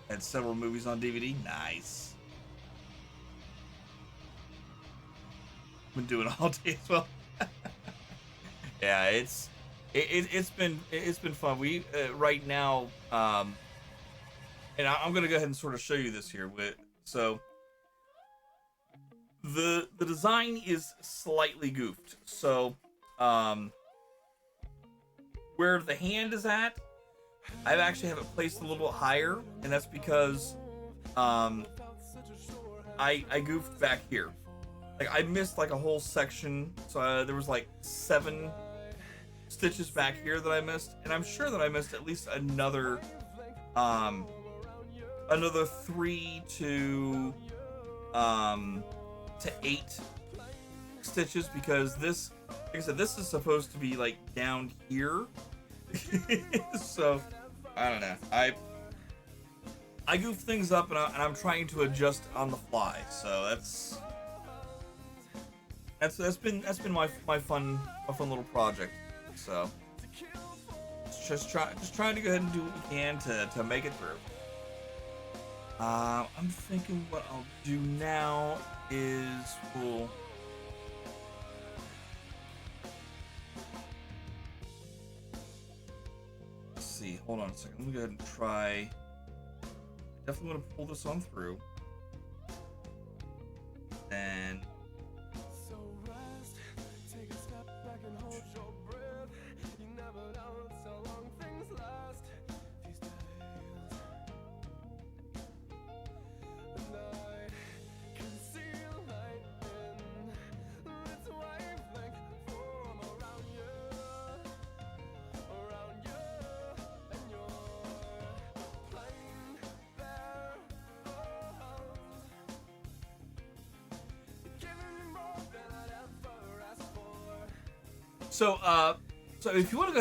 Had several movies on DVD. Nice. Been doing it all day as well. Yeah, it's been fun. We right now, and I'm gonna go ahead and sort of show you this here. So. The design is slightly goofed. So, where the hand is at, I actually have it placed a little bit higher, and that's because I goofed back here. Like I missed like a whole section, so there was like 7 stitches back here that I missed, and I'm sure that I missed at least another 3 to 8 stitches, because this, like I said, this is supposed to be like down here. So I don't know. I goof things up, and I'm trying to adjust on the fly. So that's been my fun little project. So just trying to go ahead and do what we can to make it through. I'm thinking what I'll do now is we'll let's see. Hold on a second. Let me go ahead and try. Definitely want to pull this on through. And So if you want to go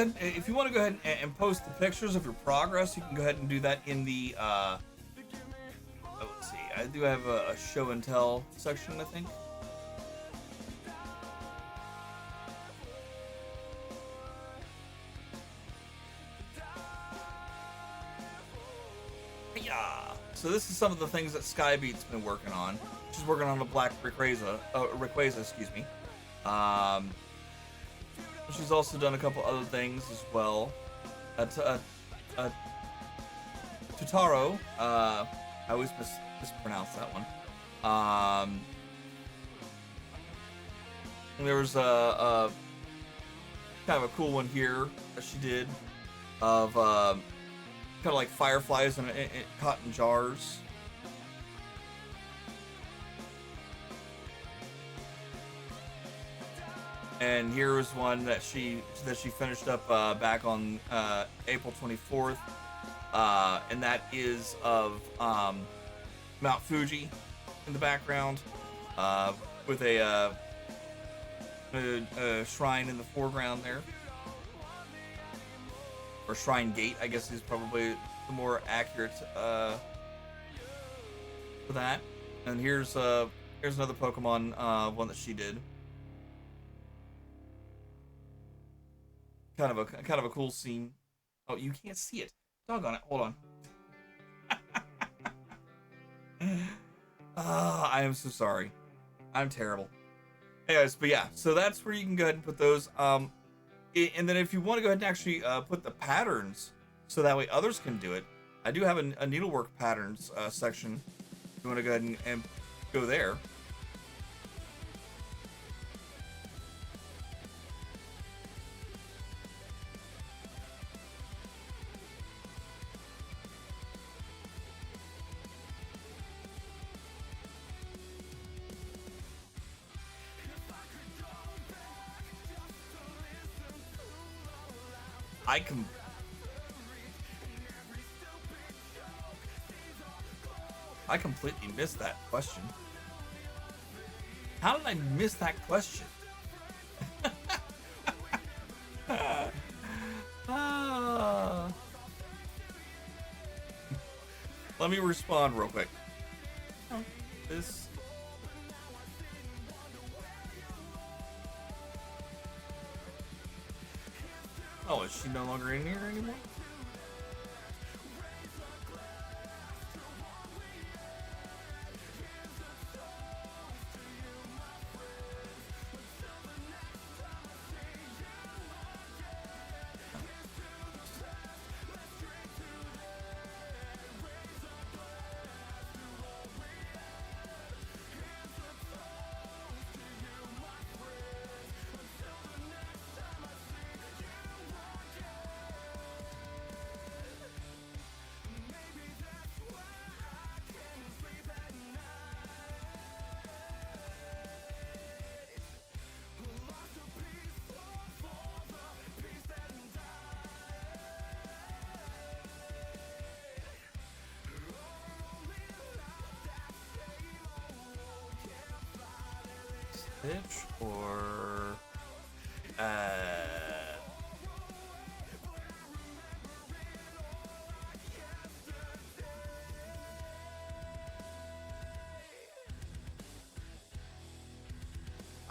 ahead and post the pictures of your progress, you can go ahead and do that in the let's see, I do have a show and tell section, I think. Yeah. So this is some of the things that Skybeat's been working on. She's working on the Black Rayquaza, excuse me. She's also done a couple other things as well. Tutaro, I always mispronounce that one. There was a kind of a cool one here that she did of kind of like fireflies in cotton jars. And here was one that she finished up back on April 24th, and that is of Mount Fuji in the background, with a shrine in the foreground there, or shrine gate, I guess is probably the more accurate for that. And here's another Pokemon one that she did. Kind of a cool scene. Oh, you can't see it. Doggone it. Hold on. I am so sorry. I'm terrible. Anyways, but yeah, so that's where you can go ahead and put those. And then if you want to go ahead and actually put the patterns so that way others can do it, I do have a needlework patterns section. If you want to go ahead and go there. I completely missed that question. How did I miss that question? Let me respond real quick. This. Oh, is she no longer in here anymore? Stitch or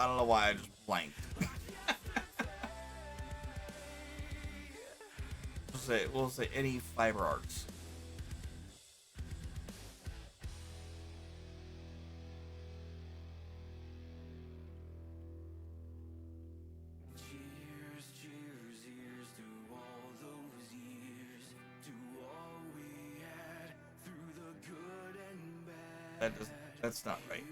I don't know why I just blanked. We'll say any fiber arts. That's not right.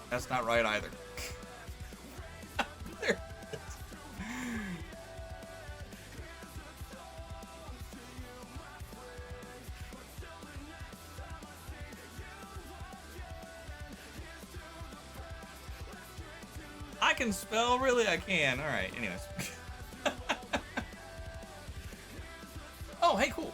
That's not right either. There. I can spell? Really? I can. All right. Anyways. Oh, hey, cool.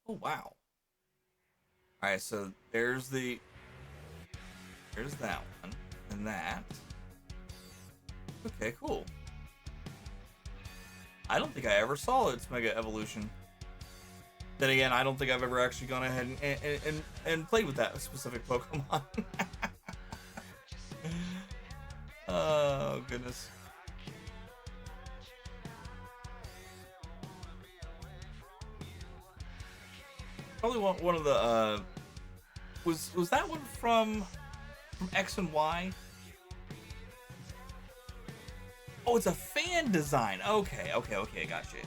Oh, wow. All right, so there's that one, and that. Okay, cool. I don't think I ever saw its Mega Evolution. Then again, I don't think I've ever actually gone ahead and played with that specific Pokemon. Oh, goodness. Probably one of the, was that one from X and Y? Oh, it's a fan design. Okay, gotcha.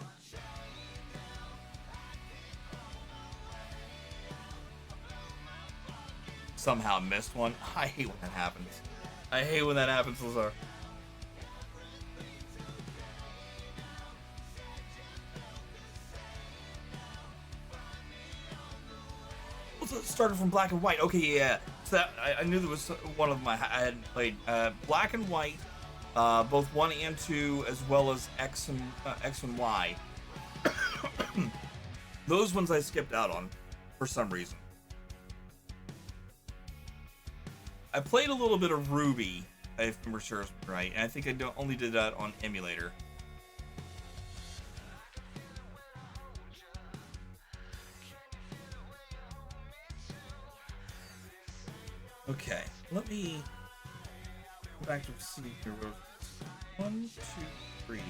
Somehow missed one. I hate when that happens. I hate when that happens, Lazar. So it started from Black and White. Okay, yeah. So that, I knew there was one of them I hadn't played. Black and White, both 1 and 2, as well as X and Y. Those ones I skipped out on for some reason. I played a little bit of Ruby, if memory serves me right, and I think I only did that on emulator. Okay, let me go back to see here. 1, 2, 3.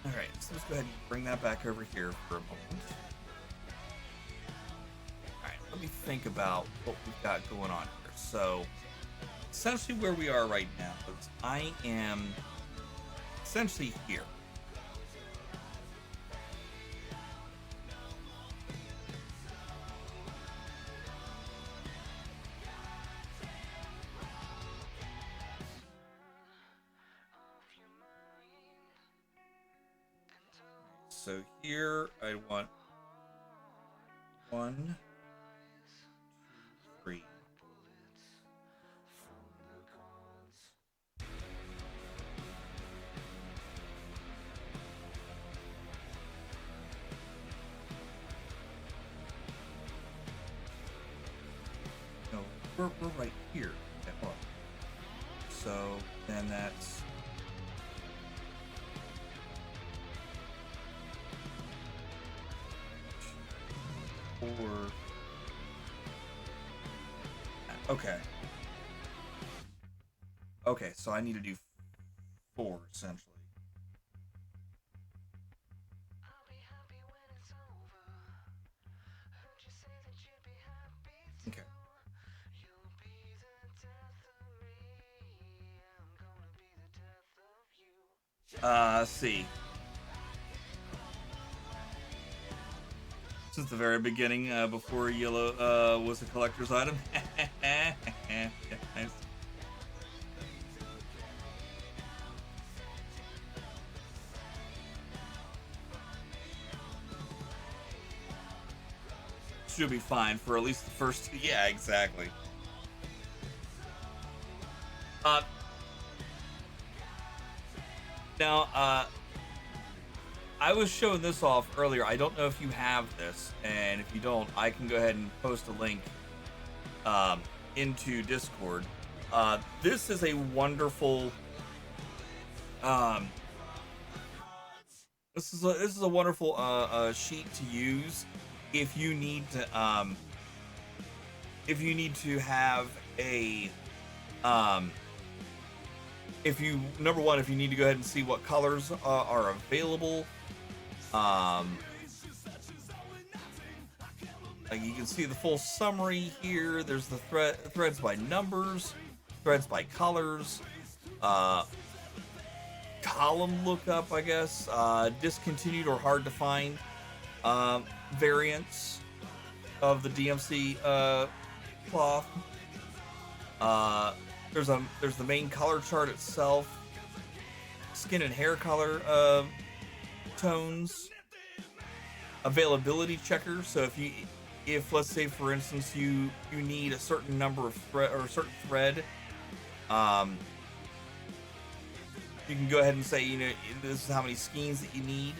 All right, so let's go ahead and bring that back over here for a moment. Let me think about what we've got going on here. So, essentially where we are right now is I am essentially here. So here I want 1, 3. No, we're right here. Okay, hold on. So then that's 4. Okay. Okay, so I need to do 4 essentially. Okay. See. Since the very beginning, before yellow was a collector's item. Nice. Should be fine for at least the first. Yeah, exactly. Now, I was showing this off earlier. I don't know if you have this, and if you don't, I can go ahead and post a link into Discord. This is a wonderful. This is a wonderful sheet to use if you need to have a if you number one, if you need to go ahead and see what colors are available. Like you can see the full summary here. There's the threads by numbers, threads by colors, column lookup, I guess, discontinued or hard to find variants of the DMC cloth. There's the main color chart itself. skin and hair color tones, availability checker. So if let's say for instance you need a certain number of thread or a certain thread, you can go ahead and say, you know, this is how many skeins that you need.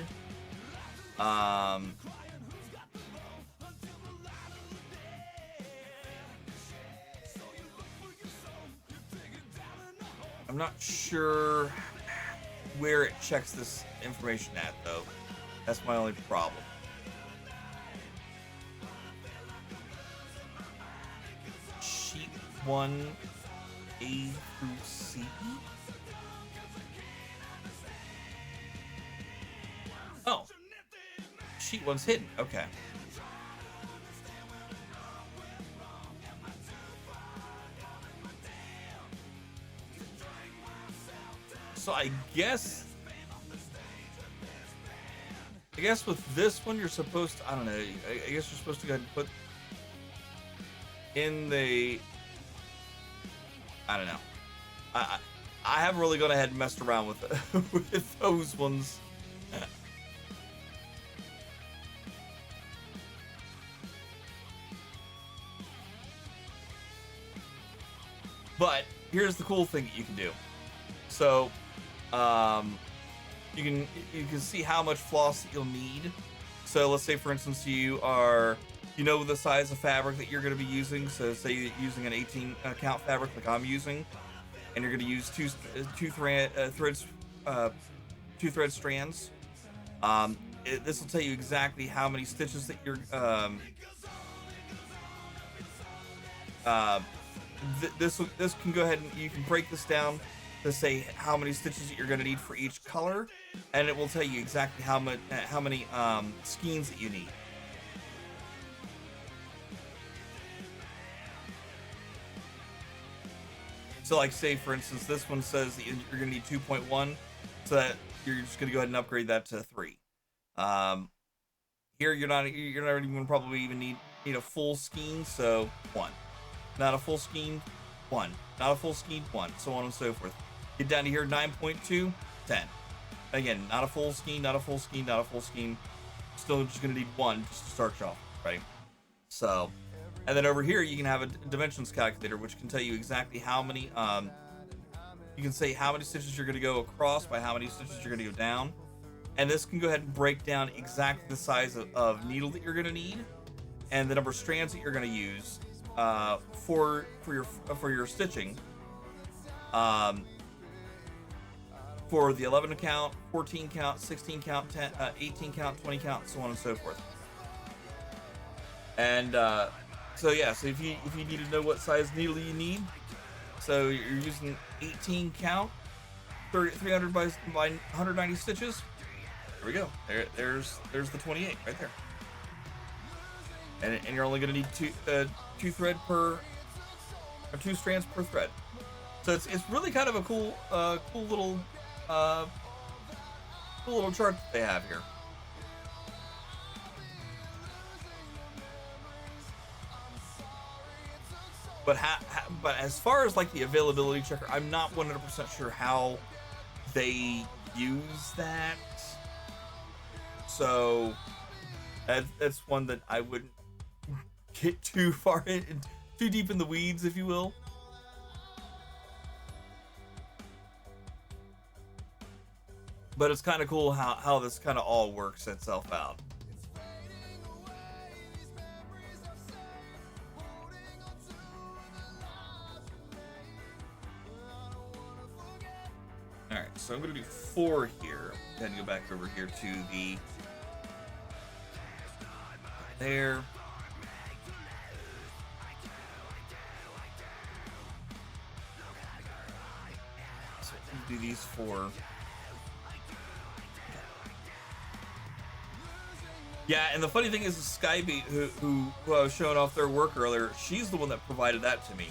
I'm not sure where it checks this information at, though. That's my only problem. Sheet 1 A through C. Oh, sheet 1's hidden. Okay. So I guess with this one you're supposed to, I don't know, I guess you're supposed to go ahead and put in the, I don't know. I haven't really gone ahead and messed around with with those ones. But here's the cool thing that you can do. So, you can see how much floss that you'll need. So let's say for instance you know the size of fabric that you're going to be using. So say you're using an 18 count fabric like I'm using, and you're going to use two thread strands. This will tell you exactly how many stitches that you're this can go ahead and you can break this down to say how many stitches that you're going to need for each color, and it will tell you exactly how many skeins that you need. So like say for instance this one says that you're going to need 2.1, so that you're just going to go ahead and upgrade that to 3. Here you're not even gonna probably even need a full skein, so 1. Not a full skein, 1. Not a full skein, 1. So on and so forth. Get down to here, 9.2, 10. Again, not a full skein, not a full skein, not a full skein. Still just gonna need 1 just to start you off, right? So, and then over here you can have a dimensions calculator, which can tell you exactly how many. You can say how many stitches you're gonna go across by how many stitches you're gonna go down, and this can go ahead and break down exactly the size of needle that you're gonna need, and the number of strands that you're gonna use. For your stitching, for the 11 count, 14 count, 16 count, 10, 18 count, 20 count, so on and so forth. And so yeah, so if you need to know what size needle you need, so you're using 18 count, 300 by 190 stitches. There we go. There's the 28 right there. And you're only going to need two strands per thread. So it's really kind of a cool little chart that they have here. But but as far as like the availability checker, I'm not 100% sure how they use that. So that's one that I wouldn't get too far in, too deep in the weeds, if you will. But it's kind of cool how this kind of all works itself out. All right, so I'm going to do 4 here. Then go back over here to the there. So do these 4. Yeah, and the funny thing is, Skybeat, who I was showing off their work earlier, she's the one that provided that to me.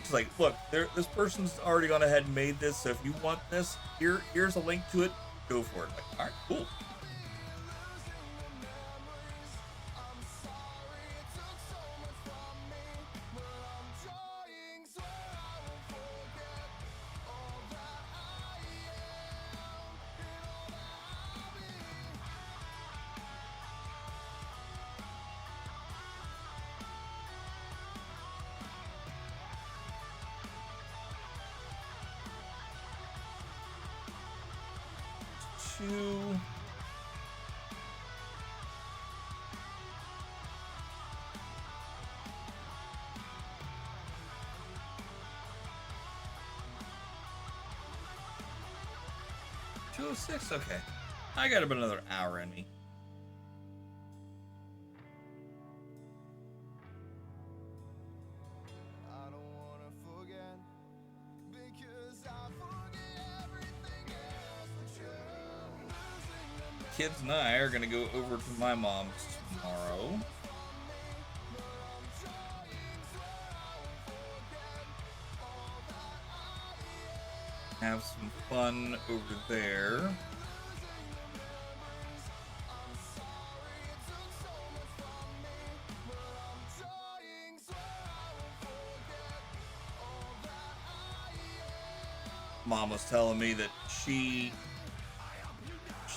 She's like, look, this person's already gone ahead and made this, so if you want this, here's a link to it, go for it. I'm like, all right, cool. 2. $2:06. Okay, I got about another hour in me. I don't wanna forget because I forget everything else but you. Kids and I are gonna go over to my mom's tomorrow. Have some fun over there. Mom was telling me that she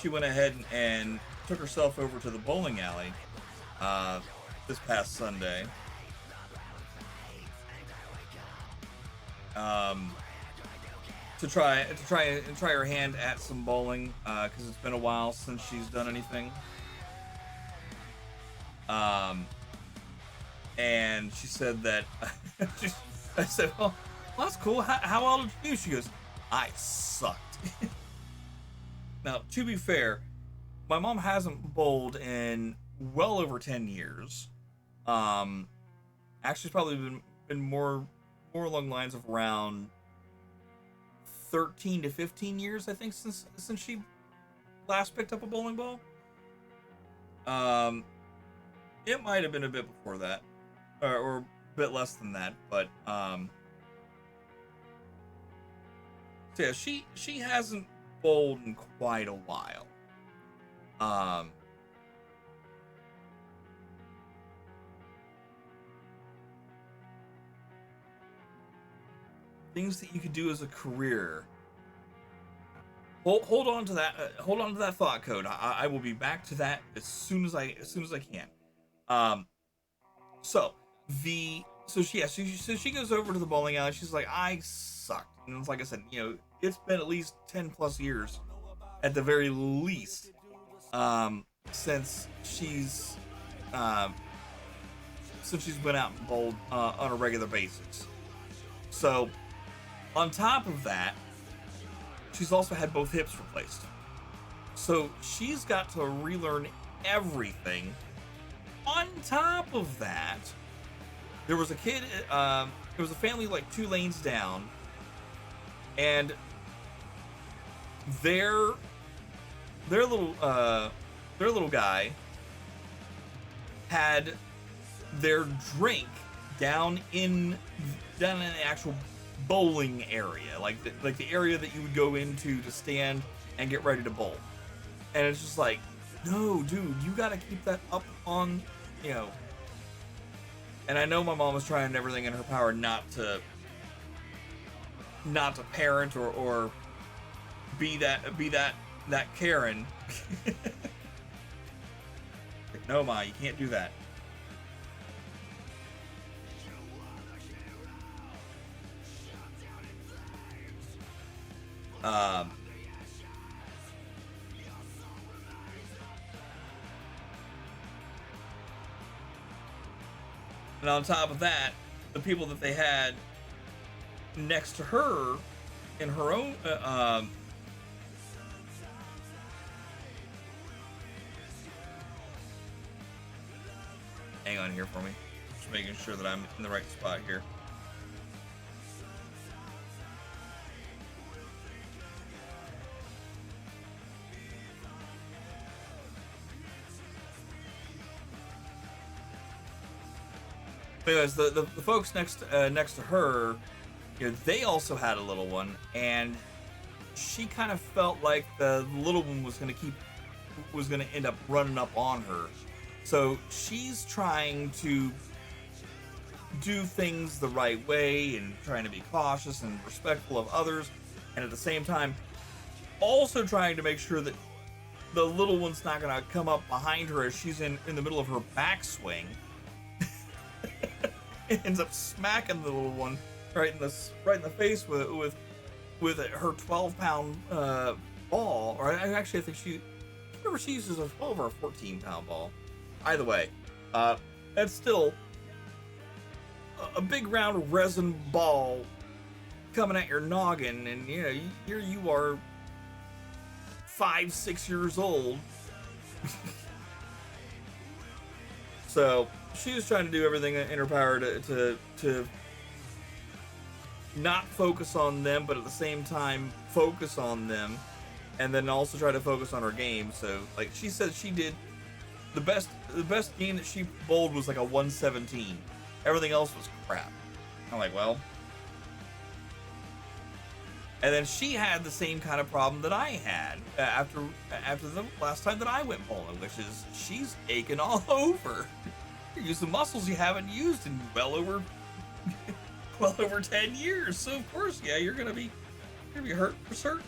went ahead and took herself over to the bowling alley this past Sunday. To try her hand at some bowling, because it's been a while since she's done anything. And she said that I said, well, that's cool. How well did you do? She goes, I sucked. Now, to be fair, my mom hasn't bowled in well over 10 years. Actually, it's probably been more along the lines of around 13 to 15 years, I think, since she last picked up a bowling ball. It might have been a bit before that, or a bit less than that, but so yeah, she hasn't bowled in quite a while. Things that you could do as a career. Hold on to that. Hold on to that thought code. I will be back to that as soon as I can. So she goes over to the bowling alley. She's like, I sucked. And it's like I said, it's been at least 10 plus years, at the very least, since she's been out and bowled on a regular basis. So, on top of that, she's also had both hips replaced. So she's got to relearn everything. On top of that, there was a kid, there was a family like 2 lanes down, and their little guy had their drink down in the actual bowling area, like the area that you would go into to stand and get ready to bowl. And it's just like, no, dude, you gotta keep that up on, And I know my mom was trying everything in her power not to parent or be that Karen. Like, no, Ma, you can't do that. And on top of that, the people that they had next to her in her own hang on here for me, just making sure that I'm in the right spot here. Anyways, the folks next to her, they also had a little one, and she kind of felt like the little one was gonna end up running up on her. So she's trying to do things the right way and trying to be cautious and respectful of others, and at the same time also trying to make sure that the little one's not gonna come up behind her as she's in the middle of her backswing. Ends up smacking the little one right in the face with her 12-pound ball, or actually I think she, I remember she uses a 12 or a 14-pound ball. Either way, that's still a big round resin ball coming at your noggin, and you know, here you are 5-6 years old. So she was trying to do everything in her power to not focus on them, but at the same time focus on them, and then also try to focus on her game. So like she said, she did the best game that she bowled was like a 117. Everything else was crap. I'm like, well. And then she had the same kind of problem that I had after the last time that I went bowling, which is she's aching all over. You're using muscles you haven't used in well over 10 years. So of course, yeah, you're gonna be hurt for certain.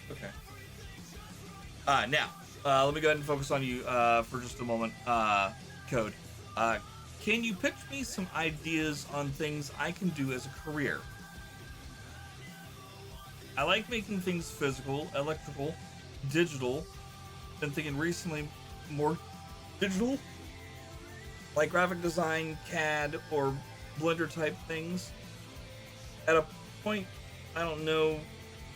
Okay. Now, let me go ahead and focus on you for just a moment, Code. Can you pitch me some ideas on things I can do as a career? I like making things physical, electrical, digital. Been thinking recently more digital, like graphic design, CAD, or Blender type things. At a point, I don't know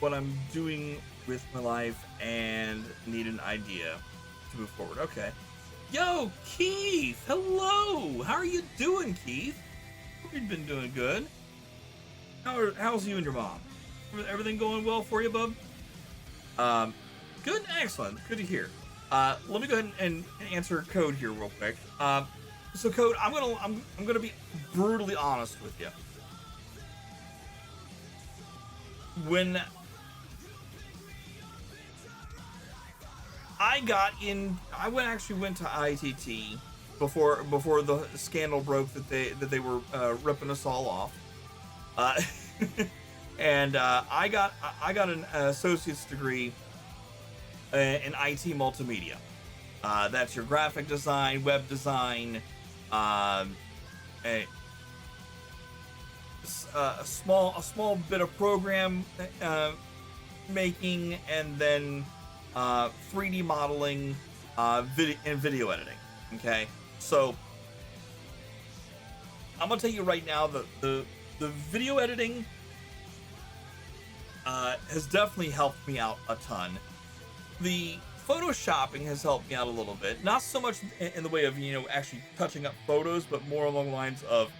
what I'm doing with my life and need an idea to move forward. Okay. Yo, Keith! Hello! How are you doing, Keith? Hope you've been doing good. How's you and your mom? Everything going well for you, bub? Good, excellent. Good to hear. Let me go ahead and answer Code here real quick. So Code, I'm gonna be brutally honest with you. When I actually went to ITT before the scandal broke that they were ripping us all off, and I got an associate's degree in IT multimedia. That's your graphic design, web design, a small bit of program making, and then 3D modeling, and video editing. Okay, so I'm gonna tell you right now that the video editing has definitely helped me out a ton. The photoshopping has helped me out a little bit, not so much in the way of, you know, actually touching up photos, but more along the lines of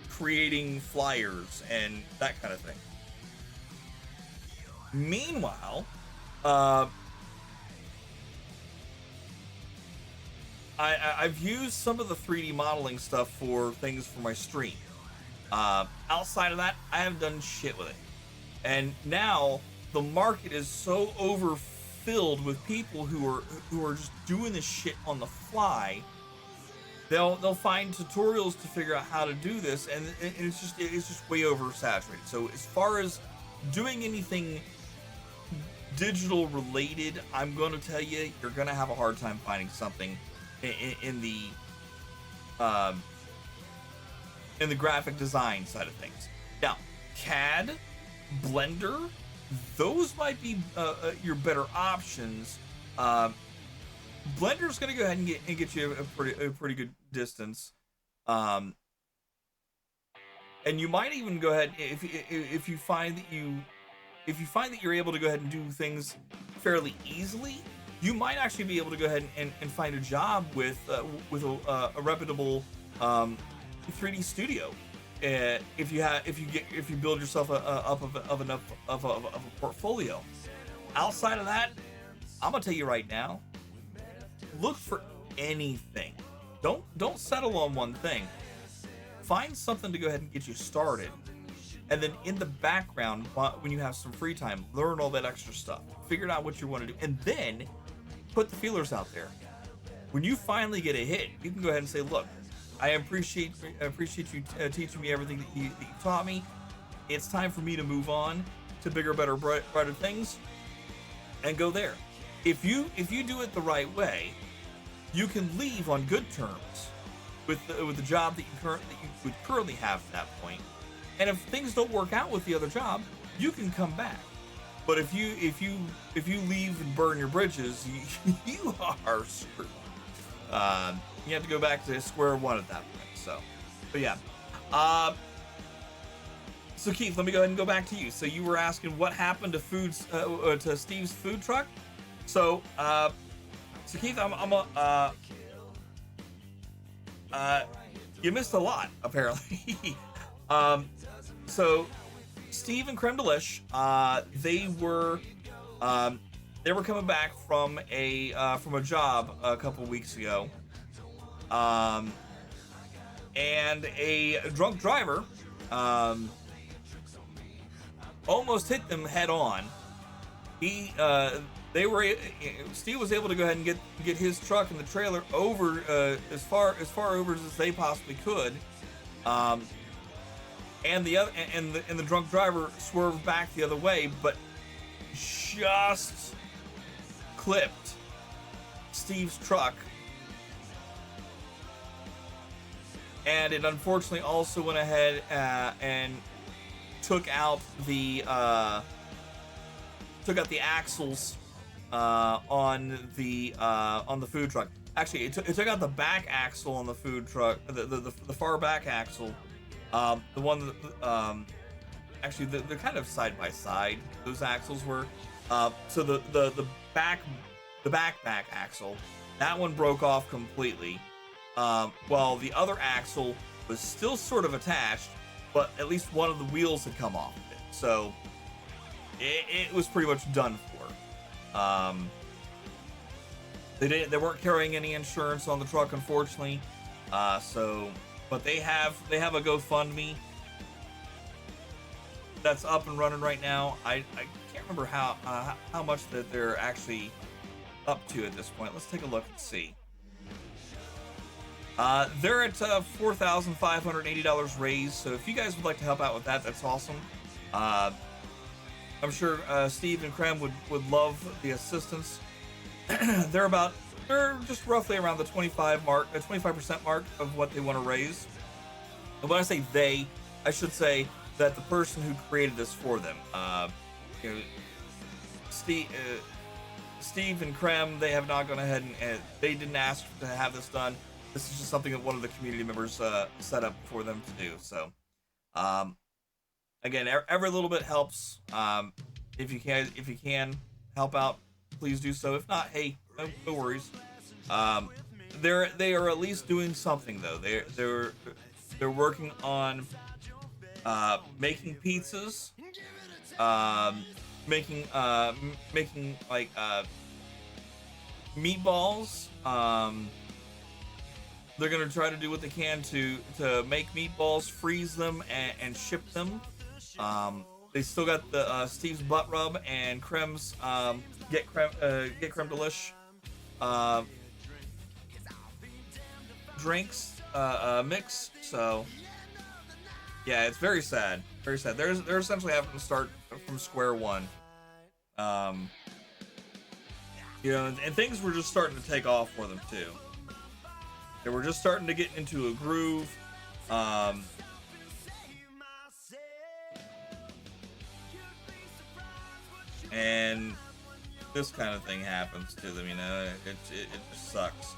creating flyers and that kind of thing. Meanwhile, I've used some of the 3D modeling stuff for things for my stream. Outside of that, I haven't done shit with it. And now the market is so overfilled with people who are just doing this shit on the fly. They'll find tutorials to figure out how to do this, and it's just way oversaturated. So as far as doing anything digital related, I'm going to tell you, you're going to have a hard time finding something in the graphic design side of things. Now, CAD, Blender, those might be your better options. Blender's going to go ahead and get you a pretty good distance, and you might even go ahead if you find that you're able to go ahead and do things fairly easily. You might actually be able to go ahead and find a job with a reputable 3D studio, if you build yourself up of enough of a portfolio. Outside of that, I'm gonna tell you right now, look for anything. Don't settle on one thing. Find something to go ahead and get you started. And then in the background, when you have some free time, learn all that extra stuff. Figure out what you want to do. And then put the feelers out there. When you finally get a hit, you can go ahead and say, look, I appreciate you teaching me everything that you taught me. It's time for me to move on to bigger, better, brighter things, and go there. If you do it the right way, you can leave on good terms with the job that you would currently have at that point. And if things don't work out with the other job, you can come back. But if you leave and burn your bridges, you are screwed. You have to go back to square one at that point. So, but yeah. So Keith, let me go ahead and go back to you. So you were asking what happened to Steve's food truck. So Keith, you missed a lot apparently. So Steve and Creme Delish, they were coming back from a job a couple weeks ago, and a drunk driver almost hit them head on. Steve was able to go ahead and get his truck and the trailer over as far over as they possibly could. And the drunk driver swerved back the other way, but just clipped Steve's truck. And it unfortunately also went ahead and took out the axles on the food truck. Actually, it took out the back axle on the food truck, the far back axle. The one that, actually they're kind of side by side. Those axles were, so the back axle, that one broke off completely, while the other axle was still sort of attached, but at least one of the wheels had come off of it. So it was pretty much done for. They weren't carrying any insurance on the truck, unfortunately. But they have a GoFundMe that's up and running right now. I can't remember how much that they're actually up to at this point. Let's take a look and see. They're at $4,580 raised. So if you guys would like to help out with that, that's awesome. I'm sure Steve and Krem would love the assistance. They're just roughly around the 25% mark of what they want to raise. And when I say they, I should say that the person who created this for them, Steve and Krem, they have not gone ahead and they didn't ask to have this done. This is just something that one of the community members set up for them to do. So, again, every little bit helps. If you can help out, please do so. If not, hey, no worries. They are at least doing something though. They're working on making pizzas, making like meatballs. They're gonna try to do what they can to make meatballs, freeze them, and ship them. They still got the Steve's butt rub and Krem's get Creme Delish drinks mix. So yeah, it's very sad. Very sad. They're essentially having to start from square one. And things were just starting to take off for them too. They were just starting to get into a groove. And this kind of thing happens to them, it just sucks.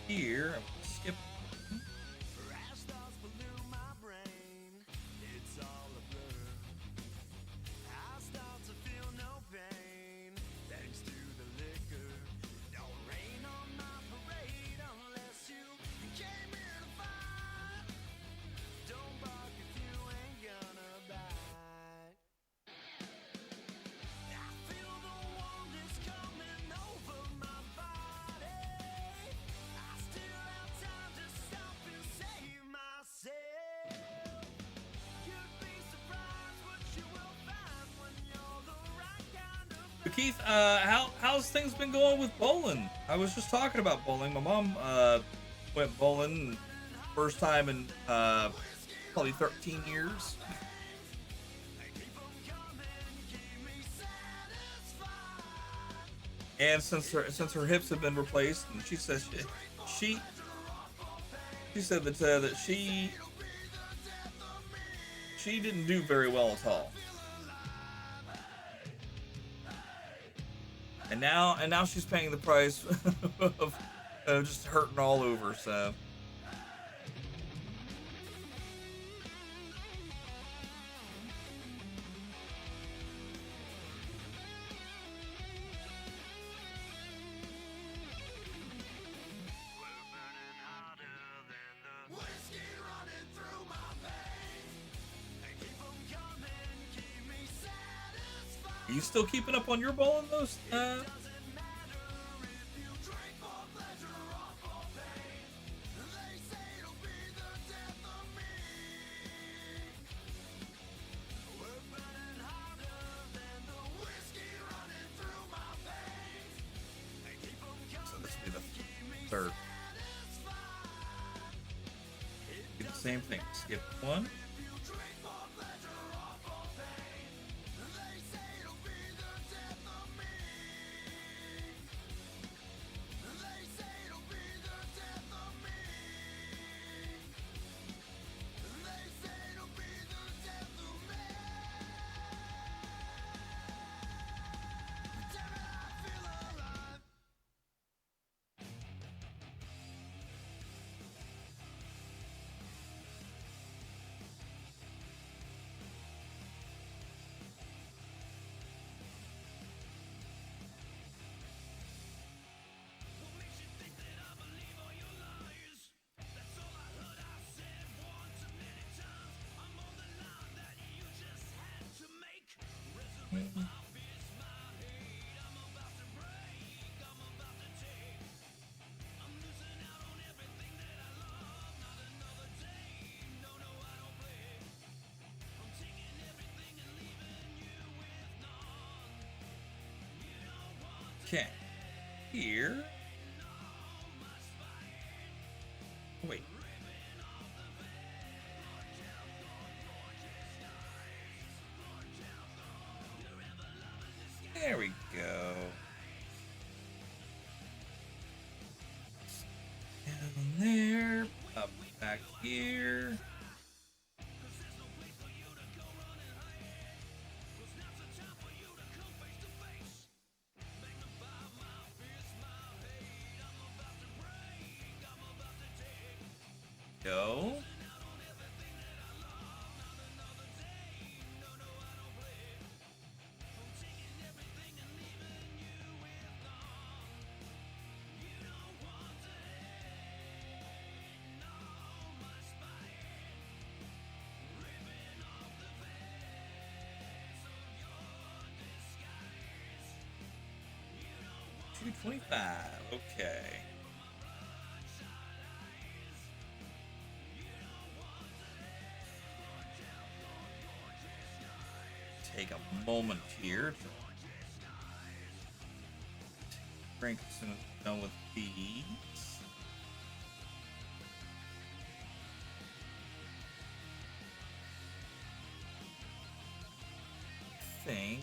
here. I'm gonna skip. Rash thoughts pollute my brain. It's all a blur. I start to feel no pain thanks to the liquor. Don't rain on my parade unless you came here to fight. Don't bark if you ain't gonna bite. I feel the warmth coming over my body. I still have time to stop and save myself. You'd be surprised what you will find when you're the right kind of So Keith, how's things been going with bowling? I was just talking about bowling. My mom went bowling first time in probably 13 years. And since her hips have been replaced, and she says she said that she didn't do very well at all. And now she's paying the price of just hurting all over. So whiskey running through my veins. They keep 'em coming, keep me satisfied. are you still keeping up on your bowling those? Doesn't matter if you drink for pleasure or for pain. They say it'll be the death of me. We're burning harder than the whiskey running through my veins. They keep 'em So coming, this will be the keep me third. satisfied. Do the same thing. Skip one. If you drink for pleasure or for pain, they say it'll be the death of me. They say it'll be the death of me. They say it'll be the death of me. Damn it, I feel alive. What makes you think that I believe all your lies? That's all I heard. I said one too many times. I'm on the line that you just had to make. Resurrect my fears, my hate. I'm about to break. I'm about to take. I'm losing out on everything that I love. Not another day. No, no, I don't play. I'm taking everything and leaving you with none. You don't want to. Okay. Here. Wait. There we go. Down there. Up back here. Go. $225. Okay. Take a moment here to drink as soon as we're done with these. I think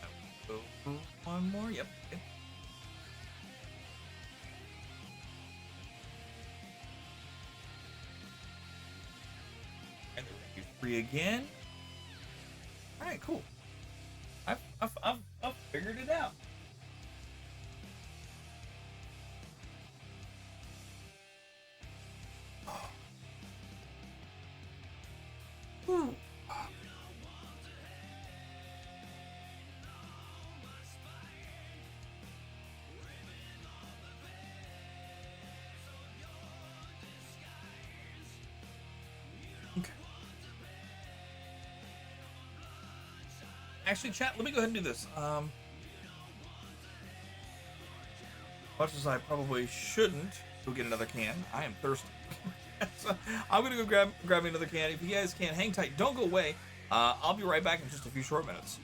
I will go for one more. Yep. Okay. And then we're free again. All right, cool. I've figured it out. Actually, chat, let me go ahead and do this. Much as I probably shouldn't go get another can, I am thirsty. So I'm gonna go grab me another can. If you guys can, hang tight, don't go away. I'll be right back in just a few short minutes.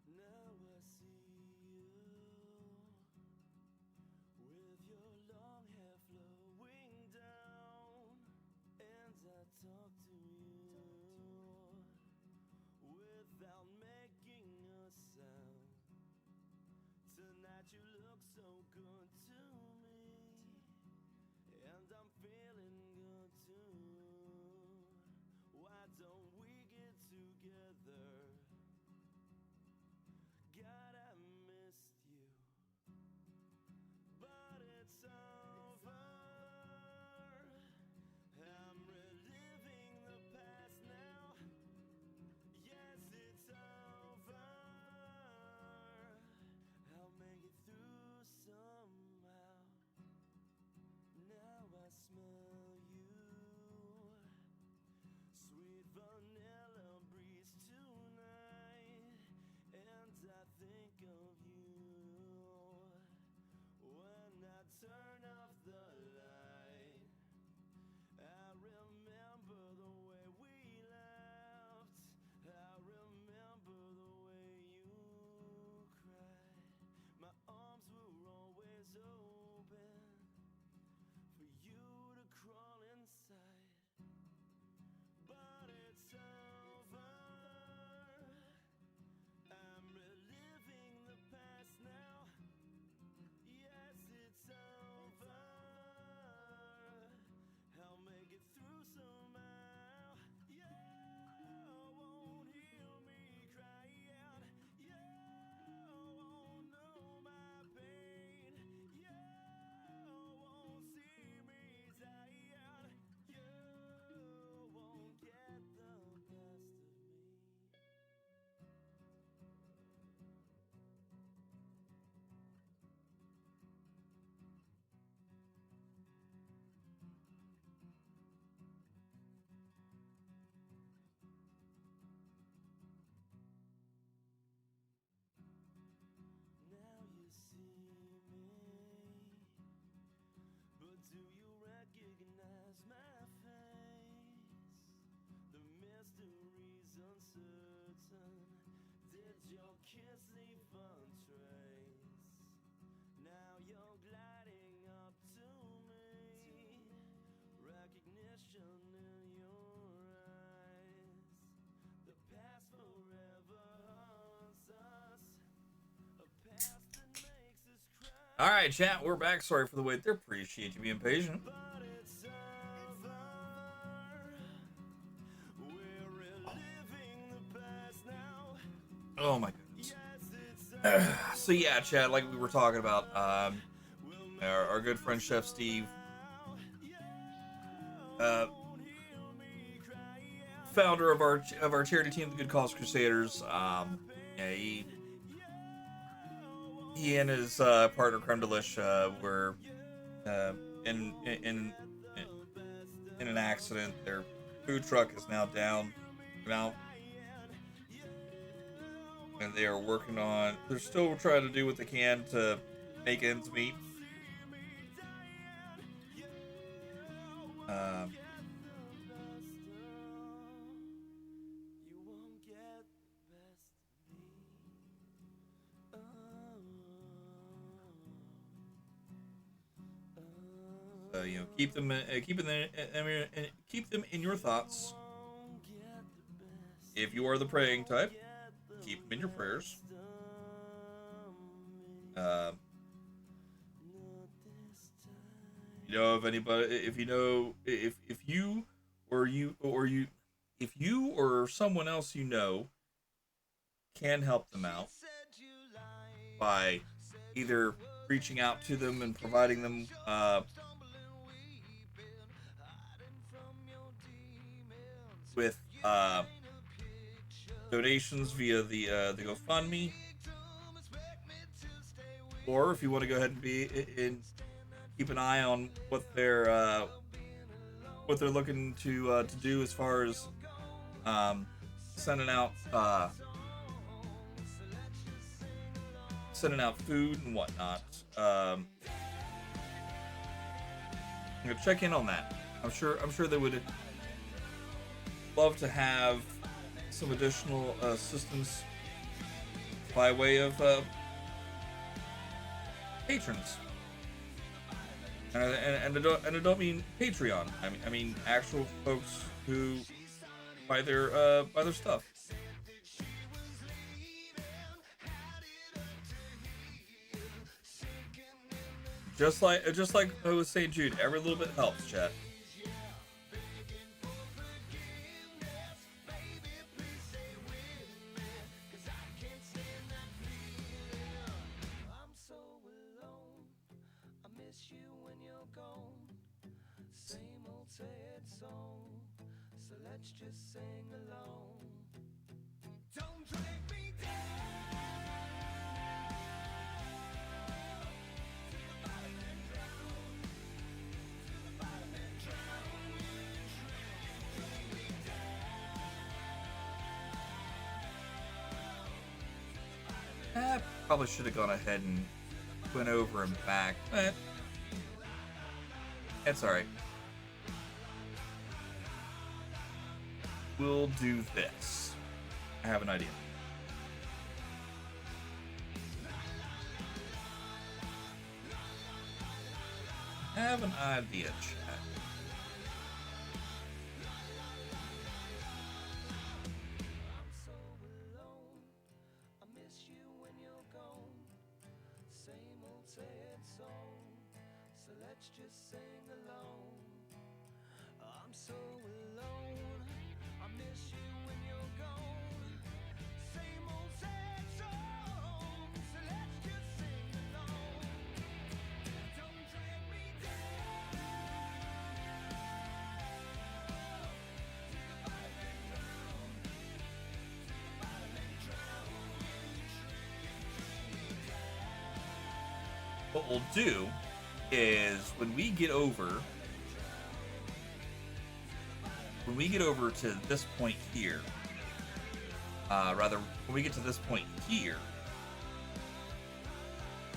Now I see you with your long hair flowing down, and I talk to you without making a sound. Tonight you look so good to me, and I'm feeling good too. Why don't we get together? God, I missed you, but it's over. I'm reliving the past now. Yes, it's over. I'll make it through somehow. Now I smell you, sweet vanilla breeze tonight, and I think of you when I turn off the light. I remember the way we laughed. I remember the way you cried. My arms were always open for you to crawl inside, but it's over. I'm reliving the past now. Yes, it's over. I'll make it through somehow. You won't hear me crying. You won't know my pain. You won't see me dying. You won't get the best of me. Now you see me, but do you recognize my face? The mystery's uncertain. Did your kiss leave a trace? Now you're gliding up to me, recognition in your eyes. The past forever haunts us, a past that makes us cry. All right, chat, we're back. Sorry for the wait there. Appreciate you being patient. But it's over. We're reliving the past now. Oh my goodness. Yes, it's So yeah, chat, like we were talking about, our good friend Chef Steve, founder of our charity team, the Good Cause Crusaders. Yeah, he and his partner Creme Delish were in an accident. Their food truck is now down and out, and they are working on. They're still trying to do what they can to make ends meet. you won't get the best of me. So keep them in your thoughts. Won't get the best. If you are the praying type, keep them in your prayers. You know of anybody? If you know, if you or someone else you know can help them out, by either reaching out to them and providing them with donations via the GoFundMe, or if you want to go ahead and keep an eye on what they're looking to do as far as sending out food and whatnot. You know, check in on that. I'm sure they would love to have some additional assistance by way of patrons. And I don't mean Patreon. I mean actual folks who buy their stuff. Just like I was saying, Jude, every little bit helps, chat. Probably should have gone ahead and went over and back, but it's alright. We'll do this. I have an idea. Chat. What we'll do is when we get over to this point here, when we get to this point here,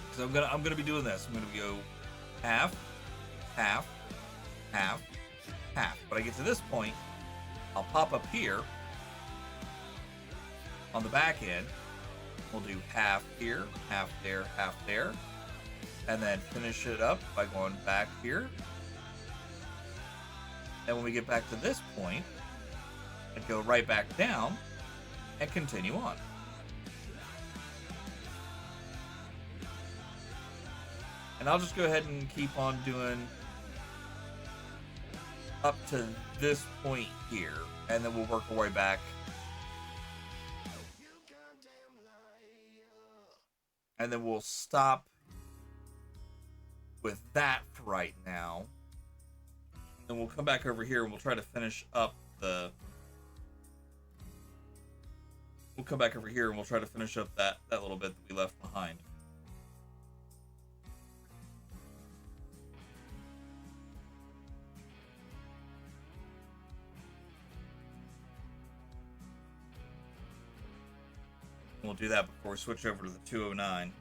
because I'm gonna be doing this. I'm gonna go half, half, half, half. When I get to this point, I'll pop up here on the back end. We'll do half here, half there, and then finish it up by going back here. And when we get back to this point, I'd go right back down and continue on. And I'll just go ahead and keep on doing up to this point here, and then we'll work our way back. And then we'll stop with that for right now. Then we'll come back over here and we'll try to finish up that little bit that we left behind. We'll do that before we switch over to the 209.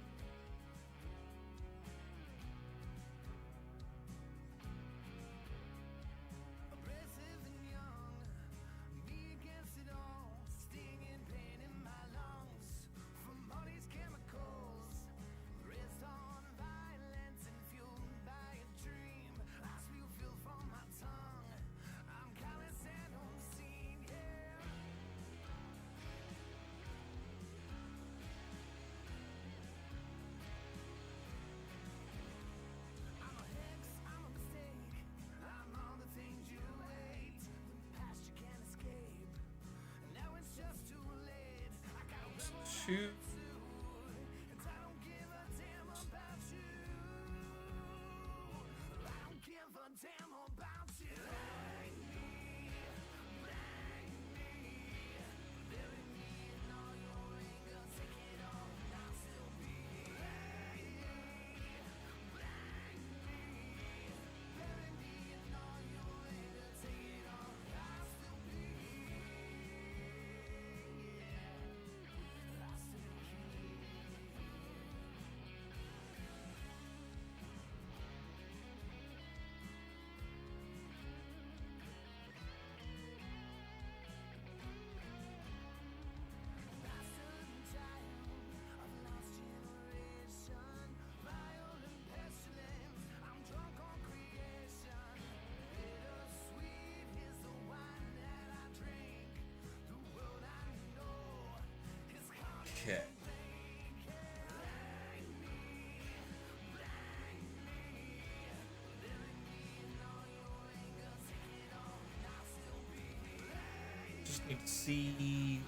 see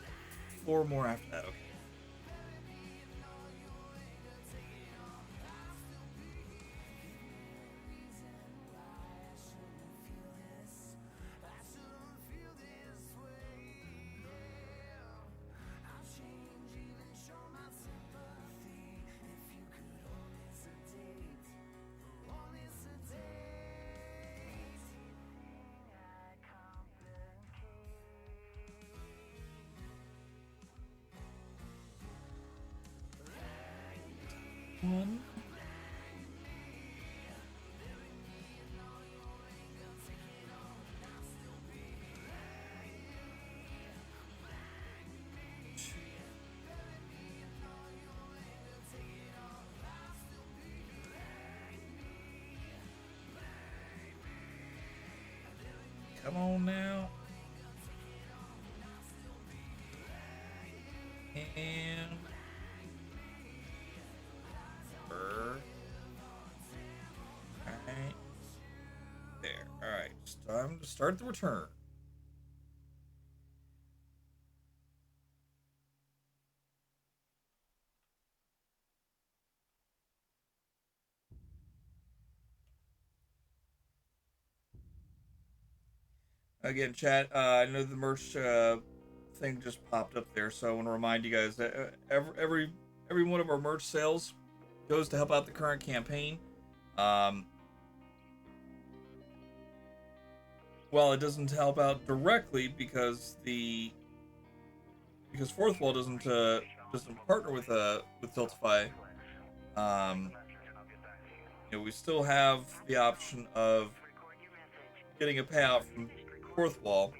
4 more after that. Okay. One. Come on now. And Alright. There. Alright. It's time to start the return. Again, chat, I know the merch thing just popped up there, so I want to remind you guys that every one of our merch sales goes to help out the current campaign. Well, it doesn't help out directly because Fourth Wall doesn't partner with Tiltify. We still have the option of getting a payout from Fourth Wall,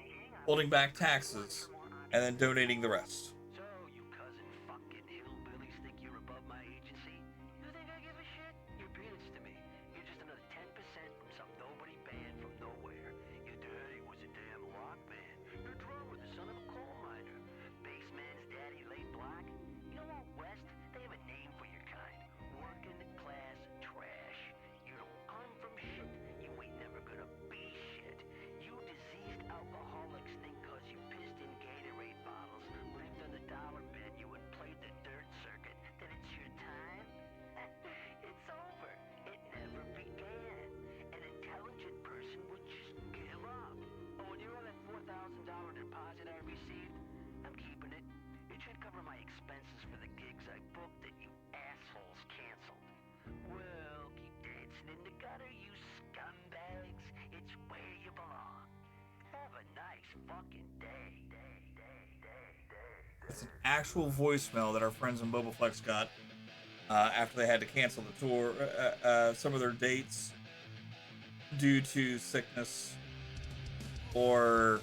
holding back taxes, and then donating the rest. So, you cousin fucking hillbillies think you're above my agency? You think I give a shit? You're peanuts to me. You're just another 10% from some nobody band from nowhere. Your daddy was a damn rock band. Your drummer, the son of a coal miner. Bassman's daddy laid black. You know what, West? They have a name for your kind. Working class trash. You don't come from shit. You ain't never gonna be shit. You diseased alcoholics think 'cause you pissed in Gatorade bottles, lived on the dollar menu, and played the dirt circuit, that it's your time? It's over. It never began. An intelligent person would just give up. Oh, and you know that $4,000 deposit I received? I'm keeping it. It should cover my expenses for the gigs I booked that you assholes canceled. Well, keep dancing in the gutter, you scumbags. It's where you belong. Have a nice fucking day. It's an actual voicemail that our friends in Bobaflex got after they had to cancel the tour, some of their dates due to sickness, or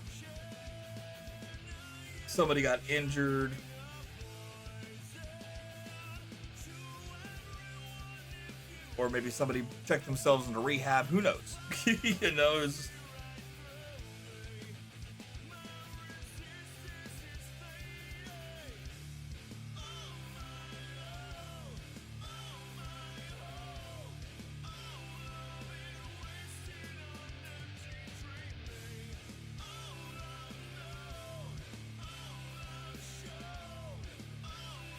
somebody got injured, or maybe somebody checked themselves into rehab. Who knows? It's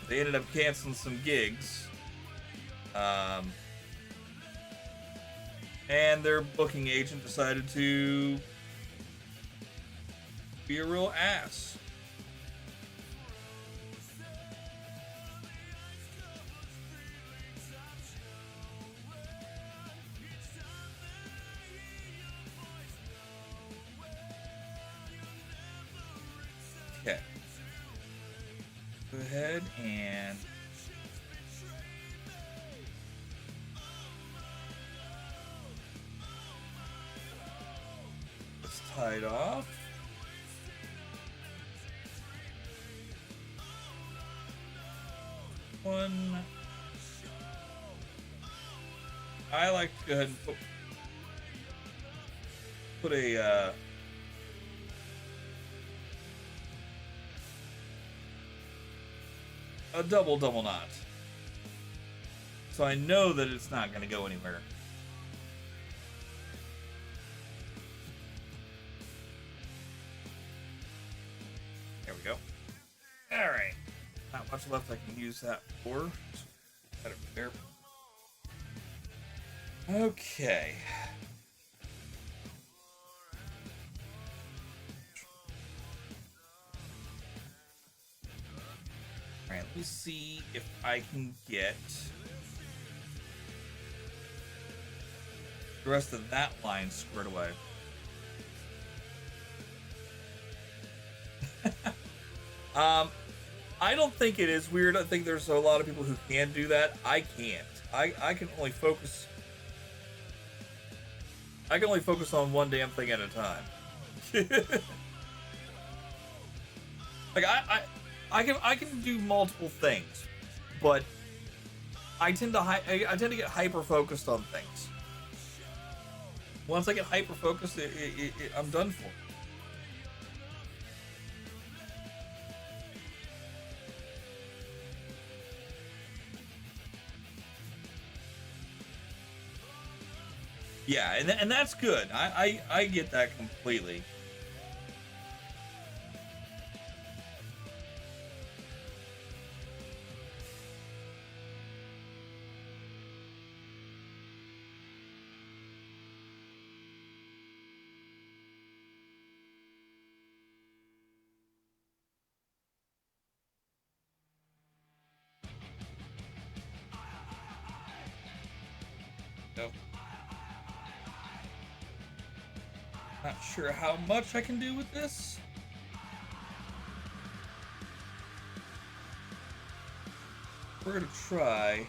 they ended up canceling some gigs. And their booking agent decided to be a real ass. Okay. Go ahead and it's tied off. One. I like to go ahead and put a double knot, so I know that it's not going to go anywhere. There much left I can use that for. Got it there. Okay. Alright, let me see if I can get the rest of that line squared away. I don't think it is weird. I think there's a lot of people who can do that. I can't. I can only focus. I can only focus on one damn thing at a time. Like I can do multiple things, but I tend to get hyper focused on things. Once I get hyper focused, I'm done for. Yeah, and that's good. I get that completely. Nope. Not sure how much I can do with this. We're gonna try.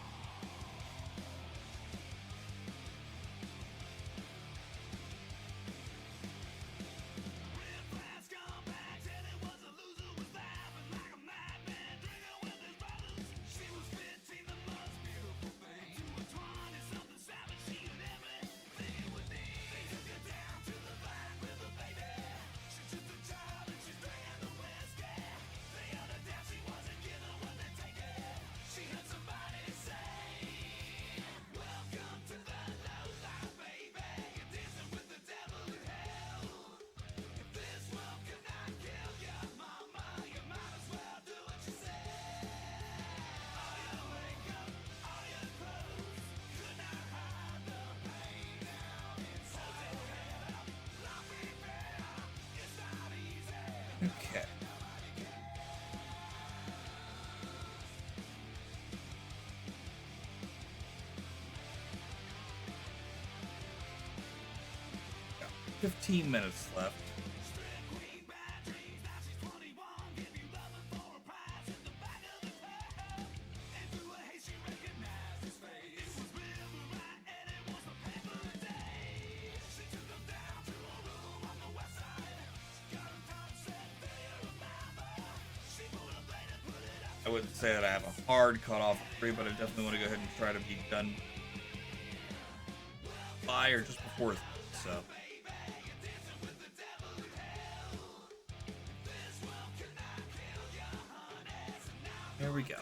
Okay. Got 15 minutes left. I wouldn't say that I have a hard cutoff of 3, but I definitely want to go ahead and try to be done by or just before 3, so. There we go.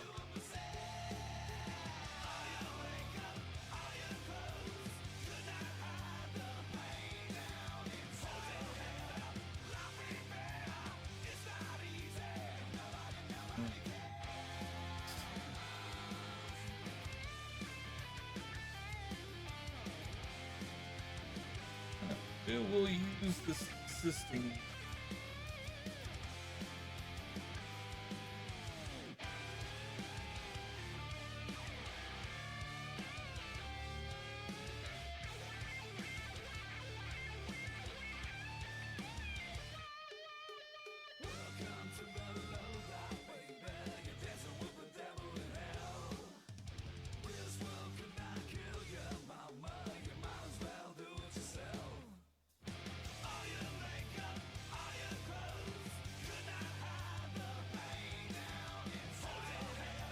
We'll use this existing.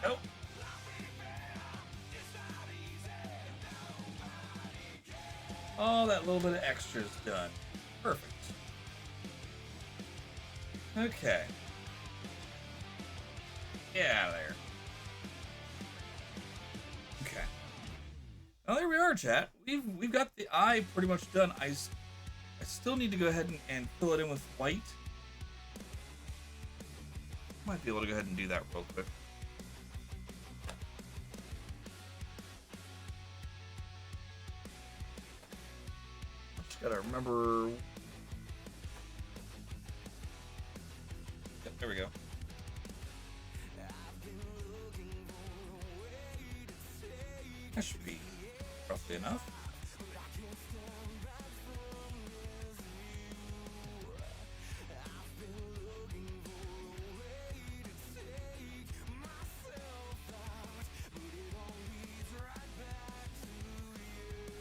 Nope. Oh, that little bit of extra is done. Perfect. Okay. Get out of there. Okay. Well, there we are, chat. We've got the eye pretty much done. I still need to go ahead and fill it in with white. Might be able to go ahead and do that real quick. Just gotta remember. Yep, there we go. That should be roughly enough.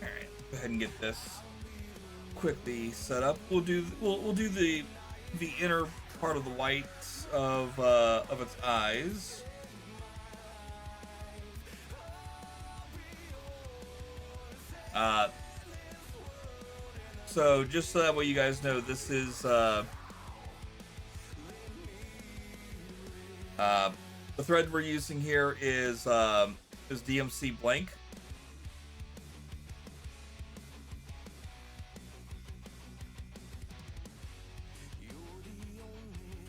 Alright, go ahead and get this quickly set up. We'll do the inner part of the white of its eyes. So just so that way you guys know, this is the thread we're using here is DMC blank.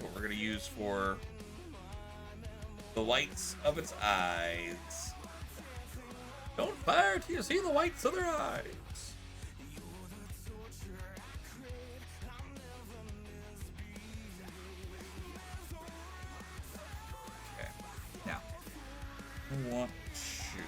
What we're gonna use for the whites of its eyes. Don't fire till you see the whites of their eyes. Okay, now I want to.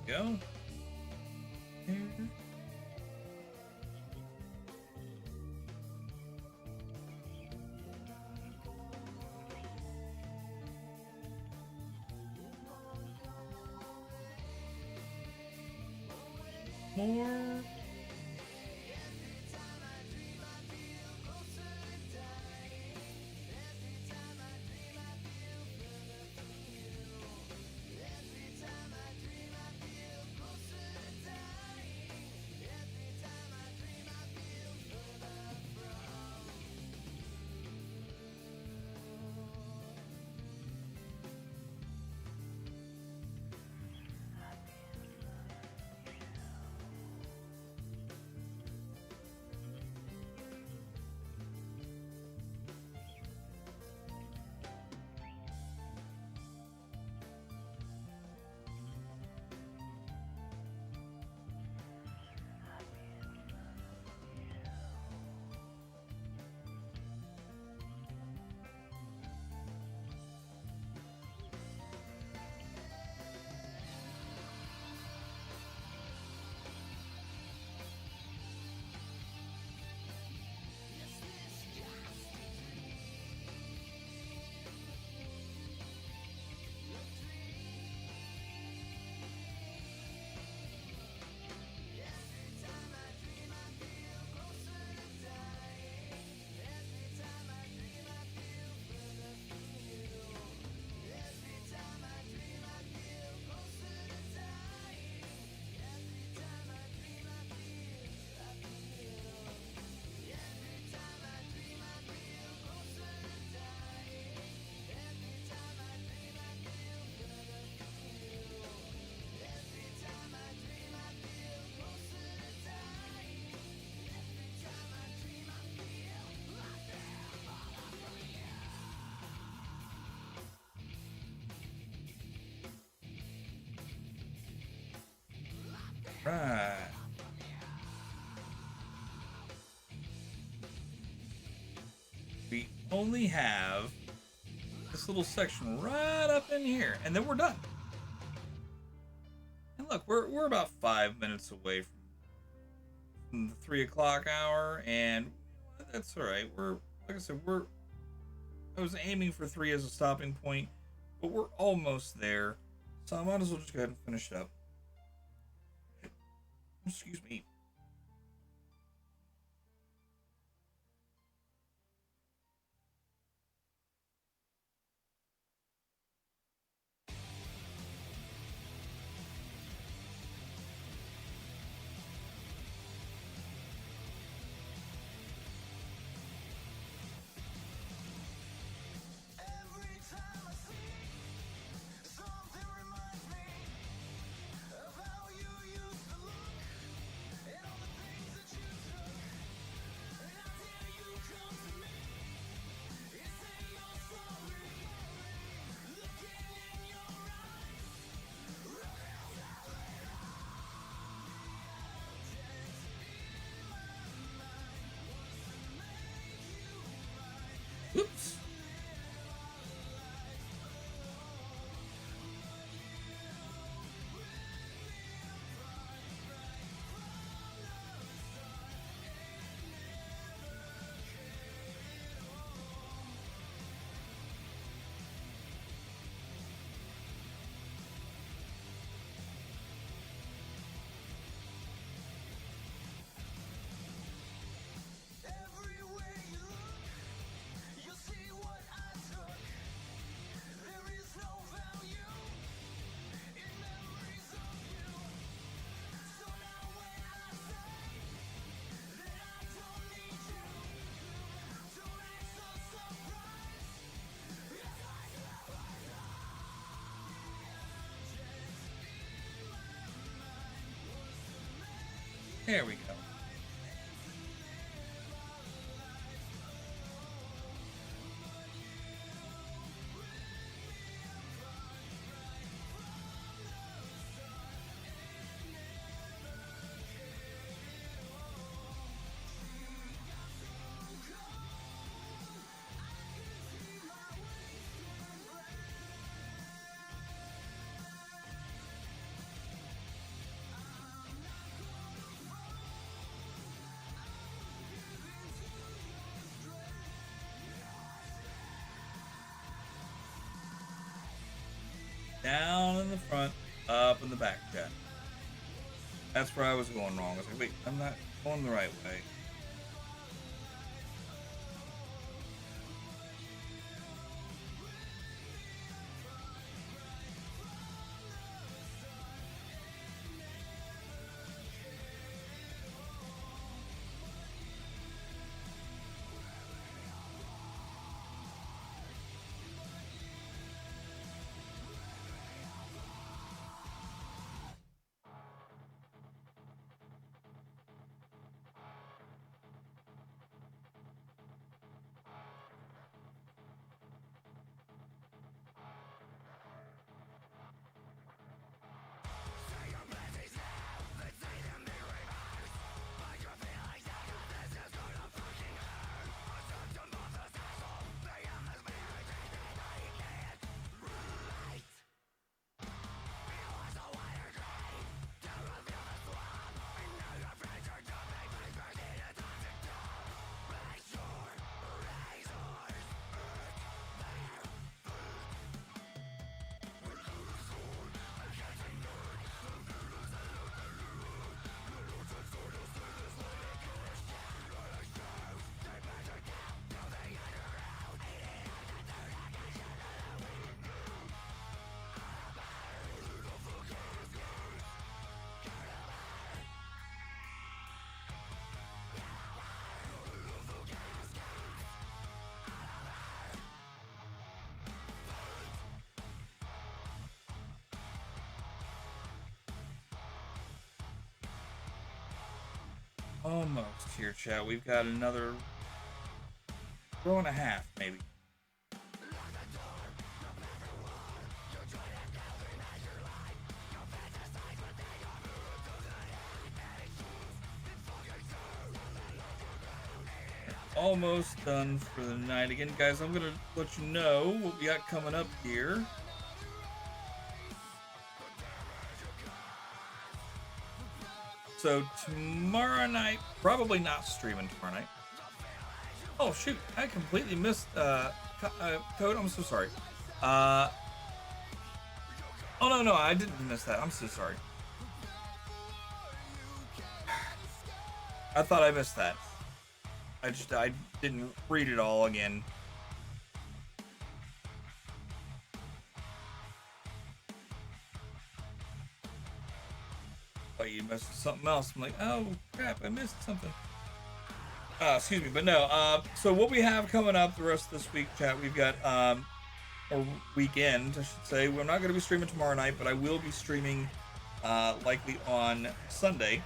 go. Here. More. Right. We only have this little section right up in here, and then we're done. And look, we're about 5 minutes away from the 3 o'clock hour, and that's all right. We're like I said, I was aiming for 3 as a stopping point, but we're almost there, so I might as well just go ahead and finish it up. Excuse me. Every time I see something reminds me of how you used to look and all the things that you took. And I dare you come to me and say you're sorry. Looking in your eyes, Oops. everywhere you look, you see what I took. There is no value in memories of you. So now when I say that I don't need you, don't act so surprised. Yes, I There we go. the front, up in the back, chat. That's where I was going wrong. I was like, wait, I'm not going the right way. Almost here, chat. We've got another row and a half, maybe. Almost done for the night. Again, guys, I'm gonna let you know what we got coming up here. So tomorrow night, probably not streaming tomorrow night. Oh shoot, I completely missed Code. I'm so sorry. Oh no, I didn't miss that. I'm so sorry. I thought I missed that. I didn't read it all again. Oh, you missed something else. I'm like, oh crap, I missed something. Excuse me, but no. So what we have coming up the rest of this week, chat, we've got or weekend, I should say. We're not going to be streaming tomorrow night, but I will be streaming likely on Sunday.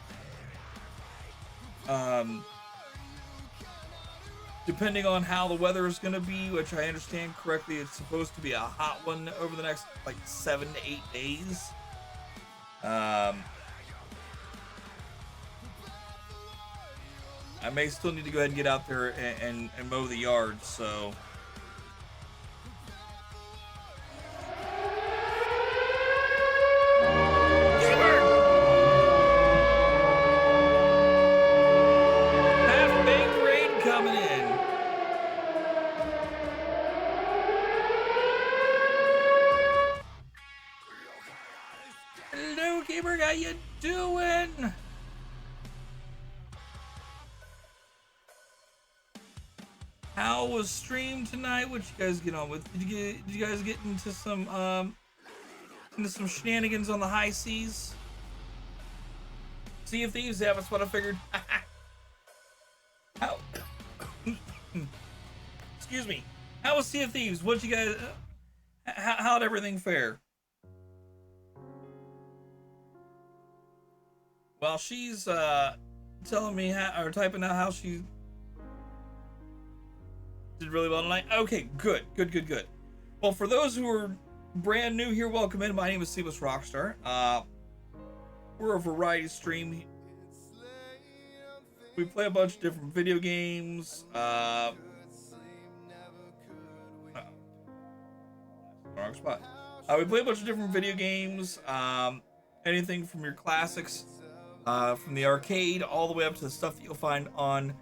Depending on how the weather is going to be, which I understand correctly, it's supposed to be a hot one over the next like 7 to 8 days. I may still need to go ahead and get out there and mow the yard, so. Half-baked rain coming in. Hello, gamer, how you doing? How was stream tonight? What you guys get on with? Did you guys get into some shenanigans on the high seas? Sea of Thieves, yeah, that's what I figured. How? Excuse me. How was Sea of Thieves? What you guys? How'd everything fare? Well, she's telling me or typing out how she did really well tonight. Okay, good. Well, for those who are brand new here, welcome in. My name is Seamus Rockstar. We're a variety stream. We play a bunch of different video games. Wrong spot. We play a bunch of different video games. Anything from your classics, from the arcade, all the way up to the stuff that you'll find on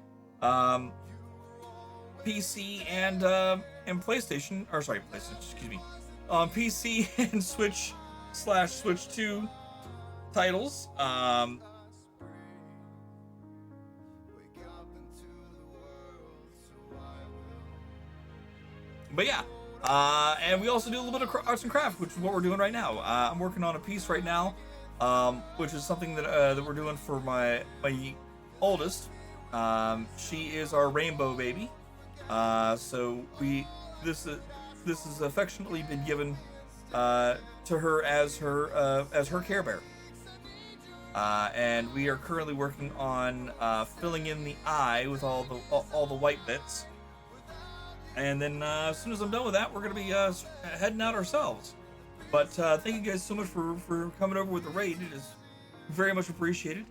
PC and PlayStation, or sorry, PlayStation, excuse me, on PC and Switch Switch 2 titles. But yeah, and we also do a little bit of arts and crafts, which is what we're doing right now. I'm working on a piece right now, which is something that we're doing for my oldest. She is our rainbow baby. So this is affectionately been given to her as her Care Bear. And we are currently working on filling in the eye with all the white bits. And then as soon as I'm done with that, we're gonna be heading out ourselves. But thank you guys so much for coming over with the raid. It is very much appreciated.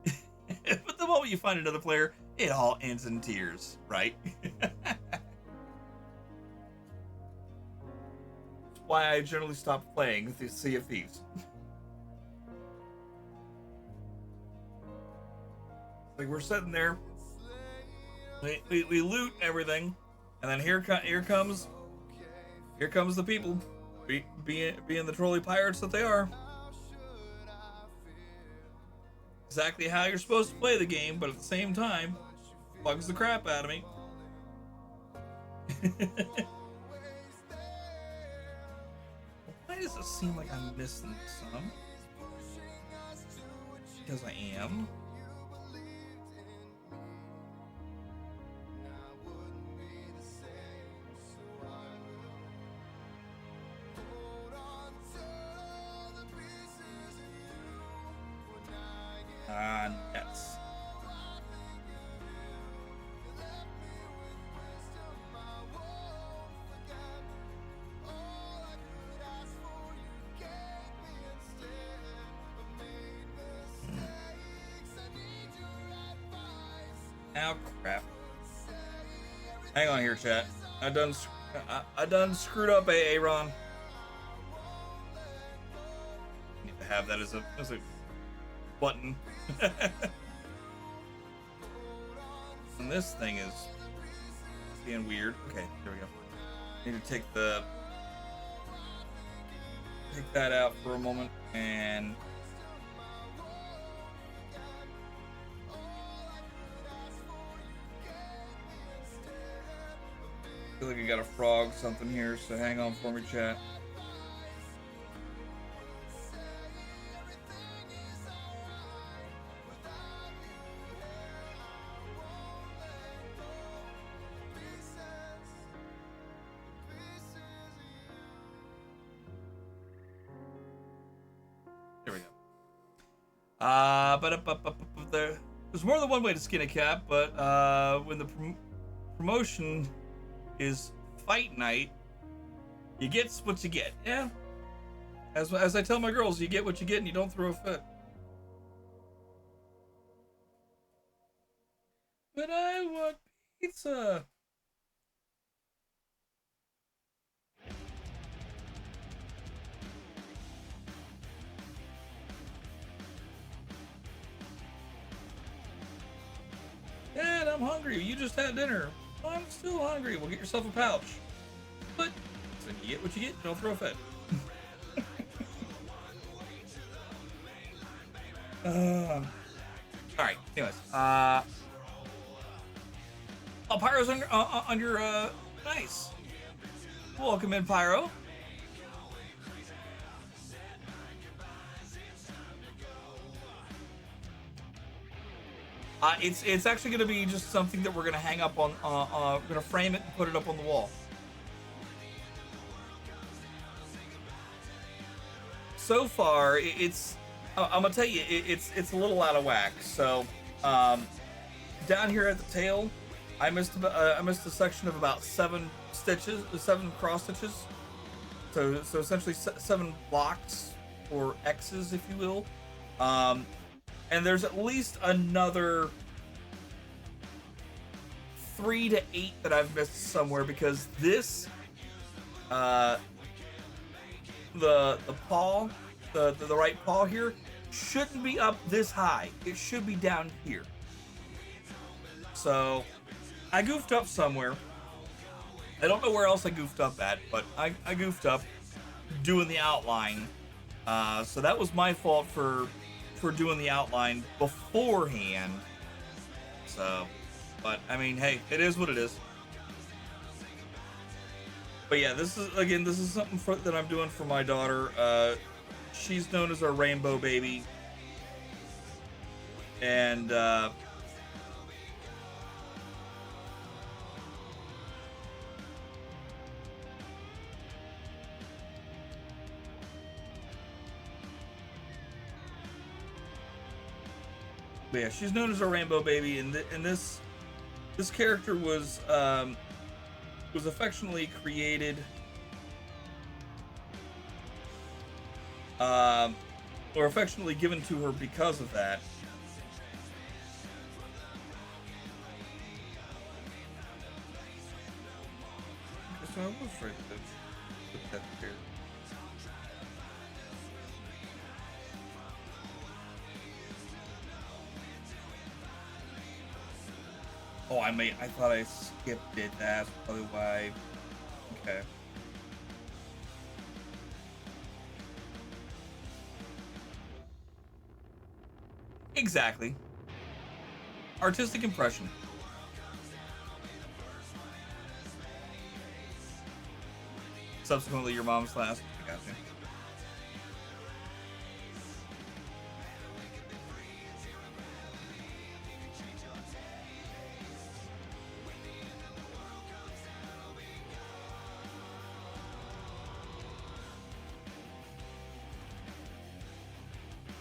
But the moment you find another player, it all ends in tears, right? That's why I generally stop playing the Sea of Thieves. Like, we're sitting there, we loot everything, and then here comes the people, being the trolley pirates that they are. Exactly how you're supposed to play the game, but at the same time, bugs the crap out of me. Why does it seem like I'm missing some? Because I am. Yes. Oh crap! Hang on here, chat. I done screwed up, Aaron. Need to have that as a button. And this thing is being weird. Okay, there we go. Need to take that out for a moment and I feel like I got a frog something here, so hang on for me, chat. There we go. There's more than one way to skin a cat, but when the promotion is fight night, you get what you get. Yeah. As I tell my girls, you get what you get and you don't throw a fit. But I want pizza. Dad, I'm hungry. You just had dinner. I'm still hungry. Well, get yourself a pouch. But so you get what you get. Don't throw a fit. All right. Anyways, oh, Pyro's on your nice. Welcome in, Pyro. It's actually going to be just something that we're going to hang up on. We're going to frame it and put it up on the wall. So far, it's. I'm gonna tell you, it's a little out of whack. So, down here at the tail, I missed a section of about 7 cross stitches. So essentially 7 blocks or X's, if you will. And there's at least another 3 to 8 that I've missed somewhere because this, the paw, the right paw here shouldn't be up this high. It should be down here. So I goofed up somewhere. I don't know where else I goofed up at, but I goofed up. doing the outline. So that was my fault for doing the outline beforehand. So, but I mean, hey, it is what it is. But yeah, this is something that I'm doing for my daughter. She's known as our rainbow baby, and but yeah, she's known as our rainbow baby, and this character was affectionately created, or affectionately given to her because of that. So I was right to put that there. Oh, I thought I skipped it. That's probably why. Okay. Exactly. Artistic impression. Subsequently, your mom's last. I got you.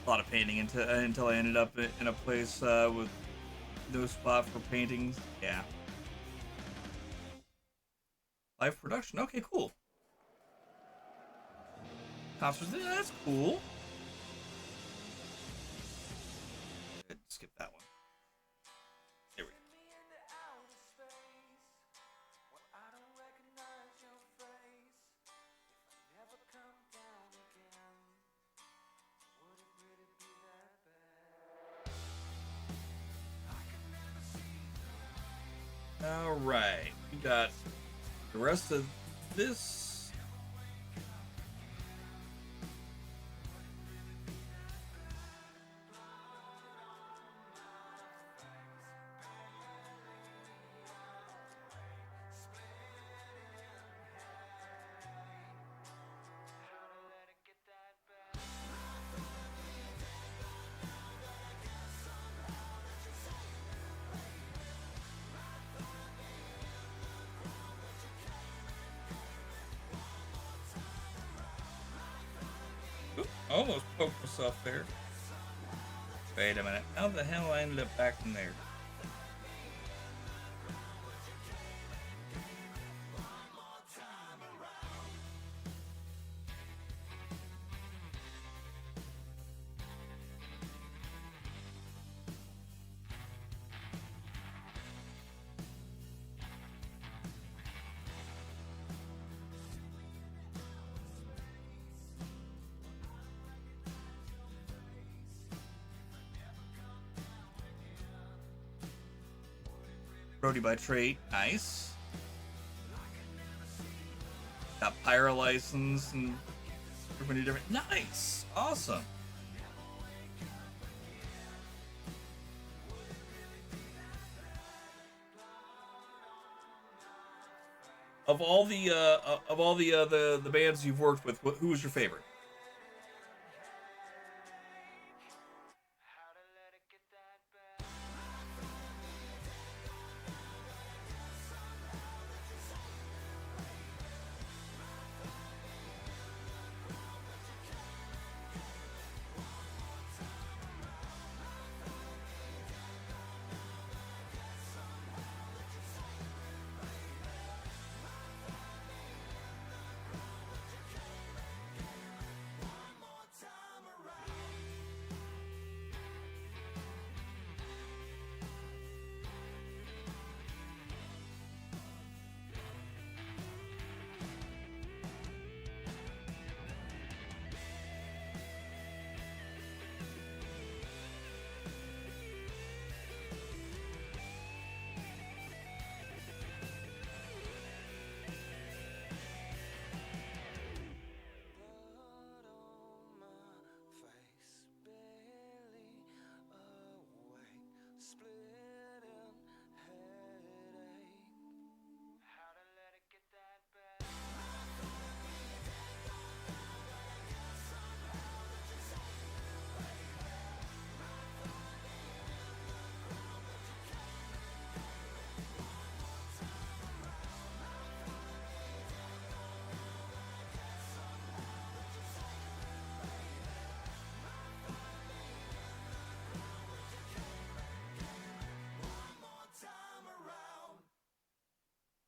A lot of painting until I ended up in a place with no spot for paintings. Yeah. Live production. Okay, cool. Concerts. Yeah, that's cool. Skip that one. There we go. All right, we got the rest of this. Oop, almost poked myself there. Wait a minute. How the hell I ended up back in there? Brody by trade. Nice. Got pyro license and many different. Nice. Awesome. Of all the bands you've worked with, who was your favorite?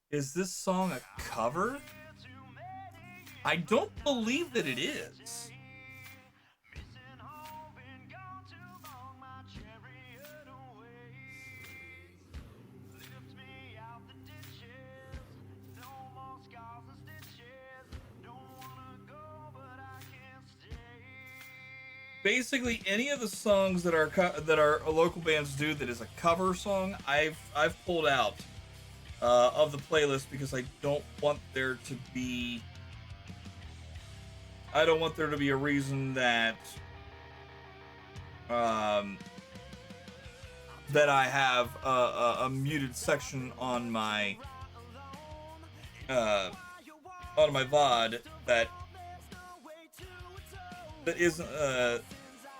Is this song a cover? I don't believe that it is. Basically, any of the songs that our local bands do that is a cover song, I've pulled out of the playlist because I don't want there to be a reason that that I have a muted section on my VOD that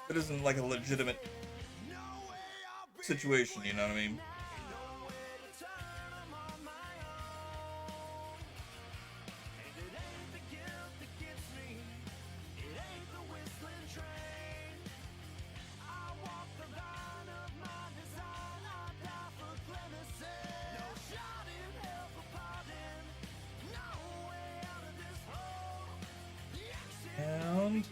isn't like a legitimate situation, you know what I mean? And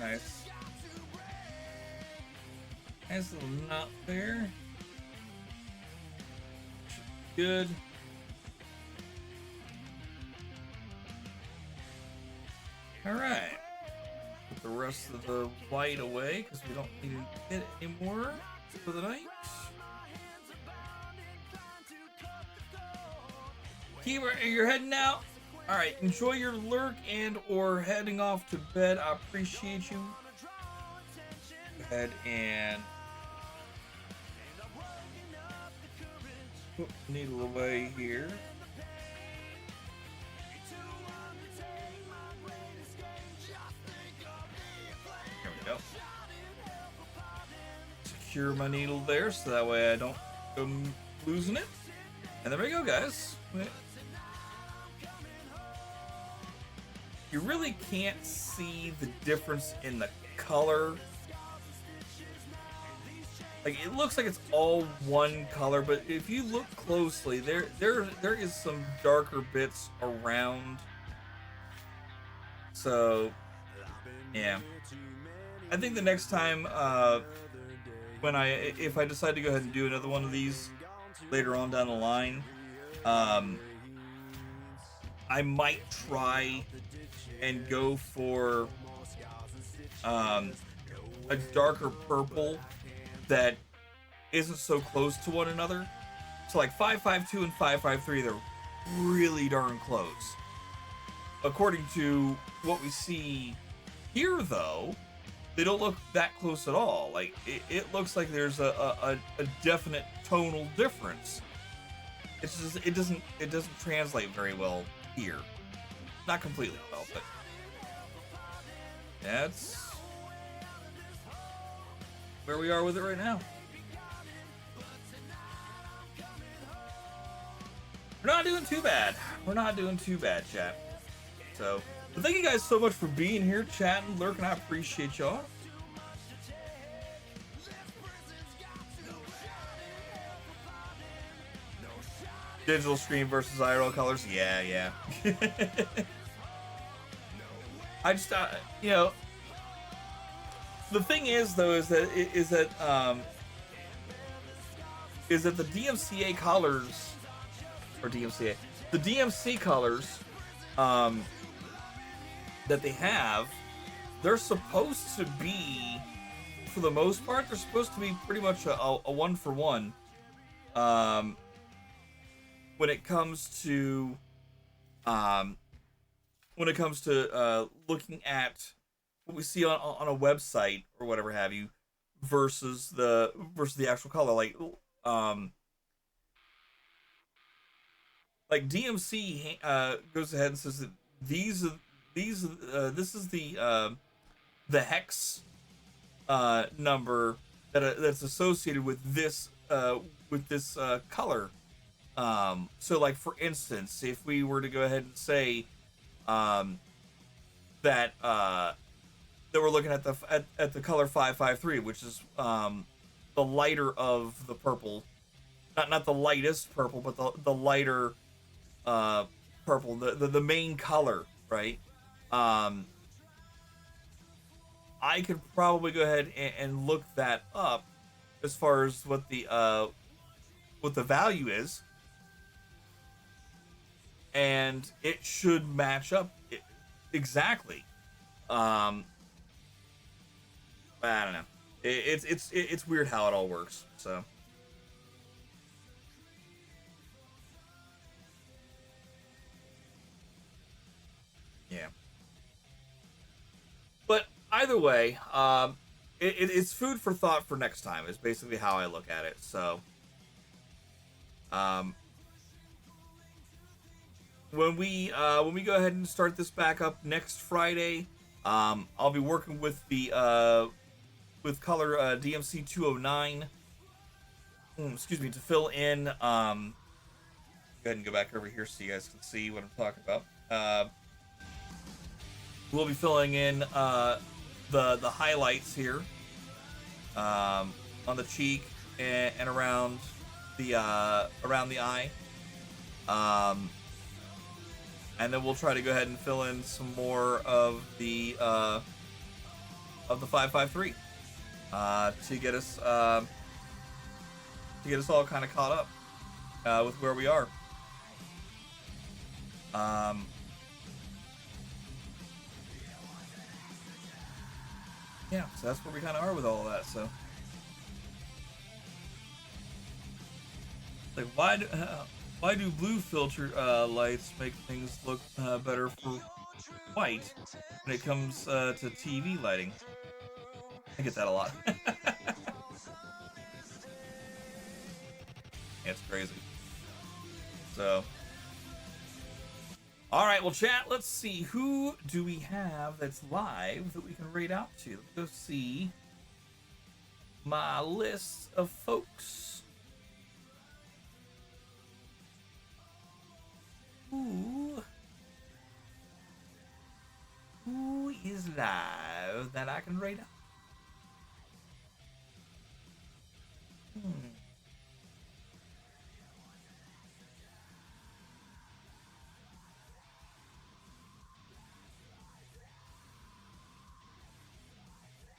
nice. Nice little knot there. Good. Alright. Put the rest of the white away because we don't need it anymore for the night. Keeper, you're heading out? Alright, enjoy your lurk and or heading off to bed. I appreciate you. Go ahead and put the needle away here. There we go. Secure my needle there so that way I don't go losing it. And there we go, guys. You really can't see the difference in the color. Like, it looks like it's all one color, but if you look closely, there is some darker bits around. So, yeah. I think the next time, if I decide to go ahead and do another one of these later on down the line, I might try and go for a darker purple that isn't so close to one another. So like 552 and 553, they're really darn close. According to what we see here, though, they don't look that close at all. Like it looks like there's a definite tonal difference. It's just it doesn't translate very well here. Not completely well, but that's where we are with it right now. We're not doing too bad. We're not doing too bad, chat. So, but thank you guys so much for being here, chatting, lurking. I appreciate y'all. Digital screen versus IRL colors. Yeah. I just, you know, the thing is though is that the DMCA colors, or DMCA, the DMC colors, that they have, they're supposed to be, for the most part, they're supposed to be pretty much a one for one. When it comes to looking at what we see on a website or whatever have you versus the actual color, like DMC goes ahead and says that this is the hex number that's associated with this color So like for instance, if we were to go ahead and say that that we're looking at the color 553, which is the lighter of the purple, not the lightest purple, but the lighter purple, the main color, right? Um, I could probably go ahead and look that up as far as what the value is, and it should match up exactly. Um, I don't know. It's weird how it all works. So yeah. But either way, it's food for thought for next time. Is basically how I look at it. So um, when we go ahead and start this back up next Friday, I'll be working with the with color DMC 209. Excuse me, to fill in. Go ahead and go back over here so you guys can see what I'm talking about. We'll be filling in the highlights here on the cheek and around the eye. And then we'll try to go ahead and fill in some more of the 553 to get us all kind of caught up with where we are. Yeah, so that's where we kind of are with all of that. So, like, why do blue filter lights make things look better for white when it comes to TV lighting? I get that a lot. It's crazy. So, all right, well, chat, let's see. Who do we have that's live that we can rate out to? Let's go see my list of folks. Who is live that I can rate out?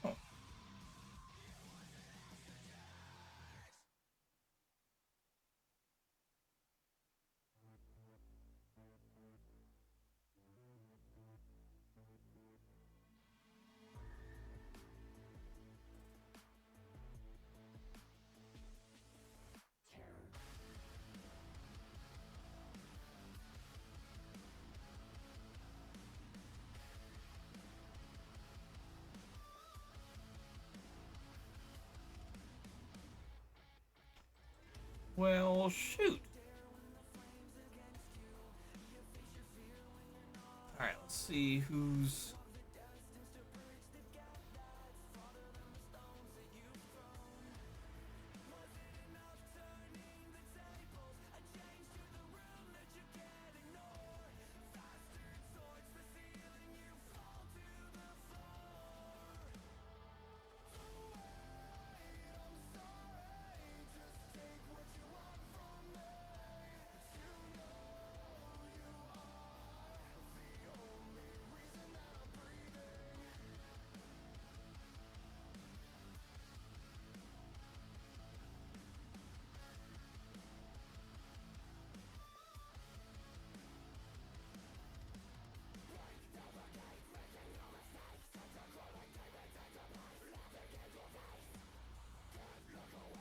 Oh. Well, shoot. All right, let's see who's.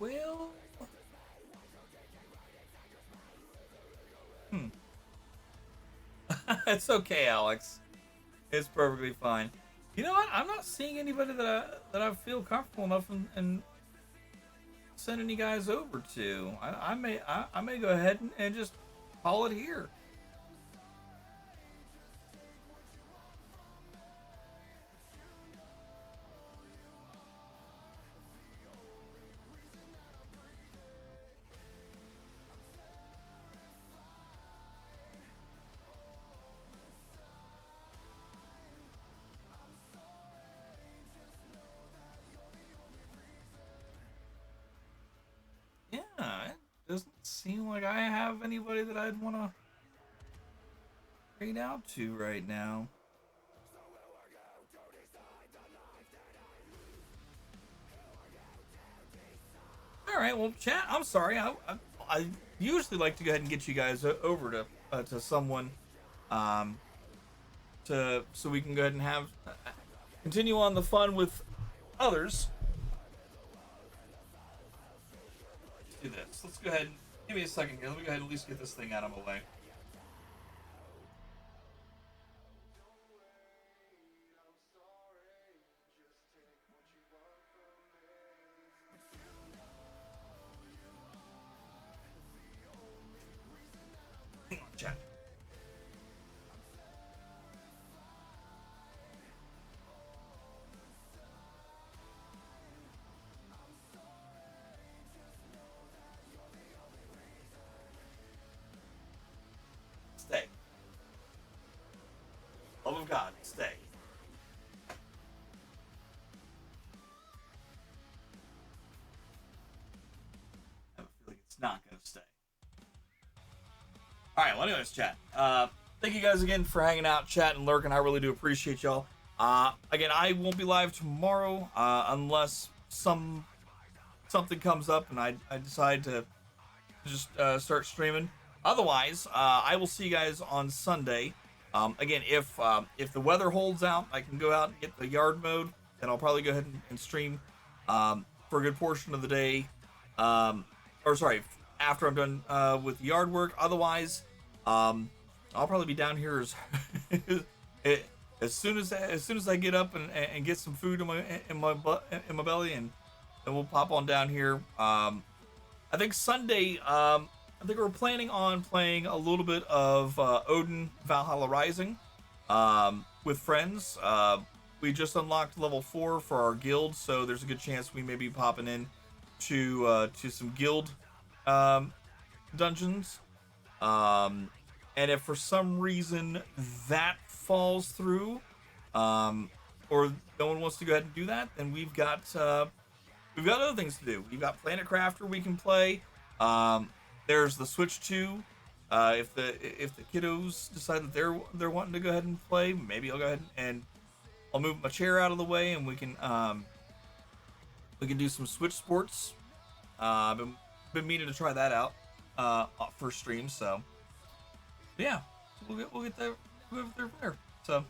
Well. It's okay, Alex. It's perfectly fine. You know what? I'm not seeing anybody that I feel comfortable enough in sending you guys over to. I may go ahead and just call it here. seem like I have anybody that I'd want to trade out to right now. All right, well, chat. I'm sorry. I usually like to go ahead and get you guys over to someone, so we can go ahead and have continue on the fun with others. Let's do this. Let's go ahead. Give me a second here. Let me go ahead and at least get this thing out of my way. Hang on, chat. Stay. Love of God, stay. I have a feeling it's not going to stay. All right, well, anyways, chat. Thank you guys again for hanging out, chat, and lurking. I really do appreciate y'all. Again, I won't be live tomorrow unless something comes up and I decide to just start streaming. Otherwise, I will see you guys on Sunday. Again, if the weather holds out, I can go out and get the yard mode, and I'll probably go ahead and stream for a good portion of the day. After I'm done with the yard work. Otherwise, I'll probably be down here as soon as I get up and get some food in my belly, and we'll pop on down here. I think Sunday. I think we're planning on playing a little bit of Odin Valhalla Rising with friends. We just unlocked level 4 for our guild, so there's a good chance we may be popping in to some guild dungeons. And if for some reason that falls through, or no one wants to go ahead and do that, then we've got other things to do. We've got Planet Crafter we can play. There's the Switch 2. If the kiddos decide that they're wanting to go ahead and play, maybe I'll go ahead and I'll move my chair out of the way and we can do some Switch sports. Been meaning to try that out for stream. So yeah, we'll get there. We'll get there. So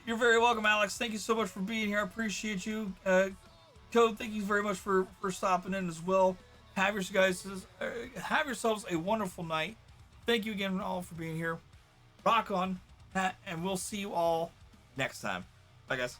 you're very welcome, Alex. Thank you so much for being here. I appreciate you. Code, thank you very much for stopping in as well. Have yourselves a wonderful night. Thank you again all for being here. Rock on, and we'll see you all next time. Bye, guys.